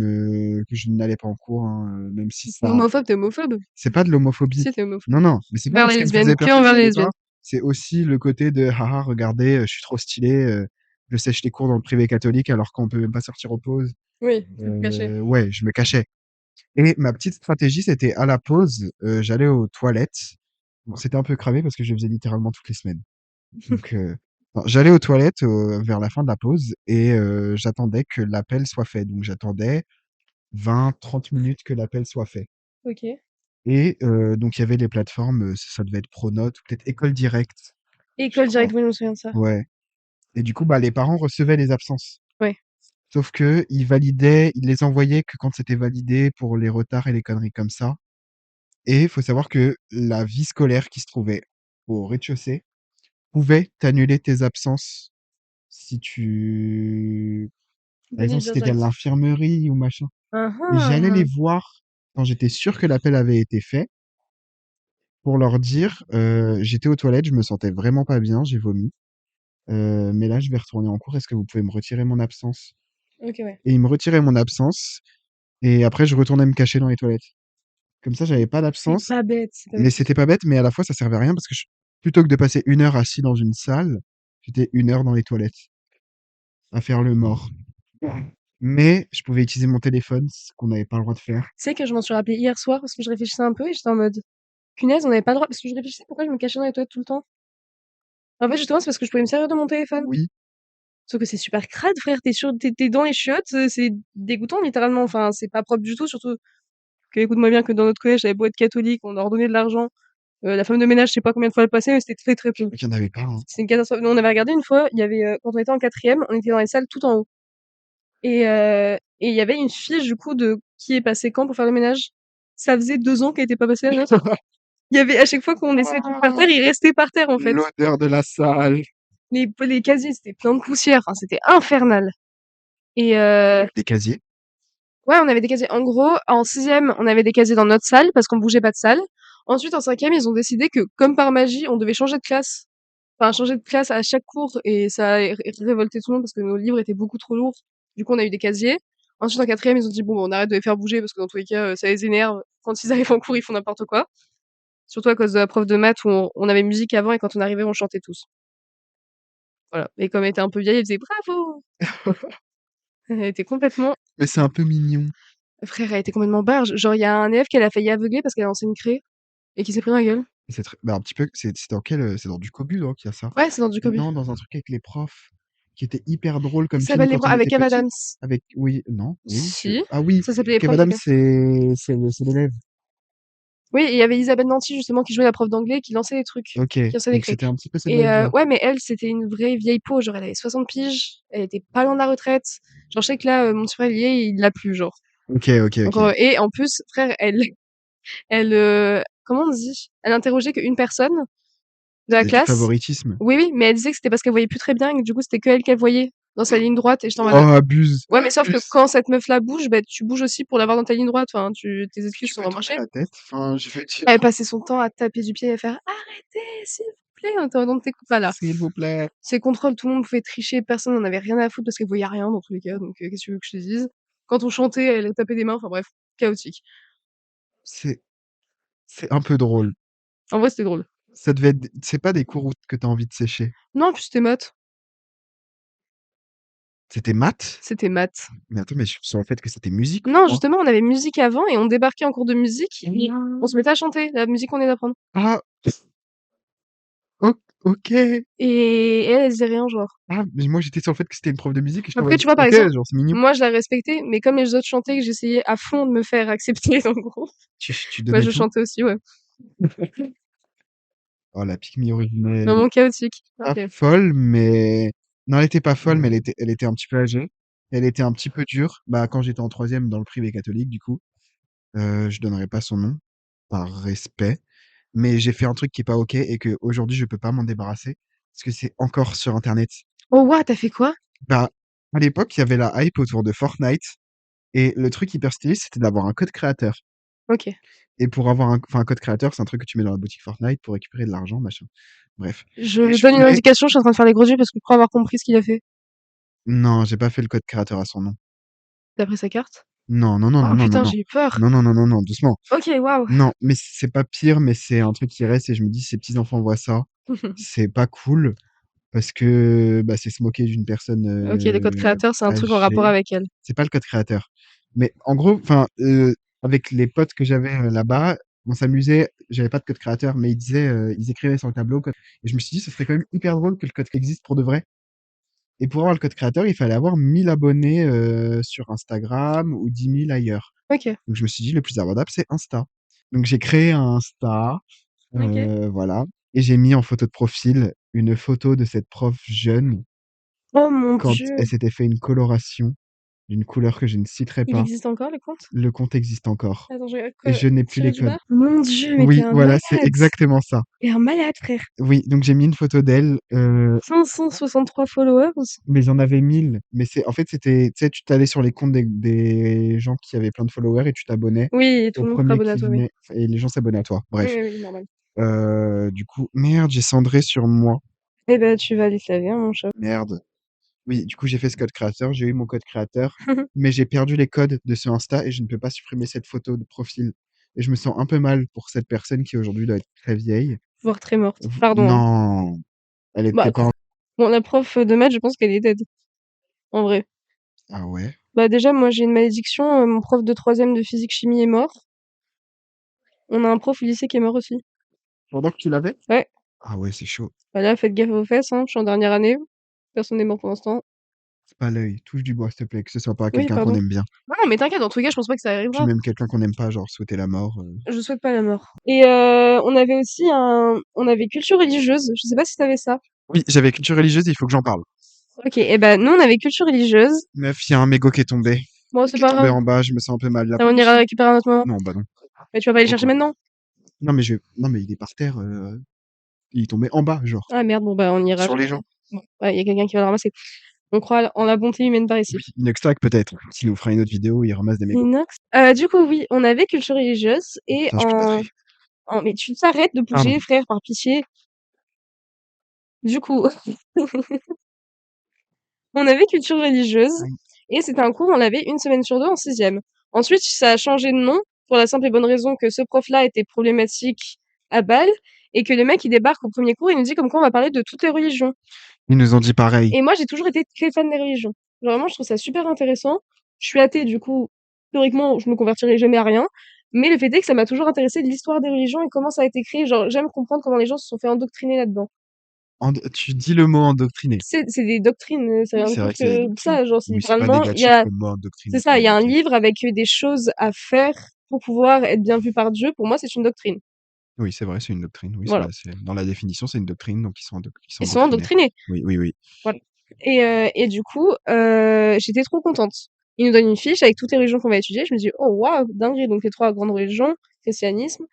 Speaker 2: n'allais pas en cours, hein, même si
Speaker 1: c'est
Speaker 2: ça,
Speaker 1: homophobe, tu homophobe.
Speaker 2: c'est pas de l'homophobie.
Speaker 1: Si, tu homophobe.
Speaker 2: Non, non, mais c'est pas
Speaker 1: Vers
Speaker 2: parce
Speaker 1: les
Speaker 2: qu'elle me
Speaker 1: lesbiennes,
Speaker 2: faisait peur
Speaker 1: que
Speaker 2: que
Speaker 1: envers
Speaker 2: j'y
Speaker 1: les
Speaker 2: allais pas.
Speaker 1: lesbiennes.
Speaker 2: C'est aussi le côté de, haha, regardez, je suis trop stylé, je sèche les cours dans le privé catholique alors qu'on peut même pas sortir aux pauses.
Speaker 1: Oui, c'est caché.
Speaker 2: Ouais, je me cachais. Et ma petite stratégie, c'était à la pause, j'allais aux toilettes. Bon, c'était un peu cramé parce que je le faisais littéralement toutes les semaines. Donc, non, j'allais aux toilettes vers la fin de la pause et j'attendais que l'appel soit fait. Donc, j'attendais 20-30 minutes que l'appel soit fait.
Speaker 1: OK.
Speaker 2: Et donc, il y avait les plateformes, ça devait être Pronote ou peut-être École Directe, je
Speaker 1: École
Speaker 2: crois.
Speaker 1: directe, oui, je me souviens de ça.
Speaker 2: Ouais. Et du coup, bah, les parents recevaient les absences.
Speaker 1: Ouais.
Speaker 2: Sauf que ils les envoyaient que quand c'était validé pour les retards et les conneries comme ça. Et il faut savoir que la vie scolaire qui se trouvait au rez-de-chaussée pouvait t'annuler tes absences si tu par
Speaker 1: Venez
Speaker 2: exemple, si
Speaker 1: dire
Speaker 2: tu à
Speaker 1: direct.
Speaker 2: l'infirmerie ou machin.
Speaker 1: Hein,
Speaker 2: Et j'allais les
Speaker 1: hein.
Speaker 2: voir quand j'étais sûr que l'appel avait été fait pour leur dire, «J'étais aux toilettes, je me sentais vraiment pas bien, j'ai vomi, mais là, je vais retourner en cours. Est-ce que vous pouvez me retirer mon absence?»
Speaker 1: OK, ouais.
Speaker 2: Et ils me retiraient mon absence et après je retournais me cacher dans les toilettes. Comme ça, j'avais pas
Speaker 1: C'est
Speaker 2: d'absence,
Speaker 1: pas bête, c'est pas
Speaker 2: mais
Speaker 1: bête.
Speaker 2: c'était pas bête, mais à la fois, ça servait à rien parce que plutôt que de passer 1 heure assis dans une salle, j'étais 1 heure dans les toilettes à faire le mort. Mais je pouvais utiliser mon téléphone, ce qu'on n'avait pas le droit de faire.
Speaker 1: Tu sais que je m'en suis rappelée hier soir parce que je réfléchissais un peu et j'étais en mode: «Punaise, on avait pas le droit» parce que je réfléchissais pourquoi je me cachais dans les toilettes tout le temps. En fait, justement, c'est parce que je pouvais me servir de mon téléphone.
Speaker 2: Oui,
Speaker 1: Sauf que c'est super crade, frère, tu dans les chiottes, c'est dégoûtant littéralement. Enfin, c'est pas propre du tout, surtout que écoute-moi bien que dans notre collège, j'avais beau être catholique, on leur donnait de l'argent. La femme de ménage, je sais pas combien de fois elle passait, mais c'était très, très peu.
Speaker 2: il y en avait pas, hein.
Speaker 1: C'était une catastrophe. Nous, on avait regardé une fois, il y avait, quand on était en quatrième, on était dans les salles tout en haut. Et il y avait une fiche du coup de qui est passé quand pour faire le ménage. Ça faisait 2 ans qu'elle était pas passée la note. Il y avait à chaque fois qu'on laissait les trucs par terre, ils restaient par terre en fait.
Speaker 2: L'odeur de la salle.
Speaker 1: Les casiers, c'était plein de poussière, enfin c'était infernal. Et
Speaker 2: Des casiers.
Speaker 1: ouais, on avait des casiers. En gros, en sixième, on avait des casiers dans notre salle parce qu'on bougeait pas de salle. Ensuite, en cinquième, ils ont décidé que, comme par magie, on devait changer de classe. Enfin, changer de classe à chaque cours et ça a révolté tout le monde parce que nos livres étaient beaucoup trop lourds. Du coup, on a eu des casiers. Ensuite, en quatrième, ils ont dit bon, on arrête de les faire bouger parce que dans tous les cas, ça les énerve. Quand ils arrivent en cours, ils font n'importe quoi. Surtout à cause de la prof de maths où on avait musique avant et quand on arrivait, on chantait tous. Voilà. Et comme elle était un peu vieille, elle faisait bravo. Elle était complètement,
Speaker 2: Mais c'est un peu mignon.
Speaker 1: frère, elle était complètement barge. Genre, il y a un élève qu'elle a failli aveugler parce qu'elle a lancé une craie et qui s'est pris dans la gueule.
Speaker 2: C'est bah, un petit peu, c'est dans quel, c'est dans du Cobu, non, qu'il y a ça?
Speaker 1: Ouais, c'est dans du Kobe.
Speaker 2: Non, dans un truc avec les profs, qui était hyper drôle comme
Speaker 1: Ça
Speaker 2: film
Speaker 1: s'appelle les
Speaker 2: quand
Speaker 1: bras
Speaker 2: on
Speaker 1: avec
Speaker 2: était
Speaker 1: Kev
Speaker 2: petit.
Speaker 1: Adams.
Speaker 2: Avec, oui, non, oui,
Speaker 1: Si.
Speaker 2: ah oui,
Speaker 1: Ça s'appelait les
Speaker 2: Kev
Speaker 1: profs de
Speaker 2: Adams,
Speaker 1: Kev.
Speaker 2: c'est l'élève.
Speaker 1: Oui, et il y avait Isabelle Nanty justement qui jouait la prof d'anglais qui lançait des trucs,
Speaker 2: Ok,
Speaker 1: qui lançait des
Speaker 2: donc
Speaker 1: craies.
Speaker 2: c'était un petit peu cette
Speaker 1: Et
Speaker 2: vibe-là.
Speaker 1: ouais, mais elle, c'était une vraie vieille peau, genre elle avait 60 piges, elle était pas loin de la retraite. Genre je sais que là, mon petit frère il l'a plus, genre.
Speaker 2: Ok, ok,
Speaker 1: Donc,
Speaker 2: ok.
Speaker 1: et en plus, frère, elle, comment on dit? Elle interrogeait qu'une personne de la
Speaker 2: C'est du
Speaker 1: classe.
Speaker 2: favoritisme.
Speaker 1: Oui, oui, mais elle disait que c'était parce qu'elle voyait plus très bien et que du coup c'était que elle qu'elle voyait dans sa ligne droite. Et j'étais en
Speaker 2: Oh,
Speaker 1: mode,
Speaker 2: abuse,
Speaker 1: ouais, mais sauf que
Speaker 2: abuse.
Speaker 1: quand cette meuf-là bouge, bah tu bouges aussi pour l'avoir dans ta ligne droite. Enfin, tes excuses
Speaker 2: Tu
Speaker 1: sont
Speaker 2: peux tourner
Speaker 1: remarchées.
Speaker 2: la tête, enfin, je veux dire,
Speaker 1: Elle passait son temps à taper du pied et à faire arrêtez, s'il vous plaît. On était en mode, t'écoutes pas là.
Speaker 2: s'il vous plaît.
Speaker 1: Ces contrôles, tout le monde pouvait tricher, personne n'en avait rien à foutre parce qu'elle voyait rien dans tous les cas. Donc, qu'est-ce que tu veux que je te dise? Quand on chantait, elle tapait des mains. Enfin bref, chaotique.
Speaker 2: C'est, c'est un peu drôle.
Speaker 1: En vrai, c'était drôle.
Speaker 2: Ça devait être, c'est pas des cours que t'as envie de sécher.
Speaker 1: Non, puis c'était maths.
Speaker 2: C'était maths?
Speaker 1: C'était maths.
Speaker 2: Mais attends, mais je suis sur le fait que c'était musique,
Speaker 1: Non,
Speaker 2: moi.
Speaker 1: justement, on avait musique avant et on débarquait en cours de musique. Et on se mettait à chanter la musique qu'on venait d'apprendre.
Speaker 2: Ah, ok.
Speaker 1: Et elle disait rien, genre.
Speaker 2: Ah, mais moi j'étais sur le fait que c'était une prof de musique et je en
Speaker 1: Après,
Speaker 2: mode,
Speaker 1: tu vois, par
Speaker 2: ok,
Speaker 1: exemple,
Speaker 2: genre c'est mignon.
Speaker 1: moi, je la respectais, mais comme les autres chantaient, que j'essayais à fond de me faire accepter, en gros.
Speaker 2: Tu
Speaker 1: Bah,
Speaker 2: donnais
Speaker 1: je
Speaker 2: tout.
Speaker 1: chantais aussi, ouais.
Speaker 2: Oh, la pique me originelle.
Speaker 1: Vraiment chaotique.
Speaker 2: Pas
Speaker 1: Ok.
Speaker 2: folle, mais non, elle était pas folle, mais elle était un petit peu âgée. Elle était un petit peu dure. Bah, quand j'étais en troisième dans le privé catholique, du coup, je donnerai pas son nom par respect, mais j'ai fait un truc qui est pas ok et que aujourd'hui je peux pas m'en débarrasser parce que c'est encore sur Internet.
Speaker 1: Oh, what, t'as fait quoi?
Speaker 2: Bah, à l'époque, il y avait la hype autour de Fortnite et le truc hyper stylé, c'était d'avoir un code créateur.
Speaker 1: Ok.
Speaker 2: Et pour avoir un code créateur, c'est un truc que tu mets dans la boutique Fortnite pour récupérer de l'argent, machin. Bref. Et
Speaker 1: Je
Speaker 2: je
Speaker 1: donne une
Speaker 2: voulais,
Speaker 1: indication, je suis en train de faire les gros yeux parce que je crois avoir compris ce qu'il a fait.
Speaker 2: Non, j'ai pas fait le code créateur à son nom.
Speaker 1: Tu as pris sa carte?
Speaker 2: Non, non, non, non,
Speaker 1: Oh
Speaker 2: non, non,
Speaker 1: putain,
Speaker 2: non.
Speaker 1: j'ai eu peur!
Speaker 2: Non, non, non, non, non, doucement.
Speaker 1: OK, waouh!
Speaker 2: Non, mais c'est pas pire, mais c'est un truc qui reste et je me dis, si ces petits enfants voient ça, c'est pas cool parce que bah, c'est se moquer d'une personne
Speaker 1: OK, les codes créateurs, c'est un truc en rapport
Speaker 2: âgée.
Speaker 1: avec elle.
Speaker 2: C'est pas le code créateur. Mais en gros, enfin, avec les potes que j'avais là-bas, on s'amusait. J'avais pas de code créateur, mais ils écrivaient sur le tableau. Et je me suis dit, ce serait quand même hyper drôle que le code existe pour de vrai. Et pour avoir le code créateur, il fallait avoir 1000 abonnés sur Instagram ou 10 000 ailleurs.
Speaker 1: OK,
Speaker 2: Donc je me suis dit, le plus abordable, c'est Insta. Donc j'ai créé un Insta,
Speaker 1: OK.
Speaker 2: voilà, et j'ai mis en photo de profil une photo de cette prof jeune
Speaker 1: Oh mon
Speaker 2: quand
Speaker 1: Dieu!
Speaker 2: elle s'était fait une coloration d'une couleur que je ne citerai
Speaker 1: Il
Speaker 2: pas.
Speaker 1: existe encore le compte?
Speaker 2: Le compte existe encore
Speaker 1: Attends, je regarde
Speaker 2: et
Speaker 1: quoi?
Speaker 2: je n'ai plus
Speaker 1: Tiré
Speaker 2: les
Speaker 1: du
Speaker 2: codes.
Speaker 1: bas? Mon Dieu, mais tu
Speaker 2: Oui,
Speaker 1: un
Speaker 2: voilà, c'est
Speaker 1: malade!
Speaker 2: exactement ça.
Speaker 1: Tu un malade, frère!
Speaker 2: Oui, donc j'ai mis une photo d'elle,
Speaker 1: 563 followers?
Speaker 2: mais j'en avais 1000. Mais en fait, c'était, tu sais, tu t'allais sur les comptes des gens qui avaient plein de followers et tu t'abonnais
Speaker 1: Oui, tout
Speaker 2: au
Speaker 1: le monde sera
Speaker 2: premier
Speaker 1: abonné à
Speaker 2: qui
Speaker 1: toi, oui.
Speaker 2: venait et les gens s'abonnaient à toi.
Speaker 1: Oui,
Speaker 2: Bref.
Speaker 1: oui, oui, normal.
Speaker 2: Du coup, merde, j'ai cendré sur moi.
Speaker 1: Eh ben, tu vas aller te laver, hein, mon chat.
Speaker 2: Merde. Oui, du coup, j'ai fait ce code créateur, j'ai eu mon code créateur, mais j'ai perdu les codes de ce Insta et je ne peux pas supprimer cette photo de profil. Et je me sens un peu mal pour cette personne qui aujourd'hui doit être très vieille.
Speaker 1: Voire très morte. Pardon, hein.
Speaker 2: Non, elle était
Speaker 1: Bah,
Speaker 2: pas.
Speaker 1: bon, la prof de maths, je pense qu'elle est dead, en vrai.
Speaker 2: Ah ouais?
Speaker 1: Bah, déjà, moi, j'ai une malédiction. Mon prof de troisième de physique-chimie est mort. On a un prof au lycée qui est mort aussi.
Speaker 2: Pendant que tu l'avais?
Speaker 1: Ouais.
Speaker 2: Ah ouais, c'est chaud.
Speaker 1: Bah là, faites gaffe aux fesses, hein. Je suis en dernière année. Personne n'est mort pour l'instant.
Speaker 2: C'est pas l'œil, touche du bois, s'il te plaît, que ce soit pas
Speaker 1: Oui,
Speaker 2: quelqu'un qu'on
Speaker 1: pardon.
Speaker 2: aime bien.
Speaker 1: Non, non, mais t'inquiète, dans tous les cas, je pense pas que ça
Speaker 2: Puis
Speaker 1: arrivera.
Speaker 2: même quelqu'un qu'on n'aime pas, genre souhaiter la mort.
Speaker 1: Je souhaite pas la mort. Et on avait aussi on avait culture religieuse. Je sais pas si t'avais ça.
Speaker 2: Oui, j'avais culture religieuse, il faut que j'en parle.
Speaker 1: Ok, et ben nous on avait culture religieuse.
Speaker 2: Meuf, il y a un mégot qui est tombé.
Speaker 1: Bon, c'est
Speaker 2: Qui est
Speaker 1: pas
Speaker 2: tombé
Speaker 1: grave.
Speaker 2: en bas, je me sens un peu mal. La
Speaker 1: On ira
Speaker 2: police?
Speaker 1: le récupérer à un autre moment.
Speaker 2: Non, bah non.
Speaker 1: Mais tu vas pas aller le chercher
Speaker 2: Pourquoi?
Speaker 1: maintenant?
Speaker 2: Non, mais il est par terre. Il est tombé en bas, genre.
Speaker 1: Ah merde, bon bah on ira.
Speaker 2: Sur les gens.
Speaker 1: Bon, ouais, y a quelqu'un qui va le ramasser. On croit en la bonté humaine par ici.
Speaker 2: Oui, Inoxtag peut-être. Qui nous fera une autre vidéo où il ramasse des mégots.
Speaker 1: Inox. Du coup, oui, on avait culture religieuse et
Speaker 2: Putain, je peux pas rire.
Speaker 1: mais tu t'arrêtes de
Speaker 2: Pardon.
Speaker 1: bouger, frère, par pitié. Du coup, on avait culture religieuse
Speaker 2: Aïe.
Speaker 1: et c'était un cours, on l'avait une semaine sur deux en sixième. Ensuite, ça a changé de nom pour la simple et bonne raison que ce prof-là était problématique à Bâle et que le mec, il débarque au premier cours, il nous dit comme quoi on va parler de toutes les religions.
Speaker 2: Ils nous ont dit pareil.
Speaker 1: Et moi, j'ai toujours été très fan des religions. Genre, vraiment, je trouve ça super intéressant. Je suis athée, du coup, théoriquement, je me convertirai jamais à rien. Mais le fait est que ça m'a toujours intéressé de l'histoire des religions et comment ça a été créé. Genre, j'aime comprendre comment les gens se sont fait endoctriner là-dedans.
Speaker 2: Tu dis le mot endoctriné.
Speaker 1: C'est des doctrines, c'est
Speaker 2: Oui,
Speaker 1: rien de
Speaker 2: c'est
Speaker 1: plus
Speaker 2: vrai que c'est des
Speaker 1: que
Speaker 2: doctrines.
Speaker 1: ça. Genre, c'est
Speaker 2: Oui, c'est pas
Speaker 1: littéralement, il y
Speaker 2: négatif
Speaker 1: a,
Speaker 2: comme mot
Speaker 1: c'est
Speaker 2: endoctriné,
Speaker 1: ça, il y a un
Speaker 2: ok.
Speaker 1: livre avec des choses à faire pour pouvoir être bien vu par Dieu. Pour moi, c'est une doctrine.
Speaker 2: Oui, c'est vrai, c'est une doctrine. Oui,
Speaker 1: Voilà.
Speaker 2: dans la définition, c'est une doctrine, donc ils sont
Speaker 1: Ils sont
Speaker 2: endoctrinés.
Speaker 1: endoctrinés.
Speaker 2: Oui, oui, oui.
Speaker 1: Voilà. Et du coup, j'étais trop contente. Il nous donne une fiche avec toutes les religions qu'on va étudier. Je me dis, oh waouh, dinguerie. Donc les trois grandes religions, christianisme.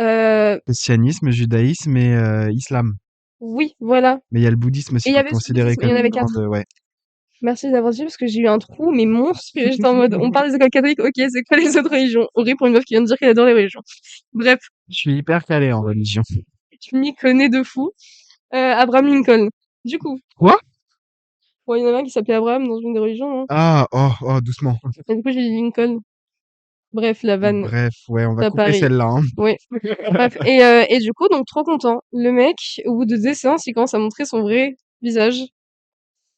Speaker 1: Euh,
Speaker 2: Christianisme, judaïsme et islam.
Speaker 1: oui, voilà.
Speaker 2: Mais il y a le bouddhisme
Speaker 1: Et
Speaker 2: aussi
Speaker 1: il y
Speaker 2: qui est
Speaker 1: avait le
Speaker 2: considéré
Speaker 1: scoutisme. Il y en
Speaker 2: comme
Speaker 1: avait
Speaker 2: une
Speaker 1: quatre.
Speaker 2: grande. Ouais.
Speaker 1: Merci d'avoir dit parce que j'ai eu un trou, mais monstrueux. J'étais en mode, on parle des écoles catholiques. Ok, c'est quoi les autres religions? Horrible pour une meuf qui vient de dire qu'elle adore les religions. Bref,
Speaker 2: Je suis hyper calé en religion.
Speaker 1: tu m'y connais de fou. Abraham Lincoln. Du coup,
Speaker 2: Quoi?
Speaker 1: bon, il y en avait un qui s'appelait Abraham dans une des religions, hein.
Speaker 2: Ah, oh, oh, doucement.
Speaker 1: Et du coup, j'ai dit Lincoln. Bref, la vanne
Speaker 2: Bref, ouais, on va
Speaker 1: à
Speaker 2: couper
Speaker 1: Paris.
Speaker 2: celle-là, hein.
Speaker 1: Oui. Bref, et du coup, donc trop content. Le mec, au bout de 2 séances, il commence à montrer son vrai visage.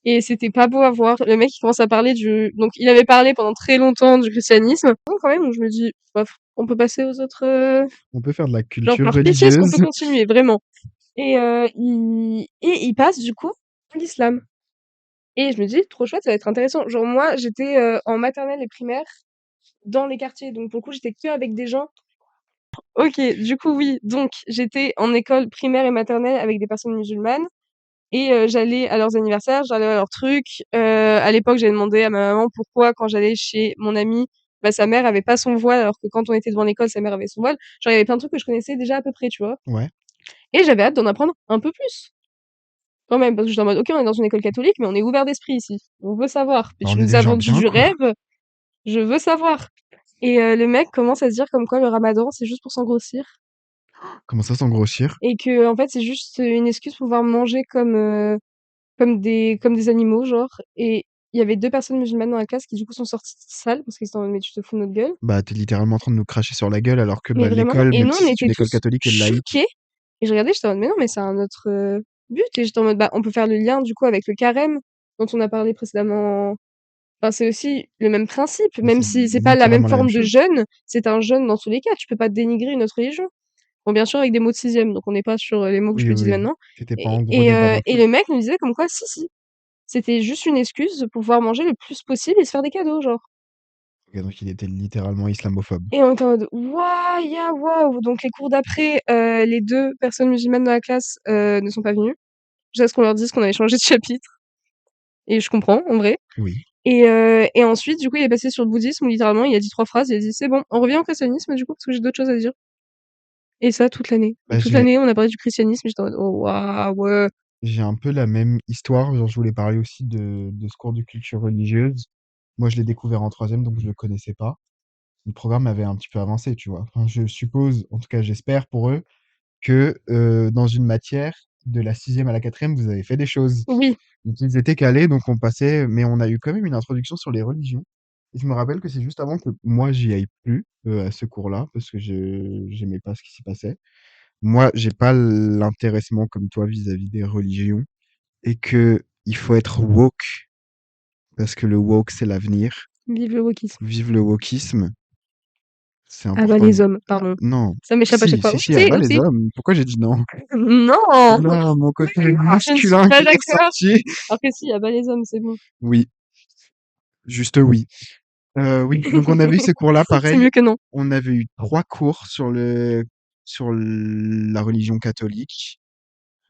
Speaker 1: Et c'était pas beau à voir. Le mec, il commence à parler donc il avait parlé pendant très longtemps du christianisme. Donc quand même, donc je me dis, bof, on peut passer aux autres,
Speaker 2: On peut faire de la
Speaker 1: genre
Speaker 2: culture
Speaker 1: par pitié, est-ce qu'on peut
Speaker 2: religieuse.
Speaker 1: continuer, vraiment? Il passe, du coup, à l'islam. Et je me dis, trop chouette, ça va être intéressant. Genre moi, j'étais, en maternelle et primaire dans les quartiers. Donc pour le coup, j'étais que avec des gens. OK, du coup, oui, donc j'étais en école primaire et maternelle avec des personnes musulmanes et j'allais à leurs anniversaires, j'allais à leurs trucs. À l'époque, j'avais demandé à ma maman pourquoi quand j'allais chez mon amie, bah, sa mère avait pas son voile alors que quand on était devant l'école, sa mère avait son voile. Genre, il y avait plein de trucs que je connaissais déjà à peu près, tu vois?
Speaker 2: Ouais.
Speaker 1: Et j'avais hâte d'en apprendre un peu plus, quand même, parce que j'étais en mode: «OK, on est dans une école catholique, mais on est ouvert d'esprit ici. On veut savoir. Puis
Speaker 2: Bah,
Speaker 1: tu
Speaker 2: on est
Speaker 1: nous
Speaker 2: des
Speaker 1: as
Speaker 2: gens
Speaker 1: vendu
Speaker 2: bien,
Speaker 1: du
Speaker 2: quoi.
Speaker 1: rêve, je veux savoir». Et le mec commence à se dire comme quoi le ramadan, c'est juste pour s'engrossir.
Speaker 2: Comment ça, sans grossir?
Speaker 1: Et que en fait c'est juste une excuse pour pouvoir manger comme des animaux genre. Et il y avait 2 personnes musulmanes dans la classe qui, du coup, sont sorties de salle parce qu'ils étaient en mode: «Mais tu te fous de notre gueule?»
Speaker 2: Bah, t'es littéralement en train de nous cracher sur la gueule alors que
Speaker 1: Mais
Speaker 2: bah,
Speaker 1: vraiment
Speaker 2: l'école,
Speaker 1: et
Speaker 2: même
Speaker 1: nous, on
Speaker 2: si c'est
Speaker 1: était
Speaker 2: une école
Speaker 1: tous
Speaker 2: catholique et laïque,
Speaker 1: choqués et je regardais, j'étais en mode: «Mais non, mais c'est un autre, but» et j'étais en mode: «Bah, on peut faire le lien, du coup, avec le carême dont on a parlé précédemment». Enfin, c'est aussi le même principe,
Speaker 2: mais
Speaker 1: même
Speaker 2: c'est
Speaker 1: si c'est pas la même
Speaker 2: littéralement la même
Speaker 1: forme de
Speaker 2: chose.
Speaker 1: jeûne, c'est un jeûne dans tous les cas. Tu peux pas dénigrer une autre religion. Bon, bien sûr, avec des mots de sixième, donc on n'est pas sur, les mots que je
Speaker 2: Oui,
Speaker 1: peux utiliser
Speaker 2: oui.
Speaker 1: maintenant
Speaker 2: C'était pas en gros des valeurs
Speaker 1: et
Speaker 2: foot.
Speaker 1: le mec nous disait comme quoi si, si, c'était juste une excuse pour pouvoir manger le plus possible et se faire des cadeaux, genre.
Speaker 2: Ok, donc il était littéralement islamophobe.
Speaker 1: Et on était en mode: «Waouh, ya waouh!» Donc les cours d'après, les 2 personnes musulmanes dans la classe, ne sont pas venues, jusqu'à ce qu'on leur dise qu'on avait changé de chapitre et je comprends, en vrai
Speaker 2: Oui.
Speaker 1: et ensuite, du coup, il est passé sur le bouddhisme où littéralement il a dit 3 phrases, il a dit: «C'est bon, on revient au christianisme du coup, parce que j'ai d'autres choses à dire» et ça toute l'année et
Speaker 2: Bah,
Speaker 1: toute l'année, on a parlé du christianisme et j'étais en mode: «Oh waouh,
Speaker 2: j'ai un peu la même histoire. Genre, je voulais parler aussi de ce cours de culture religieuse. Moi, je l'ai découvert en troisième, donc je le connaissais pas. Le programme avait un petit peu avancé, tu vois. Enfin, je suppose, en tout cas, j'espère pour eux, que dans une matière, de la sixième à la quatrième, vous avez fait des choses.
Speaker 1: oui,
Speaker 2: Donc, ils étaient calés, donc on passait, mais on a eu quand même une introduction sur les religions. Et je me rappelle que c'est juste avant que moi, j'y aille plus à ce cours-là, parce que je j'aimais pas ce qui s'y passait. Moi, j'ai pas l'intéressement comme toi vis-à-vis des religions et que il faut être woke parce que le woke, c'est l'avenir.
Speaker 1: vive le wokisme».
Speaker 2: Vive le wokisme, c'est
Speaker 1: Ah bah
Speaker 2: important.
Speaker 1: les hommes, pardon.
Speaker 2: Non,
Speaker 1: Ça m'échappe à chaque
Speaker 2: si,
Speaker 1: fois.
Speaker 2: si, si, ah
Speaker 1: Oupsie,
Speaker 2: bah les
Speaker 1: oupsie.
Speaker 2: hommes. Pourquoi j'ai dit non?
Speaker 1: Non!
Speaker 2: Là, mon côté
Speaker 1: Je ne suis
Speaker 2: masculin
Speaker 1: pas
Speaker 2: qui est
Speaker 1: d'accord.
Speaker 2: sorti.
Speaker 1: Alors que si, ah bah les hommes, c'est bon.
Speaker 2: Oui, juste oui. Oui, donc on avait eu ces cours-là,
Speaker 1: C'est
Speaker 2: pareil.
Speaker 1: mieux que non.
Speaker 2: On avait eu 3 cours sur la religion catholique.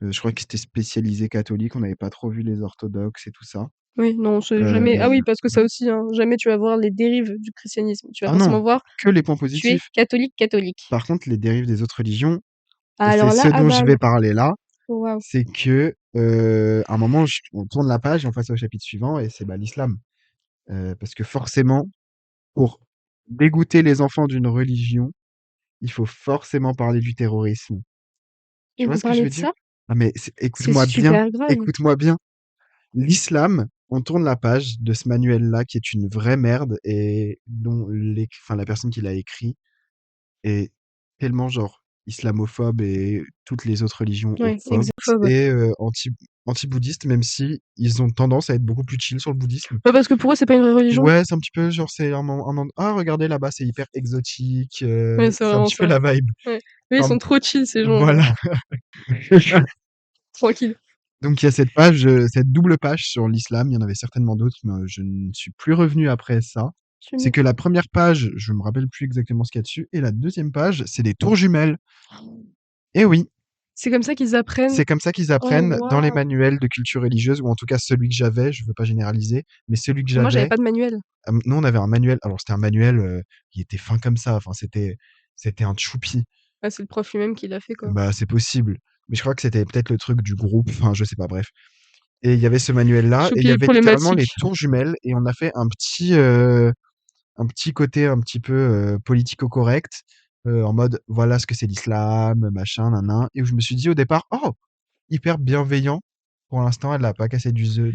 Speaker 2: Je crois que c'était spécialisé catholique. On n'avait pas trop vu les orthodoxes et tout ça.
Speaker 1: Oui, non, c'est
Speaker 2: Euh,
Speaker 1: jamais. Ah oui, parce que ça aussi, hein, jamais tu vas voir les dérives du christianisme. Tu vas
Speaker 2: Ah non,
Speaker 1: forcément voir,
Speaker 2: que les points
Speaker 1: tu es
Speaker 2: positifs.
Speaker 1: catholique, catholique.
Speaker 2: Par contre, les dérives des autres religions,
Speaker 1: Ah,
Speaker 2: et c'est
Speaker 1: alors là,
Speaker 2: ce
Speaker 1: ah
Speaker 2: dont je
Speaker 1: bah,
Speaker 2: vais parler là,
Speaker 1: waouh.
Speaker 2: c'est que à un moment, on tourne la page et on passe au chapitre suivant, et c'est bah, l'islam. Parce que forcément, pour dégoûter les enfants d'une religion, il faut forcément parler du terrorisme.
Speaker 1: Et
Speaker 2: Tu vois
Speaker 1: vous
Speaker 2: ce que je
Speaker 1: parlez
Speaker 2: veux
Speaker 1: de
Speaker 2: dire?
Speaker 1: ça?
Speaker 2: Ah mais
Speaker 1: C'est
Speaker 2: écoute-moi bien,
Speaker 1: super grave.
Speaker 2: écoute-moi bien. L'islam, on tourne la page de ce manuel-là qui est une vraie merde et dont enfin, la personne qui l'a écrit est tellement genre islamophobe et toutes les autres religions
Speaker 1: Ouais,
Speaker 2: phobes
Speaker 1: xénophobe.
Speaker 2: et anti-bouddhiste, même si ils ont tendance à être beaucoup plus chill sur le bouddhisme.
Speaker 1: Pas parce que pour eux, c'est pas une vraie religion.
Speaker 2: Ouais, c'est un petit peu genre c'est ah regardez là-bas c'est hyper exotique,
Speaker 1: Ouais, c'est
Speaker 2: c'est un
Speaker 1: vraiment
Speaker 2: petit peu
Speaker 1: ça.
Speaker 2: la vibe.
Speaker 1: Ouais. Eux, ils
Speaker 2: Enfin,
Speaker 1: sont trop chill, ces gens, genre.
Speaker 2: voilà.
Speaker 1: Tranquille.
Speaker 2: Donc il y a cette page, cette double page sur l'islam. Il y en avait certainement d'autres, mais je ne suis plus revenu après ça.
Speaker 1: Tu
Speaker 2: C'est que
Speaker 1: m'étonnes.
Speaker 2: la première page, je me rappelle plus exactement ce qu'il y a dessus, et la deuxième page, c'est des tours jumelles. Et oui,
Speaker 1: C'est comme ça qu'ils apprennent.
Speaker 2: c'est comme ça qu'ils
Speaker 1: Oh,
Speaker 2: apprennent dans les
Speaker 1: waouh.
Speaker 2: manuels de culture religieuse, ou en tout cas celui que j'avais. Je veux pas généraliser, mais celui que
Speaker 1: Moi, j'avais
Speaker 2: j'avais,
Speaker 1: pas de manuel.
Speaker 2: nous on avait un manuel. Alors c'était un manuel, il était fin comme ça. Enfin c'était un choupi.
Speaker 1: Ah, c'est le prof lui-même qui l'a fait, quoi.
Speaker 2: Bah c'est possible. Mais je crois que c'était peut-être le truc du groupe. Enfin je sais pas. Bref. Et il y avait ce manuel-là, et il y
Speaker 1: Choupi
Speaker 2: avait littéralement les
Speaker 1: problématique.
Speaker 2: tours jumelles, et on a fait un petit côté un petit peu politico-correct, en mode voilà ce que c'est l'islam, machin, nan, et où je me suis dit au départ, oh, hyper bienveillant. Pour l'instant, elle n'a pas cassé du œuf.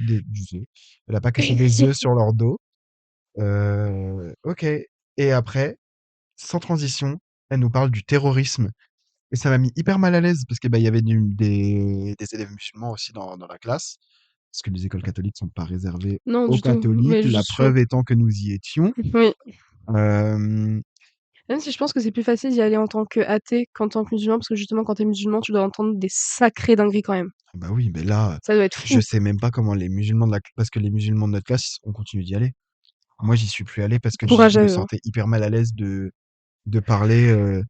Speaker 2: Elle a pas cassé des œufs sur leur dos. Ok. Et après, sans transition, elle nous parle du terrorisme. Et ça m'a mis hyper mal à l'aise parce que bah, il y avait des élèves musulmans aussi dans la classe. Parce que les écoles catholiques sont pas réservées
Speaker 1: Non,
Speaker 2: aux
Speaker 1: du tout.
Speaker 2: catholiques.
Speaker 1: Mais
Speaker 2: La
Speaker 1: juste sur.
Speaker 2: preuve étant que nous y étions.
Speaker 1: Oui.
Speaker 2: Euh,
Speaker 1: Même si je pense que c'est plus facile d'y aller en tant qu'athée qu'en tant que musulman, parce que justement, quand t'es musulman, tu dois entendre des sacrées dingueries quand même.
Speaker 2: Bah oui, mais là,
Speaker 1: Ça doit être
Speaker 2: je
Speaker 1: fou.
Speaker 2: sais même pas comment les musulmans parce que les musulmans de notre classe, on continue d'y aller. Moi, j'y suis plus allé parce que je
Speaker 1: Courage à
Speaker 2: me
Speaker 1: eux, hein.
Speaker 2: sentais hyper mal à l'aise de parler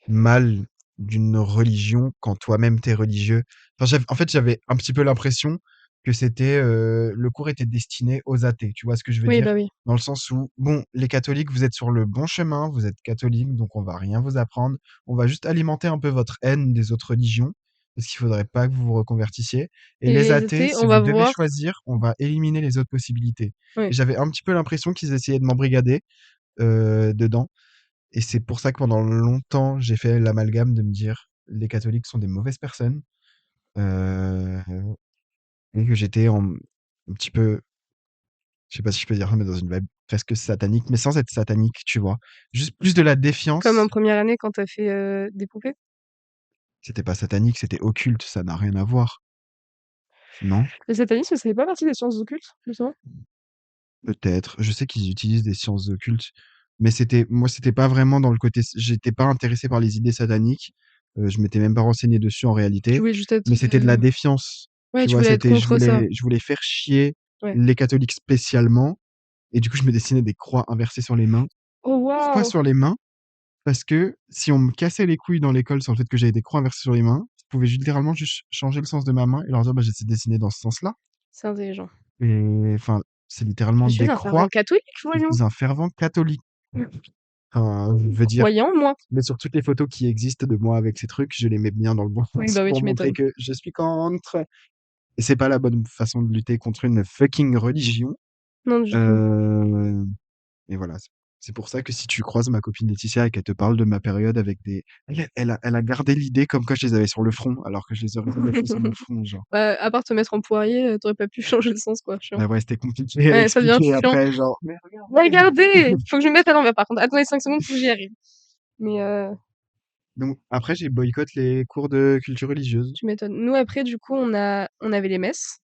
Speaker 2: mal d'une religion quand toi-même t'es religieux. Enfin, en fait, j'avais un petit peu l'impression que le cours était destiné aux athées. Tu vois ce que je veux
Speaker 1: Oui,
Speaker 2: dire?
Speaker 1: bah oui.
Speaker 2: Dans le sens où, bon, les catholiques, vous êtes sur le bon chemin, vous êtes catholiques, donc on va rien vous apprendre. On va juste alimenter un peu votre haine des autres religions, parce qu'il faudrait pas que vous vous reconvertissiez. Et
Speaker 1: Et
Speaker 2: les
Speaker 1: les
Speaker 2: athées,
Speaker 1: athées,
Speaker 2: si
Speaker 1: on
Speaker 2: vous
Speaker 1: va
Speaker 2: devez
Speaker 1: voir.
Speaker 2: choisir, on va éliminer les autres possibilités. Et
Speaker 1: Oui.
Speaker 2: j'avais un petit peu l'impression qu'ils essayaient de m'embrigader dedans. Et c'est pour ça que pendant longtemps, j'ai fait l'amalgame de me dire les catholiques sont des mauvaises personnes, euh, et que j'étais un petit peu, je sais pas si je peux dire ça, mais dans une vibe presque satanique, mais sans être satanique, tu vois? Juste plus de la
Speaker 1: Comme en
Speaker 2: défiance.
Speaker 1: première année quand t'as fait des poupées.
Speaker 2: C'était pas satanique, c'était occulte, ça n'a rien à voir, non?
Speaker 1: Le satanisme, ça fait pas partie des sciences occultes, justement?
Speaker 2: Peut-être. Je sais qu'ils utilisent des sciences occultes, mais c'était pas vraiment dans le côté j'étais pas intéressé par les idées sataniques, je m'étais même pas renseigné dessus en
Speaker 1: Tu
Speaker 2: réalité,
Speaker 1: voulais juste être,
Speaker 2: mais c'était de la défiance,
Speaker 1: ouais,
Speaker 2: tu
Speaker 1: tu
Speaker 2: vois?
Speaker 1: voulais être
Speaker 2: C'était
Speaker 1: contre ça.
Speaker 2: je voulais faire chier
Speaker 1: Ouais.
Speaker 2: les catholiques spécialement et du coup, je me dessinais des croix inversées sur les mains.
Speaker 1: Oh
Speaker 2: Pourquoi
Speaker 1: waouh!
Speaker 2: sur les mains? Parce que si on me cassait les couilles dans l'école sur le fait que j'avais des croix inversées sur les mains, je pouvais littéralement juste changer le sens de ma main et leur dire: «Bah, j'essaie de dessiner dans ce sens-là»
Speaker 1: C'est intelligent.
Speaker 2: et enfin, c'est
Speaker 1: Je
Speaker 2: littéralement
Speaker 1: suis
Speaker 2: des
Speaker 1: un fervent
Speaker 2: croix.
Speaker 1: catholique,
Speaker 2: Je
Speaker 1: voyons.
Speaker 2: suis un fervent catholique. Enfin, je veux dire,
Speaker 1: Croyant, moi.
Speaker 2: mais sur toutes les photos qui existent de moi avec ces trucs, je les mets bien dans le bon
Speaker 1: Oui,
Speaker 2: sens
Speaker 1: bah oui,
Speaker 2: pour
Speaker 1: tu
Speaker 2: montrer
Speaker 1: m'étonnes.
Speaker 2: que je suis contre et c'est pas la bonne façon de lutter contre une fucking religion.
Speaker 1: Non, du tout.
Speaker 2: Heu et voilà, c'est pour ça que si tu croises ma copine Laetitia et qu'elle te parle de ma période avec des elle a gardé l'idée comme quoi je les avais sur le front, alors que je les aurais jamais fait sur mon front, genre.
Speaker 1: Bah, à part te mettre en poirier, tu pas pu changer le sens, quoi, chiant.
Speaker 2: Bah ouais, c'était compliqué à
Speaker 1: Ouais, ça devient
Speaker 2: expliquer
Speaker 1: chiant.
Speaker 2: après, genre: «Mais regardez!»
Speaker 1: Regardez! Faut que je me mette à l'envers, par contre. Attendez 5 secondes, faut que j'y arrive. Mais
Speaker 2: Donc après, j'ai boycott les cours de culture religieuse.
Speaker 1: tu m'étonnes. Nous, après, du coup, on avait les messes.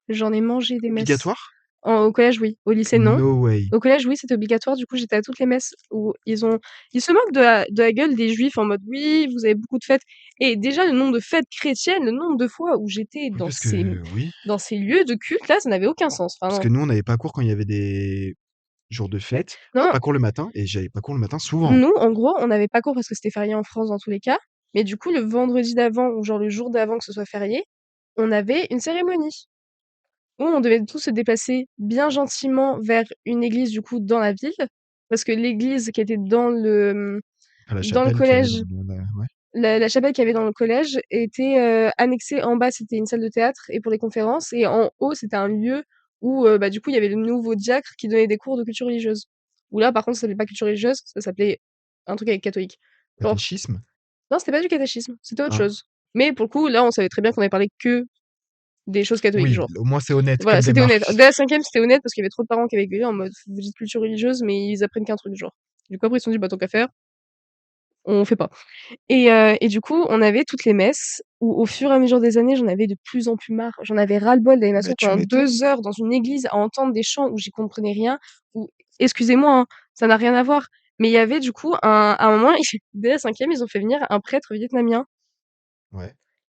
Speaker 1: J'en ai mangé des messes.
Speaker 2: Obligatoire?
Speaker 1: Au collège, oui. Au lycée, non.
Speaker 2: No way.
Speaker 1: Au collège, oui, c'était obligatoire. Du coup, j'étais à toutes les messes où ils se moquent de la gueule des juifs en mode oui, vous avez beaucoup de fêtes. Et déjà, le nombre de fêtes chrétiennes, le nombre de fois où j'étais
Speaker 2: Oui, parce que oui,
Speaker 1: dans ces lieux de culte, là, ça n'avait aucun sens. Enfin,
Speaker 2: parce
Speaker 1: non.
Speaker 2: que nous, on n'avait pas cours quand il y avait des jours de fête. Moi,
Speaker 1: Non,
Speaker 2: pas cours le matin et j'avais pas cours le matin souvent.
Speaker 1: nous, en gros, on n'avait pas cours parce que c'était férié en France dans tous les cas. Mais du coup, le vendredi d'avant, ou genre le jour d'avant que ce soit férié, on avait une cérémonie où on devait tous se déplacer bien gentiment vers une église, du coup, dans la ville. Parce que l'église qui était
Speaker 2: À la
Speaker 1: dans le
Speaker 2: chapelle qu'il y avait dans
Speaker 1: collège,
Speaker 2: ouais.
Speaker 1: la chapelle qu'il y avait dans le collège était annexée en bas, c'était une salle de théâtre et pour les conférences, et en haut, c'était un lieu où bah, du coup, il y avait le nouveau diacre qui donnait des cours de culture religieuse. Où là, par contre, ça s'appelait pas culture religieuse, ça s'appelait un truc avec catholique. Genre,
Speaker 2: Catéchisme?
Speaker 1: non, c'était pas du catéchisme, c'était autre
Speaker 2: Ah.
Speaker 1: chose. Mais pour le coup, là, on savait très bien qu'on avait parlé que des choses catholiques,
Speaker 2: Oui,
Speaker 1: genre.
Speaker 2: au moins c'est honnête
Speaker 1: Voilà,
Speaker 2: comme
Speaker 1: c'était honnête.
Speaker 2: démarche.
Speaker 1: Dès la cinquième, c'était honnête parce qu'il y avait trop de parents qui avaient gueulé en mode vous dites culture religieuse, mais ils apprennent qu'un truc, genre. Du coup, après, ils se sont dit, bah, tant qu'à faire, on fait pas. Et du coup, on avait toutes les messes où, au fur et à mesure des années, j'en avais de plus en plus marre. J'en avais ras-le-bol d'aller
Speaker 2: Bah,
Speaker 1: m'asseoir
Speaker 2: tu
Speaker 1: pendant
Speaker 2: m'étonnes.
Speaker 1: 2 heures dans une église à entendre des chants où j'y comprenais rien. Ou, excusez-moi, hein, ça n'a rien à voir. Mais il y avait du coup, à un moment, dès la cinquième, ils ont fait venir un prêtre vietnamien
Speaker 2: Ouais.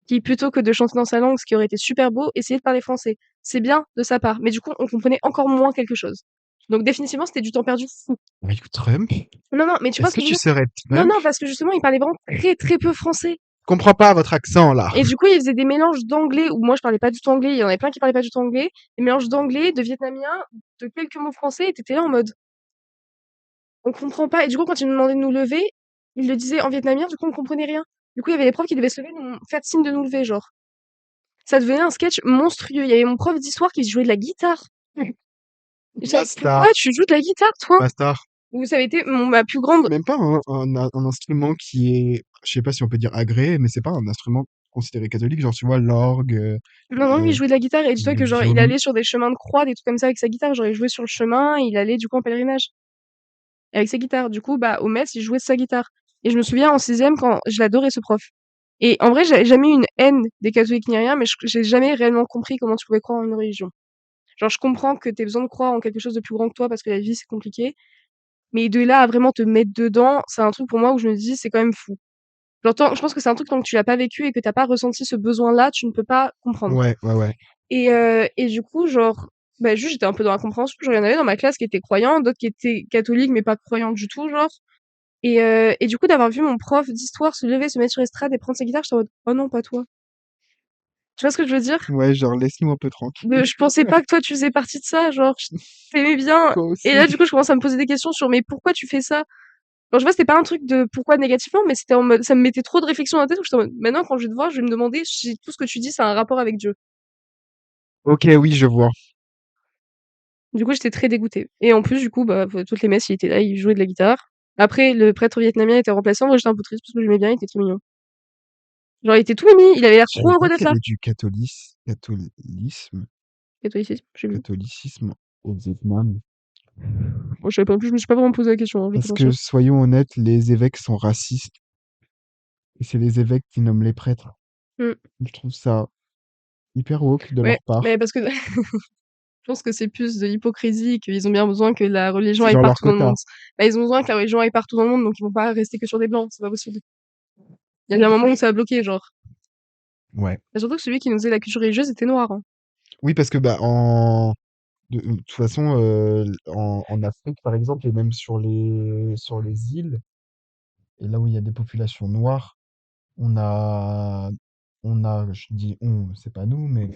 Speaker 1: qui, plutôt que de chanter dans sa langue, ce qui aurait été super beau, essayait de parler français. C'est bien de sa part. Mais du coup, on comprenait encore moins quelque chose. Donc définitivement, c'était du temps perdu fou.
Speaker 2: Avec Trump?
Speaker 1: Non, non, mais tu vois
Speaker 2: Est-ce
Speaker 1: ce
Speaker 2: que
Speaker 1: que je veux
Speaker 2: tu
Speaker 1: dire?
Speaker 2: serais
Speaker 1: Non,
Speaker 2: Trump?
Speaker 1: non, parce que justement, il parlait vraiment très très peu français.
Speaker 2: Je comprends pas votre accent là.
Speaker 1: Et du coup, il faisait des mélanges d'anglais où moi je parlais pas du tout anglais, il y en avait plein qui parlaient pas du tout anglais, des mélanges d'anglais, de vietnamien, de quelques mots français, et t'étais là en mode on comprend pas. Et du coup, quand il nous demandait de nous lever, il le disait en vietnamien, du coup on comprenait rien. Du coup, il y avait des profs qui devaient se lever, nous faire signe de nous lever, genre. Ça devenait un sketch monstrueux. Il y avait mon prof d'histoire qui jouait de la guitare. J'étais là,
Speaker 2: Basta,
Speaker 1: pourquoi tu joues de la guitare, toi?
Speaker 2: basta.
Speaker 1: Ou ça avait été ma plus grande.
Speaker 2: C'est même pas un instrument qui est, je sais pas si on peut dire agréé, mais c'est pas un instrument considéré catholique, genre tu vois l'orgue,
Speaker 1: Non, non, lui, il jouait de la guitare, et dis-toi
Speaker 2: le
Speaker 1: que genre, il
Speaker 2: violon.
Speaker 1: allait sur des chemins de croix, des trucs comme ça avec sa guitare. Genre, il jouait sur le chemin, et il allait du coup en pèlerinage. Avec sa guitare. Du coup, bah, au Metz, il jouait de sa guitare. Et je me souviens en sixième quand je l'adorais ce prof. Et en vrai, j'avais jamais eu une haine des catholiques ni rien, mais j'ai jamais réellement compris comment tu pouvais croire en une religion. Genre, je comprends que t'aies besoin de croire en quelque chose de plus grand que toi parce que la vie c'est compliqué, mais de là à vraiment te mettre dedans, c'est un truc pour moi où je me dis c'est quand même fou. Genre, je pense que c'est un truc tant que tu l'as pas vécu et que t'as pas ressenti ce besoin-là, tu ne peux pas comprendre.
Speaker 2: Ouais, ouais, ouais.
Speaker 1: Et du coup, genre, bah, juste j'étais un peu dans la compréhension. Genre, il y en avait dans ma classe qui étaient croyants, d'autres qui étaient catholiques mais pas croyants du tout, genre. Et du coup, d'avoir vu mon prof d'histoire se lever, se mettre sur l'estrade et prendre sa guitare, j'étais en mode, oh non, pas toi. Tu vois ce que je veux dire?
Speaker 2: Ouais, genre laisse-nous un peu tranquille.
Speaker 1: Je pensais pas que toi tu faisais partie de ça, genre, je t'aimais bien.
Speaker 2: Toi
Speaker 1: Et
Speaker 2: aussi.
Speaker 1: là, du coup, je commence à me poser des questions sur, mais pourquoi tu fais ça? Genre, je vois, c'était pas un truc de pourquoi négativement, mais c'était en mode, ça me mettait trop de réflexion dans la tête où j'étais en mode, maintenant, quand je vais te voir, je vais me demander si tout ce que tu dis, ça a un rapport avec Dieu.
Speaker 2: Ok, oui, je vois.
Speaker 1: Du coup, j'étais très dégoûtée. Et en plus, du coup, bah, toutes les messes, il était là, il jouait de la guitare. Après, le prêtre vietnamien était remplaçant. Moi, j'étais un peu triste parce que j'aimais bien, il était très mignon. Genre, il était tout mimi, il avait l'air
Speaker 2: Je
Speaker 1: trop
Speaker 2: savais
Speaker 1: heureux
Speaker 2: pas
Speaker 1: d'être
Speaker 2: qu'il y
Speaker 1: là.
Speaker 2: avait du catholisme.
Speaker 1: Catholicisme, je sais plus.
Speaker 2: Catholicisme au Vietnam.
Speaker 1: Moi, je savais pas plus, je me suis pas vraiment posé la question, hein, je vais pas
Speaker 2: Parce que,
Speaker 1: mentir.
Speaker 2: soyons honnêtes, les évêques sont racistes et c'est les évêques qui nomment les prêtres.
Speaker 1: Mmh.
Speaker 2: Je trouve ça hyper woke de
Speaker 1: Ouais,
Speaker 2: leur part.
Speaker 1: mais parce que je pense que c'est plus de l'hypocrisie, qu'ils ont bien besoin que la religion
Speaker 2: C'est
Speaker 1: aille
Speaker 2: genre leur
Speaker 1: partout dans le
Speaker 2: quota.
Speaker 1: monde. Bah, ils ont besoin que la religion aille partout dans le monde, donc ils vont pas rester que sur des blancs, c'est pas possible. Il y a bien un moment où ça a bloqué, genre.
Speaker 2: Ouais.
Speaker 1: Et surtout que celui qui nous faisait la culture religieuse était noir, hein.
Speaker 2: Oui, parce que bah de toute façon, en Afrique, par exemple, et même sur les îles, et là où il y a des populations noires, on a, je dis on, c'est pas nous, mais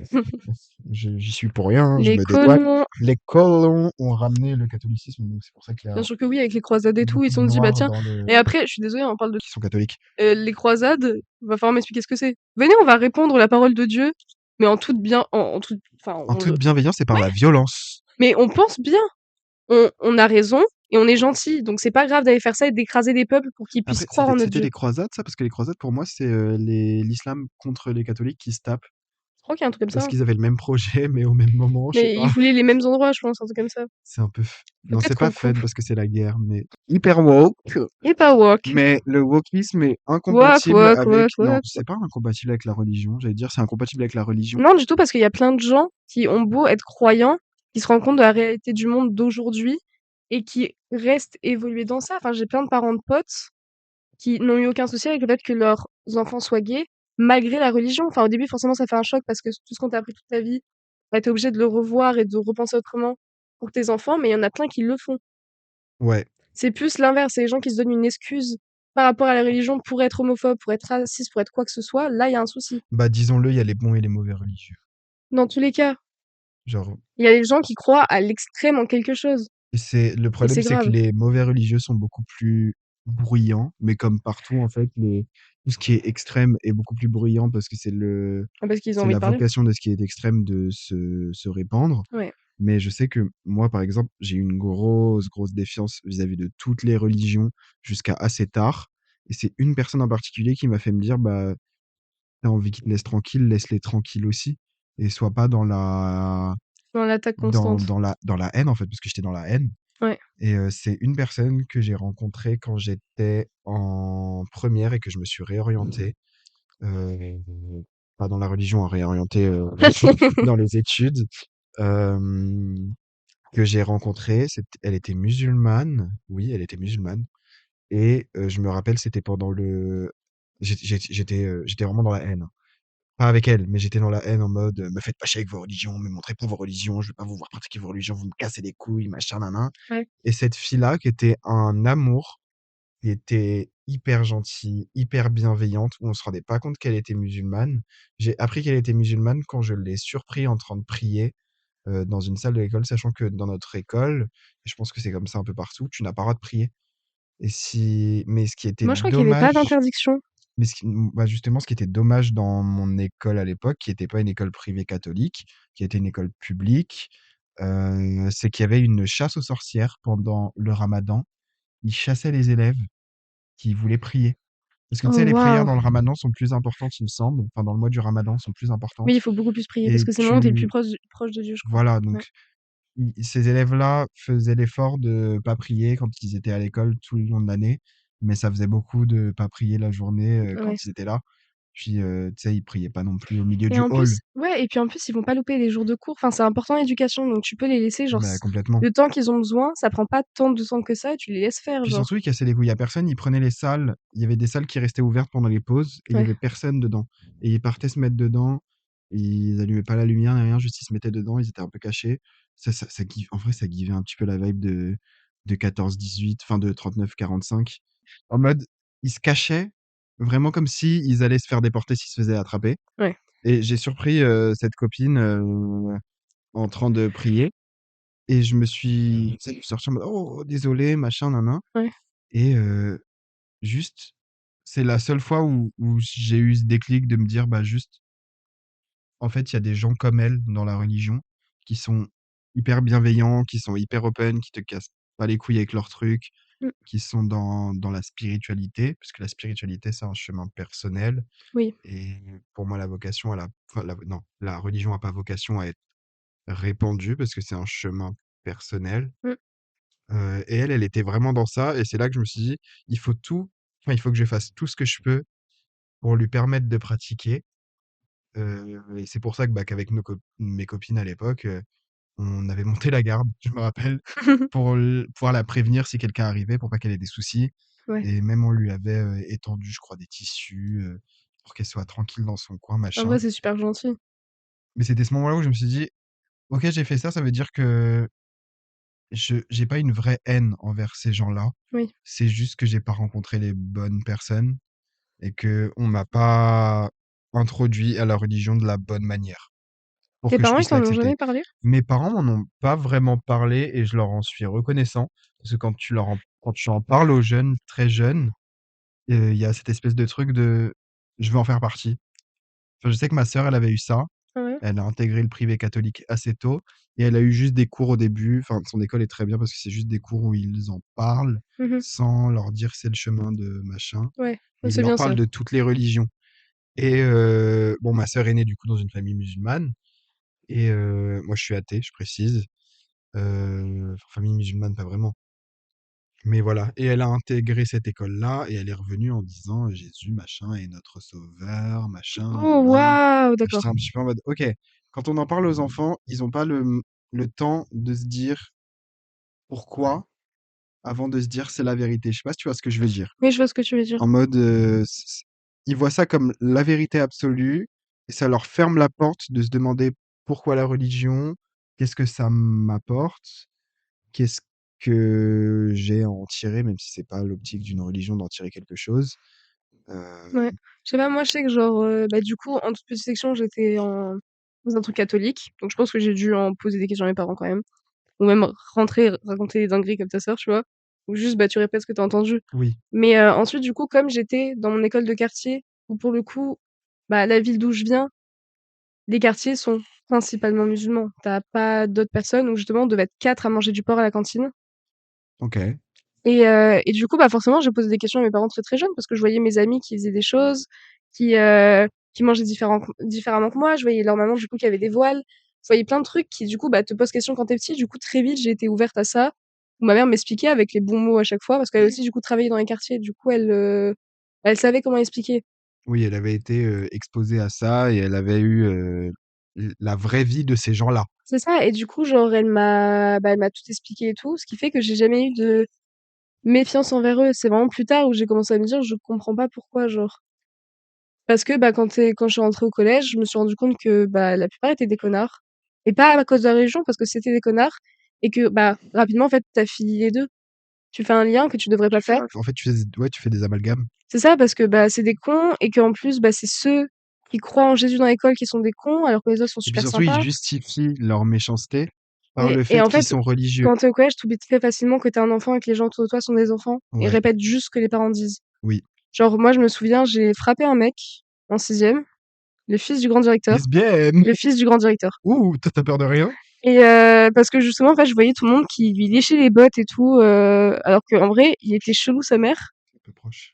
Speaker 2: j'y suis pour rien, hein, je
Speaker 1: Les
Speaker 2: me dédouane.
Speaker 1: colons,
Speaker 2: Les colons ont ramené le catholicisme, donc c'est pour ça qu'il y
Speaker 1: bien
Speaker 2: a
Speaker 1: sûr que oui, avec les croisades et tout, ils se
Speaker 2: beaucoup de
Speaker 1: sont dit, bah
Speaker 2: noirs
Speaker 1: tiens.
Speaker 2: dans
Speaker 1: Et après, je suis désolée, on parle de
Speaker 2: qui sont catholiques.
Speaker 1: les croisades, va falloir m'expliquer ce que c'est. Venez, on va répandre la parole de Dieu, mais en toute bien, en toute, enfin,
Speaker 2: En
Speaker 1: on
Speaker 2: toute
Speaker 1: le,
Speaker 2: bienveillance et par
Speaker 1: ouais,
Speaker 2: la violence.
Speaker 1: mais on pense bien. On a raison et on est gentil, donc c'est pas grave d'aller faire ça et d'écraser des peuples pour qu'ils puissent
Speaker 2: Après,
Speaker 1: croire en notre
Speaker 2: c'était
Speaker 1: Dieu.
Speaker 2: les croisades, ça, parce que les croisades, pour moi, c'est l'islam contre les catholiques qui se tapent.
Speaker 1: Je crois qu'il y a un truc comme ça,
Speaker 2: Parce
Speaker 1: hein.
Speaker 2: qu'ils avaient le même projet, mais au même moment, je sais
Speaker 1: Mais ils
Speaker 2: pas.
Speaker 1: voulaient les mêmes endroits, je pense, un truc comme ça.
Speaker 2: C'est un peu. Non, c'est
Speaker 1: Peut-être
Speaker 2: pas
Speaker 1: qu'on
Speaker 2: fun
Speaker 1: confond.
Speaker 2: parce que c'est la guerre, mais hyper woke.
Speaker 1: Et pas walk.
Speaker 2: Mais le wokisme est
Speaker 1: Walk,
Speaker 2: incompatible
Speaker 1: walk,
Speaker 2: avec.
Speaker 1: walk,
Speaker 2: Non,
Speaker 1: walk.
Speaker 2: c'est pas incompatible avec la religion. J'allais dire c'est incompatible avec la religion.
Speaker 1: Non, du tout, parce qu'il y a plein de gens qui ont beau être croyants, qui se rendent compte de la réalité du monde d'aujourd'hui et qui restent évolués dans ça. Enfin, j'ai plein de parents de potes qui n'ont eu aucun souci avec le fait que leurs enfants soient gays, malgré la religion. Enfin, au début, forcément, ça fait un choc parce que tout ce qu'on t'a appris toute ta vie, bah, t'es obligé de le revoir et de repenser autrement pour tes enfants, mais il y en a plein qui le font.
Speaker 2: Ouais.
Speaker 1: C'est plus l'inverse, c'est les gens qui se donnent une excuse par rapport à la religion pour être homophobe, pour être raciste, pour être quoi que ce soit. Là, il y a un souci.
Speaker 2: Bah, disons-le, il y a les bons et les mauvais religieux.
Speaker 1: Dans tous les cas,
Speaker 2: Genre.
Speaker 1: il y a des gens qui croient à l'extrême en quelque chose.
Speaker 2: Et c'est le
Speaker 1: Et
Speaker 2: problème,
Speaker 1: c'est
Speaker 2: c'est que
Speaker 1: grave.
Speaker 2: les mauvais religieux sont beaucoup plus bruyants, mais comme partout, en fait, tout ce qui est extrême est beaucoup plus bruyant parce que
Speaker 1: Ah, parce qu'ils ont
Speaker 2: c'est
Speaker 1: envie de
Speaker 2: la
Speaker 1: parler.
Speaker 2: vocation de ce qui est extrême de se répandre.
Speaker 1: Ouais.
Speaker 2: Mais je sais que moi, par exemple, j'ai une grosse défiance vis-à-vis de toutes les religions jusqu'à assez tard. Et c'est une personne en particulier qui m'a fait me dire, bah, t'as envie qu'ils te laissent tranquille, laisse-les tranquilles aussi. Et sois pas
Speaker 1: Dans l'attaque constante.
Speaker 2: dans la haine, en fait, parce que j'étais dans la haine.
Speaker 1: Ouais.
Speaker 2: Et c'est une personne que j'ai rencontrée quand j'étais en première et que je me suis réorienté. euh, Pas dans la religion, réorienté dans les études. euh, que j'ai rencontrée, elle était musulmane. Oui, elle était musulmane. Et je me rappelle, c'était pendant le. J'étais vraiment dans la haine. Pas avec elle, mais j'étais dans la haine en mode me faites pas chier avec vos religions, me montrez pas vos religions, je veux pas vous voir pratiquer vos religions, vous me cassez les couilles, machin, nanan.
Speaker 1: Ouais.
Speaker 2: Et cette fille-là, qui était un amour, qui était hyper gentille, hyper bienveillante, où on se rendait pas compte qu'elle était musulmane. J'ai appris qu'elle était musulmane quand je l'ai surpris en train de prier dans une salle de l'école, sachant que dans notre école, et je pense que c'est comme ça un peu partout, tu n'as pas le droit de prier. Mais ce qui était
Speaker 1: Moi, je crois qu'il y avait pas
Speaker 2: dommage,
Speaker 1: d'interdiction.
Speaker 2: bah justement, ce qui était dommage dans mon école à l'époque, qui n'était pas une école privée catholique, qui était une école publique, c'est qu'il y avait une chasse aux sorcières pendant le Ramadan. Ils chassaient les élèves qui voulaient prier. Parce que tu
Speaker 1: Oh,
Speaker 2: sais, les prières
Speaker 1: waouh.
Speaker 2: dans le Ramadan sont plus importantes, il me semble. Enfin, dans le mois du Ramadan sont plus
Speaker 1: Oui,
Speaker 2: importantes.
Speaker 1: il faut beaucoup plus prier parce
Speaker 2: Et
Speaker 1: que c'est le moment où t'es le plus
Speaker 2: tu,
Speaker 1: proche de Dieu, je crois.
Speaker 2: voilà,
Speaker 1: Ouais.
Speaker 2: donc ces élèves-là faisaient l'effort de pas prier quand ils étaient à l'école tout le long de l'année, mais ça faisait beaucoup de pas prier la journée
Speaker 1: Ouais.
Speaker 2: quand ils étaient là. Puis, tu sais, ils priaient pas non plus au milieu
Speaker 1: Et
Speaker 2: du
Speaker 1: en
Speaker 2: hall,
Speaker 1: plus, ouais, et puis en plus, ils vont pas louper les jours de cours. Enfin, c'est important l'éducation, donc tu peux les laisser, genre,
Speaker 2: mais complètement.
Speaker 1: le temps qu'ils ont besoin, ça prend pas tant de temps que ça, et tu les laisses faire,
Speaker 2: Puis
Speaker 1: genre.
Speaker 2: surtout, ils cassaient les couilles à personne, ils prenaient les salles, il y avait des salles qui restaient ouvertes pendant les pauses et il y
Speaker 1: Ouais.
Speaker 2: avait personne dedans. Et ils partaient se mettre dedans, ils allumaient pas la lumière ni rien, juste ils se mettaient dedans, ils étaient un peu cachés. En vrai, ça givait un petit peu la vibe de 14-18, fin de 39-45. En mode, ils se cachaient vraiment comme si ils allaient se faire déporter s'ils se faisaient attraper.
Speaker 1: Ouais.
Speaker 2: Et j'ai surpris cette copine en train de prier. Et tu sais, je suis sorti en mode, oh, désolé, machin, nan.
Speaker 1: Ouais.
Speaker 2: Et juste, c'est la seule fois où j'ai eu ce déclic de me dire, bah juste, en fait, il y a des gens comme elle dans la religion qui sont hyper bienveillants, qui sont hyper open, qui te cassent pas les couilles avec leurs trucs,
Speaker 1: Mmh.
Speaker 2: qui sont dans la spiritualité, parce que la spiritualité, c'est un chemin personnel.
Speaker 1: Oui.
Speaker 2: Et pour moi, la vocation, enfin, non, la religion n'a pas vocation à être répandu parce que c'est un chemin personnel.
Speaker 1: Mmh.
Speaker 2: Et elle, elle était vraiment dans ça et c'est là que je me suis dit: «Il faut tout il faut que je fasse tout ce que je peux pour lui permettre de pratiquer». Et c'est pour ça que, bah, qu'avec mes copines à l'époque, on avait monté la garde, je me rappelle, pour pouvoir la prévenir si quelqu'un arrivait, pour pas qu'elle ait des soucis.
Speaker 1: Ouais.
Speaker 2: Et même on lui avait, étendu, je crois, des tissus, pour qu'elle soit tranquille dans son coin,
Speaker 1: En
Speaker 2: machin.
Speaker 1: vrai, c'est super gentil.
Speaker 2: Mais c'était ce moment-là où je me suis dit: «OK, j'ai fait ça, ça veut dire que je j'ai pas une vraie haine envers ces gens-là.
Speaker 1: Oui.
Speaker 2: C'est juste que j'ai pas rencontré les bonnes personnes et que on m'a pas introduit à la religion de la bonne manière pour
Speaker 1: Tes
Speaker 2: que je
Speaker 1: parents, ils
Speaker 2: puisse
Speaker 1: t'en ont
Speaker 2: l'accepter».
Speaker 1: jamais parlé?
Speaker 2: Mes parents m'en ont pas vraiment parlé et je leur en suis reconnaissant parce que quand tu en parles aux jeunes, très jeunes, il y a cette espèce de truc de: «Je veux en faire partie». Enfin, je sais que ma sœur, elle avait eu ça.
Speaker 1: Ah ouais?
Speaker 2: Elle a intégré le privé catholique assez tôt et elle a eu juste des cours au début. Enfin, son école est très bien parce que c'est juste des cours où ils en parlent
Speaker 1: Mmh.
Speaker 2: sans leur dire c'est le chemin de machin.
Speaker 1: Ouais.
Speaker 2: Et
Speaker 1: Ouais,
Speaker 2: ils
Speaker 1: c'est
Speaker 2: leur
Speaker 1: bien ça.
Speaker 2: parlent de toutes les religions. Et bon, ma sœur est née du coup dans une famille musulmane et moi je suis athée, je précise. Famille musulmane, pas vraiment. Mais voilà, et elle a intégré cette école-là et elle est revenue en disant: «Jésus machin est notre sauveur, machin,
Speaker 1: Oh
Speaker 2: nin
Speaker 1: waouh!
Speaker 2: J'étais
Speaker 1: D'accord.
Speaker 2: un petit peu en mode: «OK». Quand on en parle aux enfants, ils ont pas le temps de se dire pourquoi avant de se dire: «C'est la vérité». Je sais pas si tu vois ce que je veux dire?
Speaker 1: Oui, je vois ce que tu veux dire.
Speaker 2: En mode, ils voient ça comme la vérité absolue et ça leur ferme la porte de se demander: «Pourquoi la religion? Qu'est-ce que ça m'apporte? Qu'est-ce que j'ai à en tirer?» même si c'est pas l'optique d'une religion d'en tirer quelque chose.
Speaker 1: Ouais. Je sais pas, moi, je sais que genre, bah, du coup, en toute petite section, j'étais dans un truc catholique, donc je pense que j'ai dû en poser des questions à mes parents quand même. Ou même rentrer, raconter des dingueries comme ta sœur, tu vois? Ou juste, bah, tu répètes ce que tu as entendu.
Speaker 2: Oui,
Speaker 1: Mais ensuite, du coup, comme j'étais dans mon école de quartier, où pour le coup, bah, la ville d'où je viens, les quartiers sont principalement musulmans. Tu as pas d'autres personnes, où justement, on devait être 4 à manger du porc à la cantine.
Speaker 2: OK.
Speaker 1: Et du coup, bah, forcément, j'ai posé des questions à mes parents très, très jeunes parce que je voyais mes amis qui faisaient des choses, qui mangeaient différemment que moi. Je voyais leur maman, du coup, qui avait des voiles. Je voyais plein de trucs qui, du coup, bah, te posent question quand tu es petit. Du coup, très vite, j'ai été ouverte à ça, où ma mère m'expliquait avec les bons mots à chaque fois parce qu'elle aussi, du coup, travaillait dans les quartiers. Du coup, elle savait comment expliquer.
Speaker 2: Oui, elle avait été, exposée à ça et elle avait eu, la vraie vie de ces gens-là.
Speaker 1: C'est ça, et du coup, genre, elle m'a tout expliqué et tout, ce qui fait que j'ai jamais eu de méfiance envers eux. C'est vraiment plus tard où j'ai commencé à me dire: «Je comprends pas pourquoi», genre. Parce que, bah, quand je suis rentrée au collège, je me suis rendu compte que, bah, la plupart étaient des connards. Et pas à cause de la religion, parce que c'était des connards et que, bah, rapidement, en fait, tu affilies les 2. Tu fais un lien que tu devrais pas faire.
Speaker 2: En fait, tu fais des amalgames.
Speaker 1: C'est ça, parce que, bah, c'est des cons et qu'en plus, bah, c'est ceux qui croient en Jésus dans l'école qui sont des cons, alors que les autres sont
Speaker 2: Et puis
Speaker 1: super
Speaker 2: surtout, ils
Speaker 1: sympas.
Speaker 2: justifient leur méchanceté par
Speaker 1: Oui,
Speaker 2: le
Speaker 1: et
Speaker 2: fait
Speaker 1: en
Speaker 2: qu'ils
Speaker 1: fait,
Speaker 2: sont religieux.
Speaker 1: quand tu es au collège, tu oublies très facilement que tu es un enfant et que les gens autour de toi sont des enfants et
Speaker 2: Ouais,
Speaker 1: répètent juste ce que les parents disent.
Speaker 2: oui.
Speaker 1: Genre, moi, je me souviens, j'ai frappé un mec en 6e, le fils du grand directeur.
Speaker 2: Lesbienne!
Speaker 1: Le fils du grand directeur.
Speaker 2: Ouh, toi, tu as peur de rien?
Speaker 1: Et parce que justement, en fait, je voyais tout le monde qui lui léchait les bottes et tout, alors qu'en vrai, il était chelou sa mère.
Speaker 2: Un peu proche.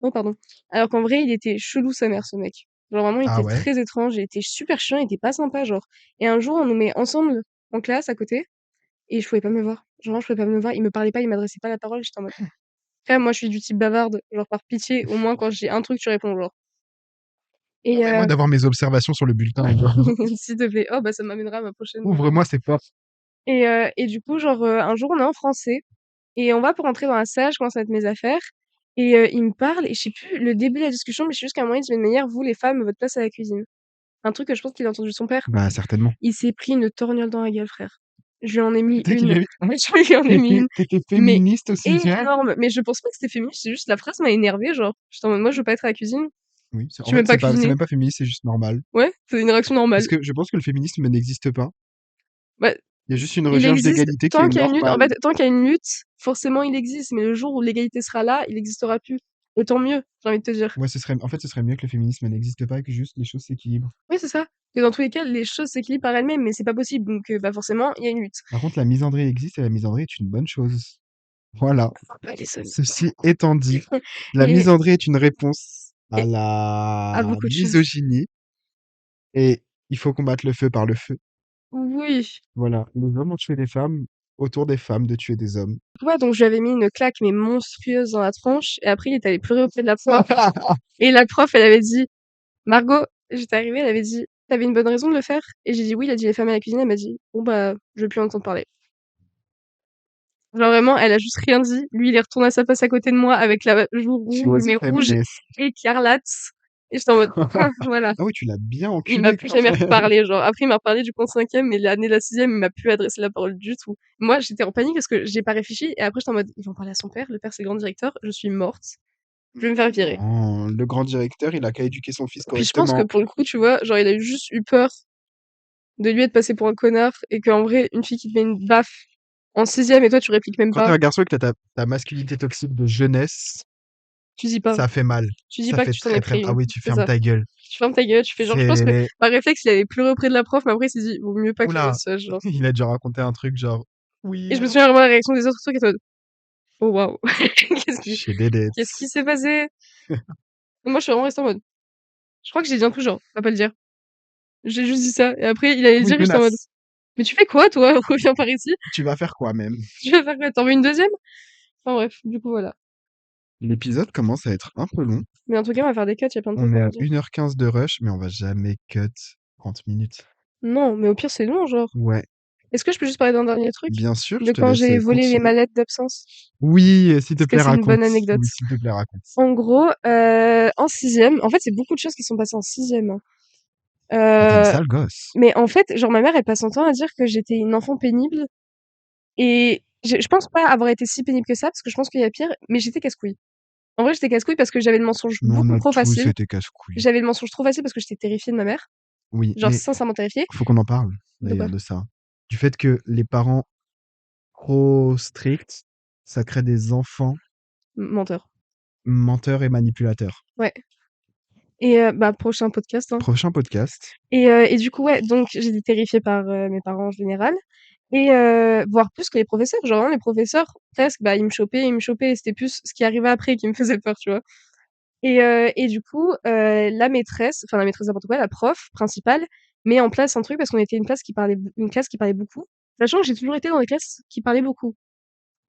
Speaker 1: Oh pardon. Alors qu'en vrai, il était chelou sa mère, ce mec. Genre vraiment, il
Speaker 2: Ah
Speaker 1: était
Speaker 2: ouais?
Speaker 1: très étrange, il était super chiant, il était pas sympa, genre. Et un jour, on nous met ensemble en classe à côté et je pouvais pas me voir. Genre, je pouvais pas me voir. Il me parlait pas, il m'adressait pas la parole. J'étais en mode: «Frère, moi, je suis du type bavarde. Genre, par pitié, au moins, quand j'ai un truc, tu réponds, genre.» Et
Speaker 2: Permets-moi d'avoir mes observations sur le bulletin, Edouard.
Speaker 1: s'il te plaît. Oh, bah, ça m'amènera à ma prochaine,
Speaker 2: Ouvre-moi ces portes.
Speaker 1: et du coup, genre, un jour, on est en français. Et on va pour rentrer dans la salle, je commence à mettre mes affaires et il me parle et je sais plus le début de la discussion, mais je sais juste qu'à un moment, il dit: «De manière, vous les femmes, votre place à la cuisine». Un truc que je pense qu'il a entendu de son père.
Speaker 2: Bah, certainement.
Speaker 1: Il s'est pris une torgnole dans la gueule, frère. Je lui en ai mis
Speaker 2: Tu sais qu'il
Speaker 1: une.
Speaker 2: est
Speaker 1: Je lui en ai mis une,
Speaker 2: tu
Speaker 1: mais
Speaker 2: féministe au 6e?
Speaker 1: énorme. Mais je pense pas que c'était féministe, c'est juste la phrase m'a énervée, genre. J'étais en mode: «Moi, je veux pas être à la cuisine,
Speaker 2: Oui,
Speaker 1: je
Speaker 2: en
Speaker 1: sais même
Speaker 2: fait,
Speaker 1: pas
Speaker 2: c'est
Speaker 1: cuisiner».
Speaker 2: même pas féministe, c'est juste normal.
Speaker 1: Ouais, c'est une réaction
Speaker 2: Parce
Speaker 1: normale.
Speaker 2: que je pense que le féminisme n'existe pas.
Speaker 1: Bah,
Speaker 2: Il y a juste une
Speaker 1: il
Speaker 2: recherche
Speaker 1: existe
Speaker 2: d'égalité qui est
Speaker 1: tant qu'il y a une lutte. En
Speaker 2: normale.
Speaker 1: fait, tant qu'il y a une lutte, forcément, il existe, mais le jour où l'égalité sera là, il existera plus. Et tant mieux, j'ai envie de te dire.
Speaker 2: Ouais, ce serait mieux que le féminisme n'existe pas et que juste les choses s'équilibrent.
Speaker 1: Oui, c'est ça. Que dans tous les cas, les choses s'équilibrent par elles-mêmes, mais c'est pas possible. Donc, bah, forcément, il y a une lutte.
Speaker 2: Par contre, la misandrie existe et la misandrie est une bonne chose. Voilà.
Speaker 1: Faut pas les seuls.
Speaker 2: Ceci étant dit, la
Speaker 1: Et
Speaker 2: misandrie est une réponse à
Speaker 1: et à
Speaker 2: la
Speaker 1: beaucoup de choses.
Speaker 2: misogynie et il faut combattre le feu par le feu.
Speaker 1: Oui.
Speaker 2: Voilà, les hommes ont tué des femmes, autour des femmes de tuer des hommes.
Speaker 1: Ouais, donc je lui avais mis une claque, mais monstrueuse dans la tronche. Et après, il est allé pleurer auprès de la prof. Et la prof, elle avait dit, Margot, j'étais arrivée, elle avait dit, t'avais une bonne raison de le faire? Et j'ai dit oui, il a dit les femmes à la cuisine. Elle m'a dit, bon bah, je veux plus en entendre parler. Genre vraiment, elle a juste rien dit. Lui, il est retourné à sa place à côté de moi avec la joue
Speaker 2: She
Speaker 1: rouge,
Speaker 2: was
Speaker 1: mais rouge
Speaker 2: feminist.
Speaker 1: écarlate. Et j'étais en mode, ah, voilà.
Speaker 2: Ah oui, tu l'as bien
Speaker 1: Il m'a
Speaker 2: enculé
Speaker 1: plus
Speaker 2: quand
Speaker 1: jamais
Speaker 2: même.
Speaker 1: reparlé, genre. Après, il m'a reparlé du coup en cinquième, mais l'année de la sixième, il m'a plus adressé la parole du tout. Moi, j'étais en panique parce que j'ai pas réfléchi. Et après, j'étais en mode, ils vont parler à son père. Le père, c'est le grand directeur. Je suis morte. Je vais me faire virer.
Speaker 2: Non, le grand directeur, il a qu'à éduquer son fils
Speaker 1: Puis je pense que
Speaker 2: correctement.
Speaker 1: pour le coup, tu vois, genre, il a juste eu peur de lui être passé pour un connard et qu'en vrai, une fille qui te met une baffe en sixième et toi, tu répliques même
Speaker 2: Quand t'es
Speaker 1: pas,
Speaker 2: un garçon et que t'as ta masculinité toxique de jeunesse,
Speaker 1: tu dis pas.
Speaker 2: ça fait mal.
Speaker 1: Tu dis
Speaker 2: Ça
Speaker 1: pas que
Speaker 2: fait
Speaker 1: tu t'en es
Speaker 2: très très
Speaker 1: pris
Speaker 2: mal. Ah
Speaker 1: une.
Speaker 2: oui, tu
Speaker 1: C'est
Speaker 2: fermes
Speaker 1: ça.
Speaker 2: ta gueule.
Speaker 1: Tu fermes ta gueule, tu fais genre, je pense que
Speaker 2: C'est...
Speaker 1: par réflexe, il avait pleuré auprès de la prof, mais après, il s'est dit, vaut mieux pas que
Speaker 2: Oula,
Speaker 1: je sache, genre.
Speaker 2: il a déjà raconté un truc genre...
Speaker 1: Et
Speaker 2: Oui,
Speaker 1: je me souviens vraiment de la réaction des autres trucs et toi, oh waouh.
Speaker 2: she did it.
Speaker 1: Qu'est-ce qui s'est passé? Et moi, je suis vraiment restée en mode, je crois que j'ai dit un truc genre, on va pas le dire. J'ai juste dit ça. Et après, il allait le
Speaker 2: Oui,
Speaker 1: dire et j'étais en mode,
Speaker 2: menace.
Speaker 1: mais tu fais quoi, toi? Reviens par ici.
Speaker 2: Tu vas faire quoi même?
Speaker 1: Tu vas faire quoi? T'en veux une deuxième? Enfin bref, du coup, voilà.
Speaker 2: L'épisode commence à être un peu long.
Speaker 1: Mais en tout cas, on va faire des cuts, y a plein de
Speaker 2: On
Speaker 1: trucs
Speaker 2: est
Speaker 1: à
Speaker 2: à
Speaker 1: dire.
Speaker 2: 1h15 de rush, mais on va jamais cut 30 minutes.
Speaker 1: Non, mais au pire, c'est long, genre.
Speaker 2: Ouais,
Speaker 1: Est-ce que je peux juste parler d'un dernier truc?
Speaker 2: bien sûr, je
Speaker 1: De
Speaker 2: te
Speaker 1: quand
Speaker 2: laisse
Speaker 1: j'ai volé les
Speaker 2: continuer.
Speaker 1: mallettes d'absence?
Speaker 2: Oui, s'il te
Speaker 1: Parce que
Speaker 2: plaît,
Speaker 1: c'est une bonne
Speaker 2: raconte.
Speaker 1: anecdote.
Speaker 2: Oui, s'il te plaît, raconte.
Speaker 1: En gros, en sixième, en fait, c'est beaucoup de choses qui sont passées en sixième, hein.
Speaker 2: T'étais une
Speaker 1: Euh,
Speaker 2: sale gosse.
Speaker 1: mais en fait, genre, ma mère, elle passe son temps à dire que j'étais une enfant pénible. Et je pense pas avoir été si pénible que ça, parce que je pense qu'il y a pire, mais j'étais casse-couille. En vrai, j'étais casse-couille parce que j'avais le mensonge
Speaker 2: Mais on
Speaker 1: beaucoup
Speaker 2: a
Speaker 1: trop
Speaker 2: tous
Speaker 1: facile.
Speaker 2: été casse-couilles.
Speaker 1: J'avais le mensonge trop facile parce que j'étais terrifiée de ma mère.
Speaker 2: Oui,
Speaker 1: Genre,
Speaker 2: mais
Speaker 1: sincèrement terrifiée.
Speaker 2: faut qu'on en parle,
Speaker 1: De quoi?
Speaker 2: d'ailleurs, de ça. Du fait que les parents trop stricts, ça crée des enfants
Speaker 1: Menteur.
Speaker 2: menteurs et manipulateurs.
Speaker 1: Ouais. Et bah, prochain podcast, hein.
Speaker 2: Prochain podcast.
Speaker 1: Et du coup, ouais, donc j'étais terrifiée par mes parents en général. Et voire plus que les professeurs. Genre, vraiment, les professeurs, presque, bah, ils me chopaient. Et c'était plus ce qui arrivait après qui me faisait peur, tu vois. Et du coup, la maîtresse n'importe quoi, la prof principale, met en place un truc parce qu'on était une classe qui parlait beaucoup. Sachant que j'ai toujours été dans des classes qui parlaient beaucoup.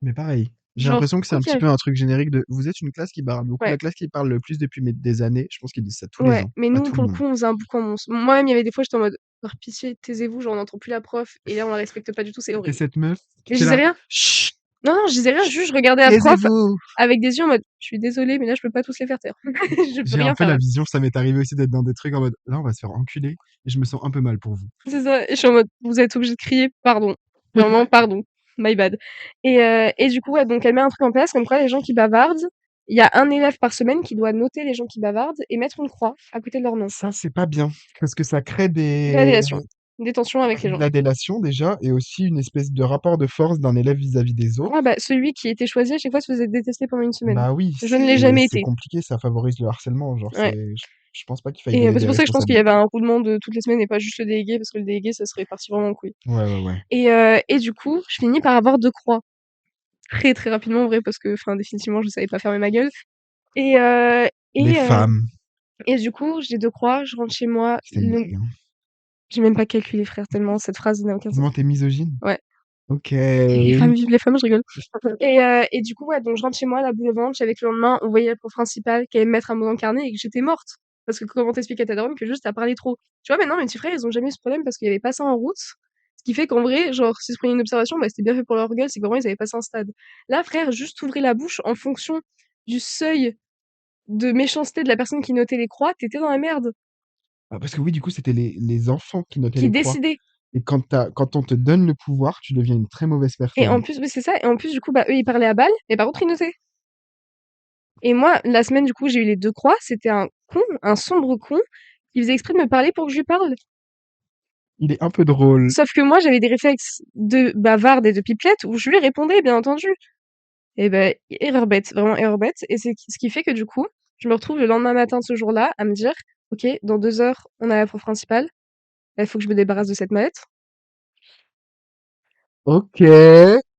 Speaker 2: Mais pareil, j'ai
Speaker 1: Genre,
Speaker 2: l'impression que c'est
Speaker 1: quoi
Speaker 2: un
Speaker 1: qu'il
Speaker 2: petit
Speaker 1: arrive.
Speaker 2: peu un truc générique de vous êtes une classe qui parle beaucoup,
Speaker 1: Ouais.
Speaker 2: la classe qui parle le plus depuis des années. Je pense qu'ils disent ça tous les
Speaker 1: Ouais,
Speaker 2: ans,
Speaker 1: mais
Speaker 2: à
Speaker 1: nous,
Speaker 2: tout
Speaker 1: pour
Speaker 2: le
Speaker 1: le
Speaker 2: monde.
Speaker 1: coup, on faisait un boucan monstre. Moi-même, il y avait des fois, j'étais en mode, par pitié, taisez-vous, genre, on n'entend plus la prof, et là, on la respecte pas du tout, c'est
Speaker 2: C'était
Speaker 1: horrible.
Speaker 2: cette meuf qui
Speaker 1: Mais je
Speaker 2: était
Speaker 1: disais
Speaker 2: là.
Speaker 1: rien.
Speaker 2: Chut,
Speaker 1: Non, non, je disais rien, juste je regardais la prof
Speaker 2: taisez-vous.
Speaker 1: avec des yeux en mode, je suis désolée, mais là, je peux pas tous les faire taire. Je peux
Speaker 2: J'ai un
Speaker 1: rien
Speaker 2: peu
Speaker 1: faire
Speaker 2: la
Speaker 1: là.
Speaker 2: vision, ça m'est arrivé aussi d'être dans des trucs en mode là on va se faire enculer et je me sens un peu mal pour vous.
Speaker 1: C'est ça, et je suis en mode, vous êtes obligés de crier, pardon. Vraiment, pardon. My bad. Et du coup, ouais, donc elle met un truc en place, comme quoi les gens qui bavardent, il y a un élève par semaine qui doit noter les gens qui bavardent et mettre une croix à côté de leur nom.
Speaker 2: Ça c'est pas bien parce que ça crée
Speaker 1: De la délation. Des tensions avec les
Speaker 2: de
Speaker 1: gens.
Speaker 2: la délation déjà et aussi une espèce de rapport de force d'un élève vis-à-vis des
Speaker 1: Ah
Speaker 2: autres.
Speaker 1: bah, celui qui était choisi à chaque fois se faisait détester pendant une semaine.
Speaker 2: Bah oui,
Speaker 1: Je ne l'ai jamais
Speaker 2: c'est
Speaker 1: été.
Speaker 2: compliqué, ça favorise le harcèlement, genre
Speaker 1: Ouais.
Speaker 2: je pense pas qu'il faille
Speaker 1: Et
Speaker 2: donner
Speaker 1: bah, c'est
Speaker 2: des
Speaker 1: pour ça que je pense qu'il y avait
Speaker 2: responsabilités.
Speaker 1: un roulement de toutes les semaines et pas juste le délégué, parce que le délégué, ça serait parti vraiment en couille.
Speaker 2: Ouais ouais ouais.
Speaker 1: Et du coup, je finis par avoir 2 croix. Très, très rapidement, en vrai, parce que, enfin, définitivement, je savais pas fermer ma gueule. Et, euh,
Speaker 2: Les
Speaker 1: et, euh,
Speaker 2: femmes,
Speaker 1: et du coup, j'ai 2 croix, je rentre chez moi.
Speaker 2: c'est une blague, hein.
Speaker 1: J'ai même pas calculé, frère, tellement cette phrase n'a aucun sens.
Speaker 2: Comment t'es misogyne?
Speaker 1: Ouais.
Speaker 2: Ok.
Speaker 1: Les femmes vivent les femmes, je rigole. Et du coup, ouais, donc je rentre chez moi, la boule au ventre. J'avais que le lendemain, on voyait la prof principale qui allait me mettre un mot dans le carnet et que j'étais morte. Parce que comment t'expliques à ta daronne que juste t'as parlé trop? Tu vois, maintenant, mes petits frères, ils ont jamais eu ce problème parce qu'il y avait pas ça en route. Ce qui fait qu'en vrai, genre, s'ils se prenaient une observation, bah, c'était bien fait pour leur gueule, c'est que vraiment, ils avaient passé un stade. Là, frère, juste ouvrir la bouche en fonction du seuil de méchanceté de la personne qui notait les croix, t'étais dans la merde.
Speaker 2: Ah, parce que oui, du coup, c'était les enfants qui notaient
Speaker 1: Qui
Speaker 2: les croix.
Speaker 1: décidait.
Speaker 2: Et quand on te donne le pouvoir, tu deviens une très mauvaise
Speaker 1: Et en
Speaker 2: personne.
Speaker 1: plus, oui, c'est ça. Et en plus, du coup, bah, eux, ils parlaient à balle, mais par contre, ils notaient. Et moi, la semaine, du coup, j'ai eu les 2 croix. C'était un con, un sombre con, qui faisait exprès de me parler pour que je lui parle.
Speaker 2: Il est un peu drôle.
Speaker 1: Sauf que moi, j'avais des réflexes de bavarde et de pipelette où je lui répondais, bien entendu. Et ben, erreur bête, vraiment erreur bête. Et c'est ce qui fait que, du coup, je me retrouve le lendemain matin de ce jour-là à me dire, OK, dans 2 heures, on a la prof principale. Il faut que je me débarrasse de cette mallette.
Speaker 2: Ok,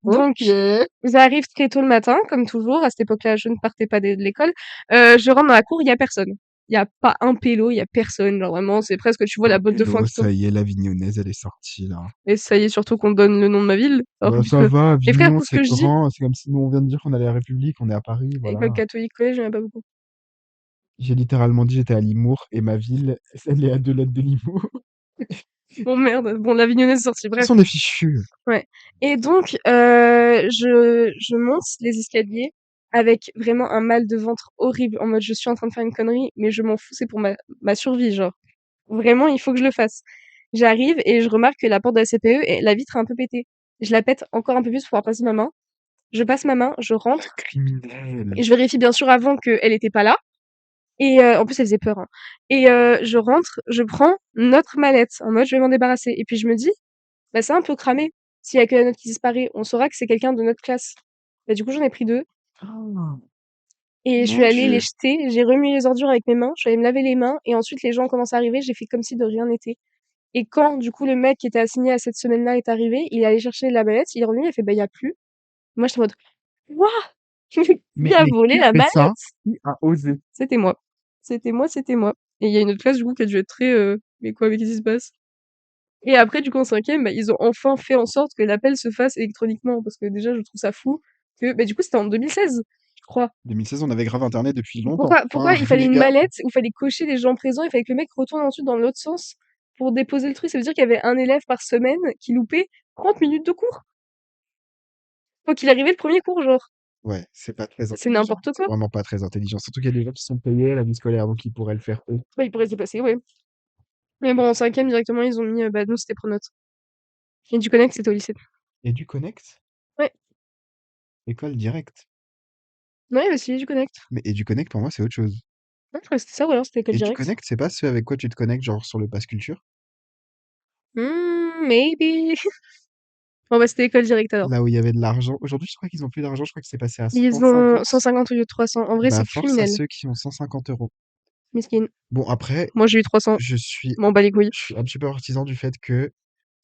Speaker 1: Donc,
Speaker 2: ok.
Speaker 1: j'arrive très tôt le matin, comme toujours. À cette époque-là, je ne partais pas de l'école. Je rentre dans la cour, il y a personne. y a pas un pélo, y a personne. Genre vraiment, c'est presque, tu vois la
Speaker 2: Un
Speaker 1: botte de foin
Speaker 2: pélo,
Speaker 1: qui tourne.
Speaker 2: ça y est, l'Avignonnaise, elle est sortie, là.
Speaker 1: Et ça y est, surtout qu'on donne le nom de ma ville. Alors
Speaker 2: Bah, ça
Speaker 1: que
Speaker 2: va,
Speaker 1: les frères,
Speaker 2: Avignon,
Speaker 1: tout ce
Speaker 2: c'est
Speaker 1: que je dis,
Speaker 2: grand. C'est comme si nous, on vient de dire qu'on allait à la République, on est à Paris,
Speaker 1: école
Speaker 2: voilà.
Speaker 1: catholique, collège, il y en a pas beaucoup.
Speaker 2: J'ai littéralement dit j'étais à Limours et ma ville, elle est à 2 lettres de Limours.
Speaker 1: Bon merde, bon l'Avignonnaise est sortie,
Speaker 2: Qui
Speaker 1: bref.
Speaker 2: sont les fichus?
Speaker 1: Ouais. Et donc, je monte les escaliers avec vraiment un mal de ventre horrible, en mode je suis en train de faire une connerie, mais je m'en fous, c'est pour ma survie, genre. Vraiment, il faut que je le fasse. J'arrive et je remarque que la porte de la CPE, et la vitre est un peu pétée. Je la pète encore un peu plus pour pouvoir passer ma main. Je passe ma main, je rentre
Speaker 2: Criminel.
Speaker 1: et je vérifie bien sûr avant qu'elle était pas là. Et en plus, elle faisait peur, hein. Et je rentre, je prends notre mallette en mode je vais m'en débarrasser. Et puis je me dis, bah c'est un peu cramé. S'il y a que la note qui disparaît, on saura que c'est quelqu'un de notre classe. Bah du coup, j'en ai pris 2
Speaker 2: Oh,
Speaker 1: et je suis
Speaker 2: mon
Speaker 1: allée les
Speaker 2: Dieu.
Speaker 1: jeter. J'ai remué les ordures avec mes mains. Je suis allée me laver les mains et ensuite les gens commencent à arriver. J'ai fait comme si de rien n'était. Et quand du coup le mec qui était assigné à cette semaine-là est arrivé, il est allé chercher la mallette. Il est revenu, il a fait bah il y a plus. Moi j'étais en mode quoi? Qui a
Speaker 2: Mais
Speaker 1: volé
Speaker 2: qui a
Speaker 1: la
Speaker 2: fait
Speaker 1: mallette?
Speaker 2: ça? Qui a osé?
Speaker 1: C'était moi. C'était moi, c'était moi. Et il y a une autre classe du coup qui a dû être très mais quoi, mais qu'est-ce qui se passe? Et après, du coup, en cinquième, bah, ils ont enfin fait en sorte que l'appel se fasse électroniquement, parce que déjà, je trouve ça fou que, bah, du coup, c'était en 2016, je crois.
Speaker 2: 2016, on avait grave internet depuis longtemps.
Speaker 1: Pourquoi
Speaker 2: Enfin,
Speaker 1: il fallait
Speaker 2: les
Speaker 1: une
Speaker 2: gars.
Speaker 1: mallette où il fallait cocher les gens présents, il fallait que le mec retourne ensuite dans l'autre sens pour déposer le truc. Ça veut dire qu'il y avait un élève par semaine qui loupait 30 minutes de cours. Faut qu'il arrivait le premier cours, genre.
Speaker 2: Ouais, c'est pas très
Speaker 1: C'est
Speaker 2: intelligent.
Speaker 1: n'importe
Speaker 2: C'est
Speaker 1: quoi.
Speaker 2: vraiment pas très intelligent. Surtout qu'il y a des gens qui sont payés à la vie scolaire, donc ils pourraient le faire eux.
Speaker 1: Ouais, il pourrait se déplacer, ouais. Mais bon, en cinquième, directement, ils ont mis, bah, nous, c'était Pronote. Et du Connect, c'était au lycée.
Speaker 2: Et du Connect?
Speaker 1: Ouais.
Speaker 2: École directe.
Speaker 1: Ouais, aussi, du Connect.
Speaker 2: Mais et du Connect, pour moi, c'est autre chose.
Speaker 1: Ouais, je crois que c'était ça, ou alors c'était école
Speaker 2: Et du
Speaker 1: directe.
Speaker 2: Connect, c'est pas ceux avec quoi tu te connectes, genre sur le pass culture?
Speaker 1: Maybe. Bon, bah, c'était école directe alors.
Speaker 2: Là où il y avait de l'argent. Aujourd'hui, je crois qu'ils ont plus d'argent. Je crois que c'est passé à
Speaker 1: Ils ont
Speaker 2: 150.
Speaker 1: 150 au lieu de 300. En vrai,
Speaker 2: Bah,
Speaker 1: c'est
Speaker 2: force à
Speaker 1: criminel.
Speaker 2: ceux qui ont 150 €.
Speaker 1: Miskin.
Speaker 2: Bon, après,
Speaker 1: Moi, j'ai eu 300.
Speaker 2: je suis,
Speaker 1: M'en bats les couilles.
Speaker 2: je suis un petit peu partisan du fait que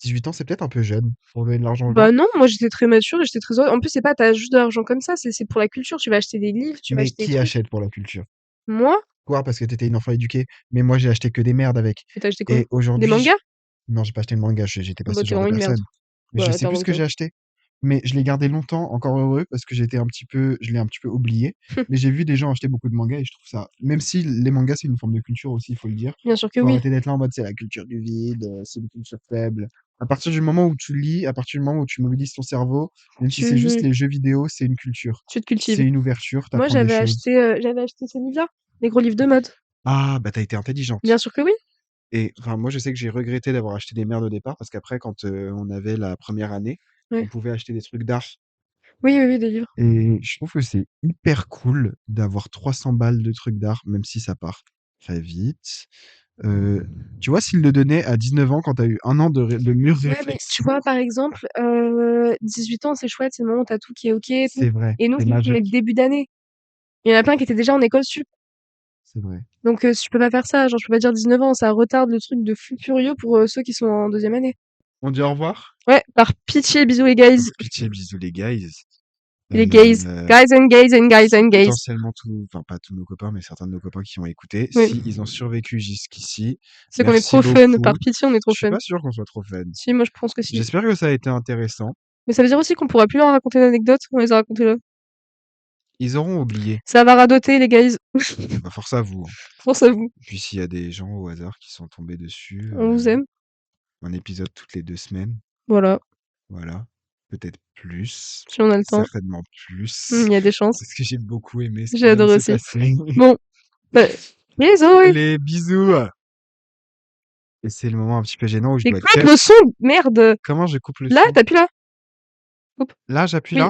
Speaker 2: 18 ans, c'est peut-être un peu jeune pour donner de l'argent aux gens.
Speaker 1: Bah non, moi j'étais très mature et j'étais très heureuse. En plus, c'est pas t'as juste de l'argent comme ça, c'est pour la culture. Tu vas acheter des livres, tu vas
Speaker 2: Mais
Speaker 1: acheter des
Speaker 2: qui
Speaker 1: trucs.
Speaker 2: achète pour la culture?
Speaker 1: Moi,
Speaker 2: Quoi? Parce que t'étais une enfant éduquée. Mais moi, j'ai acheté que des merdes avec.
Speaker 1: mais t'as acheté quoi?
Speaker 2: Et
Speaker 1: Des
Speaker 2: aujourd'hui,
Speaker 1: mangas?
Speaker 2: non, j'ai pas acheté de manga. J'étais pas
Speaker 1: Bah,
Speaker 2: ce
Speaker 1: t'es
Speaker 2: genre de
Speaker 1: vraiment une merde.
Speaker 2: personne. Mais je
Speaker 1: Bah,
Speaker 2: sais plus ce
Speaker 1: t'inventes.
Speaker 2: que j'ai acheté. Mais je l'ai gardé longtemps, encore heureux, parce que je l'ai un petit peu oublié. Mais j'ai vu des gens acheter beaucoup de mangas et je trouve ça, même si les mangas c'est une forme de culture aussi, il faut le dire.
Speaker 1: Bien sûr que
Speaker 2: Faut
Speaker 1: oui.
Speaker 2: arrêter d'être là en mode c'est la culture du vide, c'est une culture faible. À partir du moment où tu lis, à partir du moment où tu mobilises ton cerveau, même si c'est juste
Speaker 1: Tu,
Speaker 2: les jeux vidéo, c'est une culture.
Speaker 1: tu te cultives.
Speaker 2: C'est une ouverture,
Speaker 1: Moi,
Speaker 2: t'apprends des choses.
Speaker 1: j'avais acheté ces livres-là. Les gros livres de mode.
Speaker 2: Ah, bah t'as été
Speaker 1: Bien
Speaker 2: intelligente.
Speaker 1: sûr que oui.
Speaker 2: Et enfin, moi, je sais que j'ai regretté d'avoir acheté des merdes au départ parce qu'après, quand on avait la première année, on
Speaker 1: Ouais.
Speaker 2: pouvait acheter des trucs d'art.
Speaker 1: Oui, oui, oui, des livres.
Speaker 2: Et je trouve que c'est hyper cool d'avoir 300 balles de trucs d'art, même si ça part très vite. Euh, Tu vois, s'ils le donnaient à 19 ans, quand t'as eu un an de mûre
Speaker 1: Ouais, mais tu
Speaker 2: réflexion,
Speaker 1: vois, par exemple, 18 ans, c'est chouette, c'est le moment où t'as tout qui est ok et tout.
Speaker 2: c'est vrai,
Speaker 1: Et nous,
Speaker 2: c'est
Speaker 1: vu qu'on est
Speaker 2: magique,
Speaker 1: le début d'année, il y en a plein qui étaient déjà en école sup.
Speaker 2: c'est vrai.
Speaker 1: Donc, je peux pas faire ça. Genre, je peux pas dire 19 ans, ça retarde le truc de fou furieux pour ceux qui sont en deuxième année.
Speaker 2: On dit au revoir?
Speaker 1: Ouais, par pitié, bisous les guys.
Speaker 2: Par pitié, bisous les guys.
Speaker 1: Les gays.
Speaker 2: Euh,
Speaker 1: Guys and gays and guys
Speaker 2: Si
Speaker 1: and gays.
Speaker 2: potentiellement enfin pas tous nos copains, mais certains de nos copains qui ont écouté,
Speaker 1: Oui.
Speaker 2: si ils ont survécu jusqu'ici,
Speaker 1: C'est qu'on est
Speaker 2: merci
Speaker 1: trop fun. Par
Speaker 2: beaucoup.
Speaker 1: pitié, on est trop
Speaker 2: Je suis
Speaker 1: fun.
Speaker 2: pas sûr qu'on soit trop fun.
Speaker 1: Si, moi, je pense que si.
Speaker 2: J'espère que ça a été intéressant.
Speaker 1: Mais ça veut dire aussi qu'on pourra plus leur raconter d'anecdotes. On les a racontées là.
Speaker 2: Ils auront oublié.
Speaker 1: Ça va radoter, les guys.
Speaker 2: Bah, force à vous, hein.
Speaker 1: Pense à vous.
Speaker 2: Et puis s'il y a des gens au hasard qui sont tombés dessus,
Speaker 1: On vous aime.
Speaker 2: un épisode toutes les 2 semaines,
Speaker 1: Voilà.
Speaker 2: voilà. Peut-être plus,
Speaker 1: Si on a le temps.
Speaker 2: certainement plus,
Speaker 1: Il y a des chances.
Speaker 2: parce que j'ai beaucoup aimé ce qui
Speaker 1: J'ai
Speaker 2: vient de
Speaker 1: adoré
Speaker 2: se
Speaker 1: aussi.
Speaker 2: passer.
Speaker 1: Bon. Bah, bisous.
Speaker 2: Les bisous! Et c'est le moment un petit peu gênant où je
Speaker 1: Mais
Speaker 2: dois
Speaker 1: coupe
Speaker 2: dire
Speaker 1: le son, merde.
Speaker 2: comment je coupe le
Speaker 1: Là,
Speaker 2: son?
Speaker 1: t'appuies là. Coupe.
Speaker 2: Là, j'appuie
Speaker 1: Oui.
Speaker 2: là?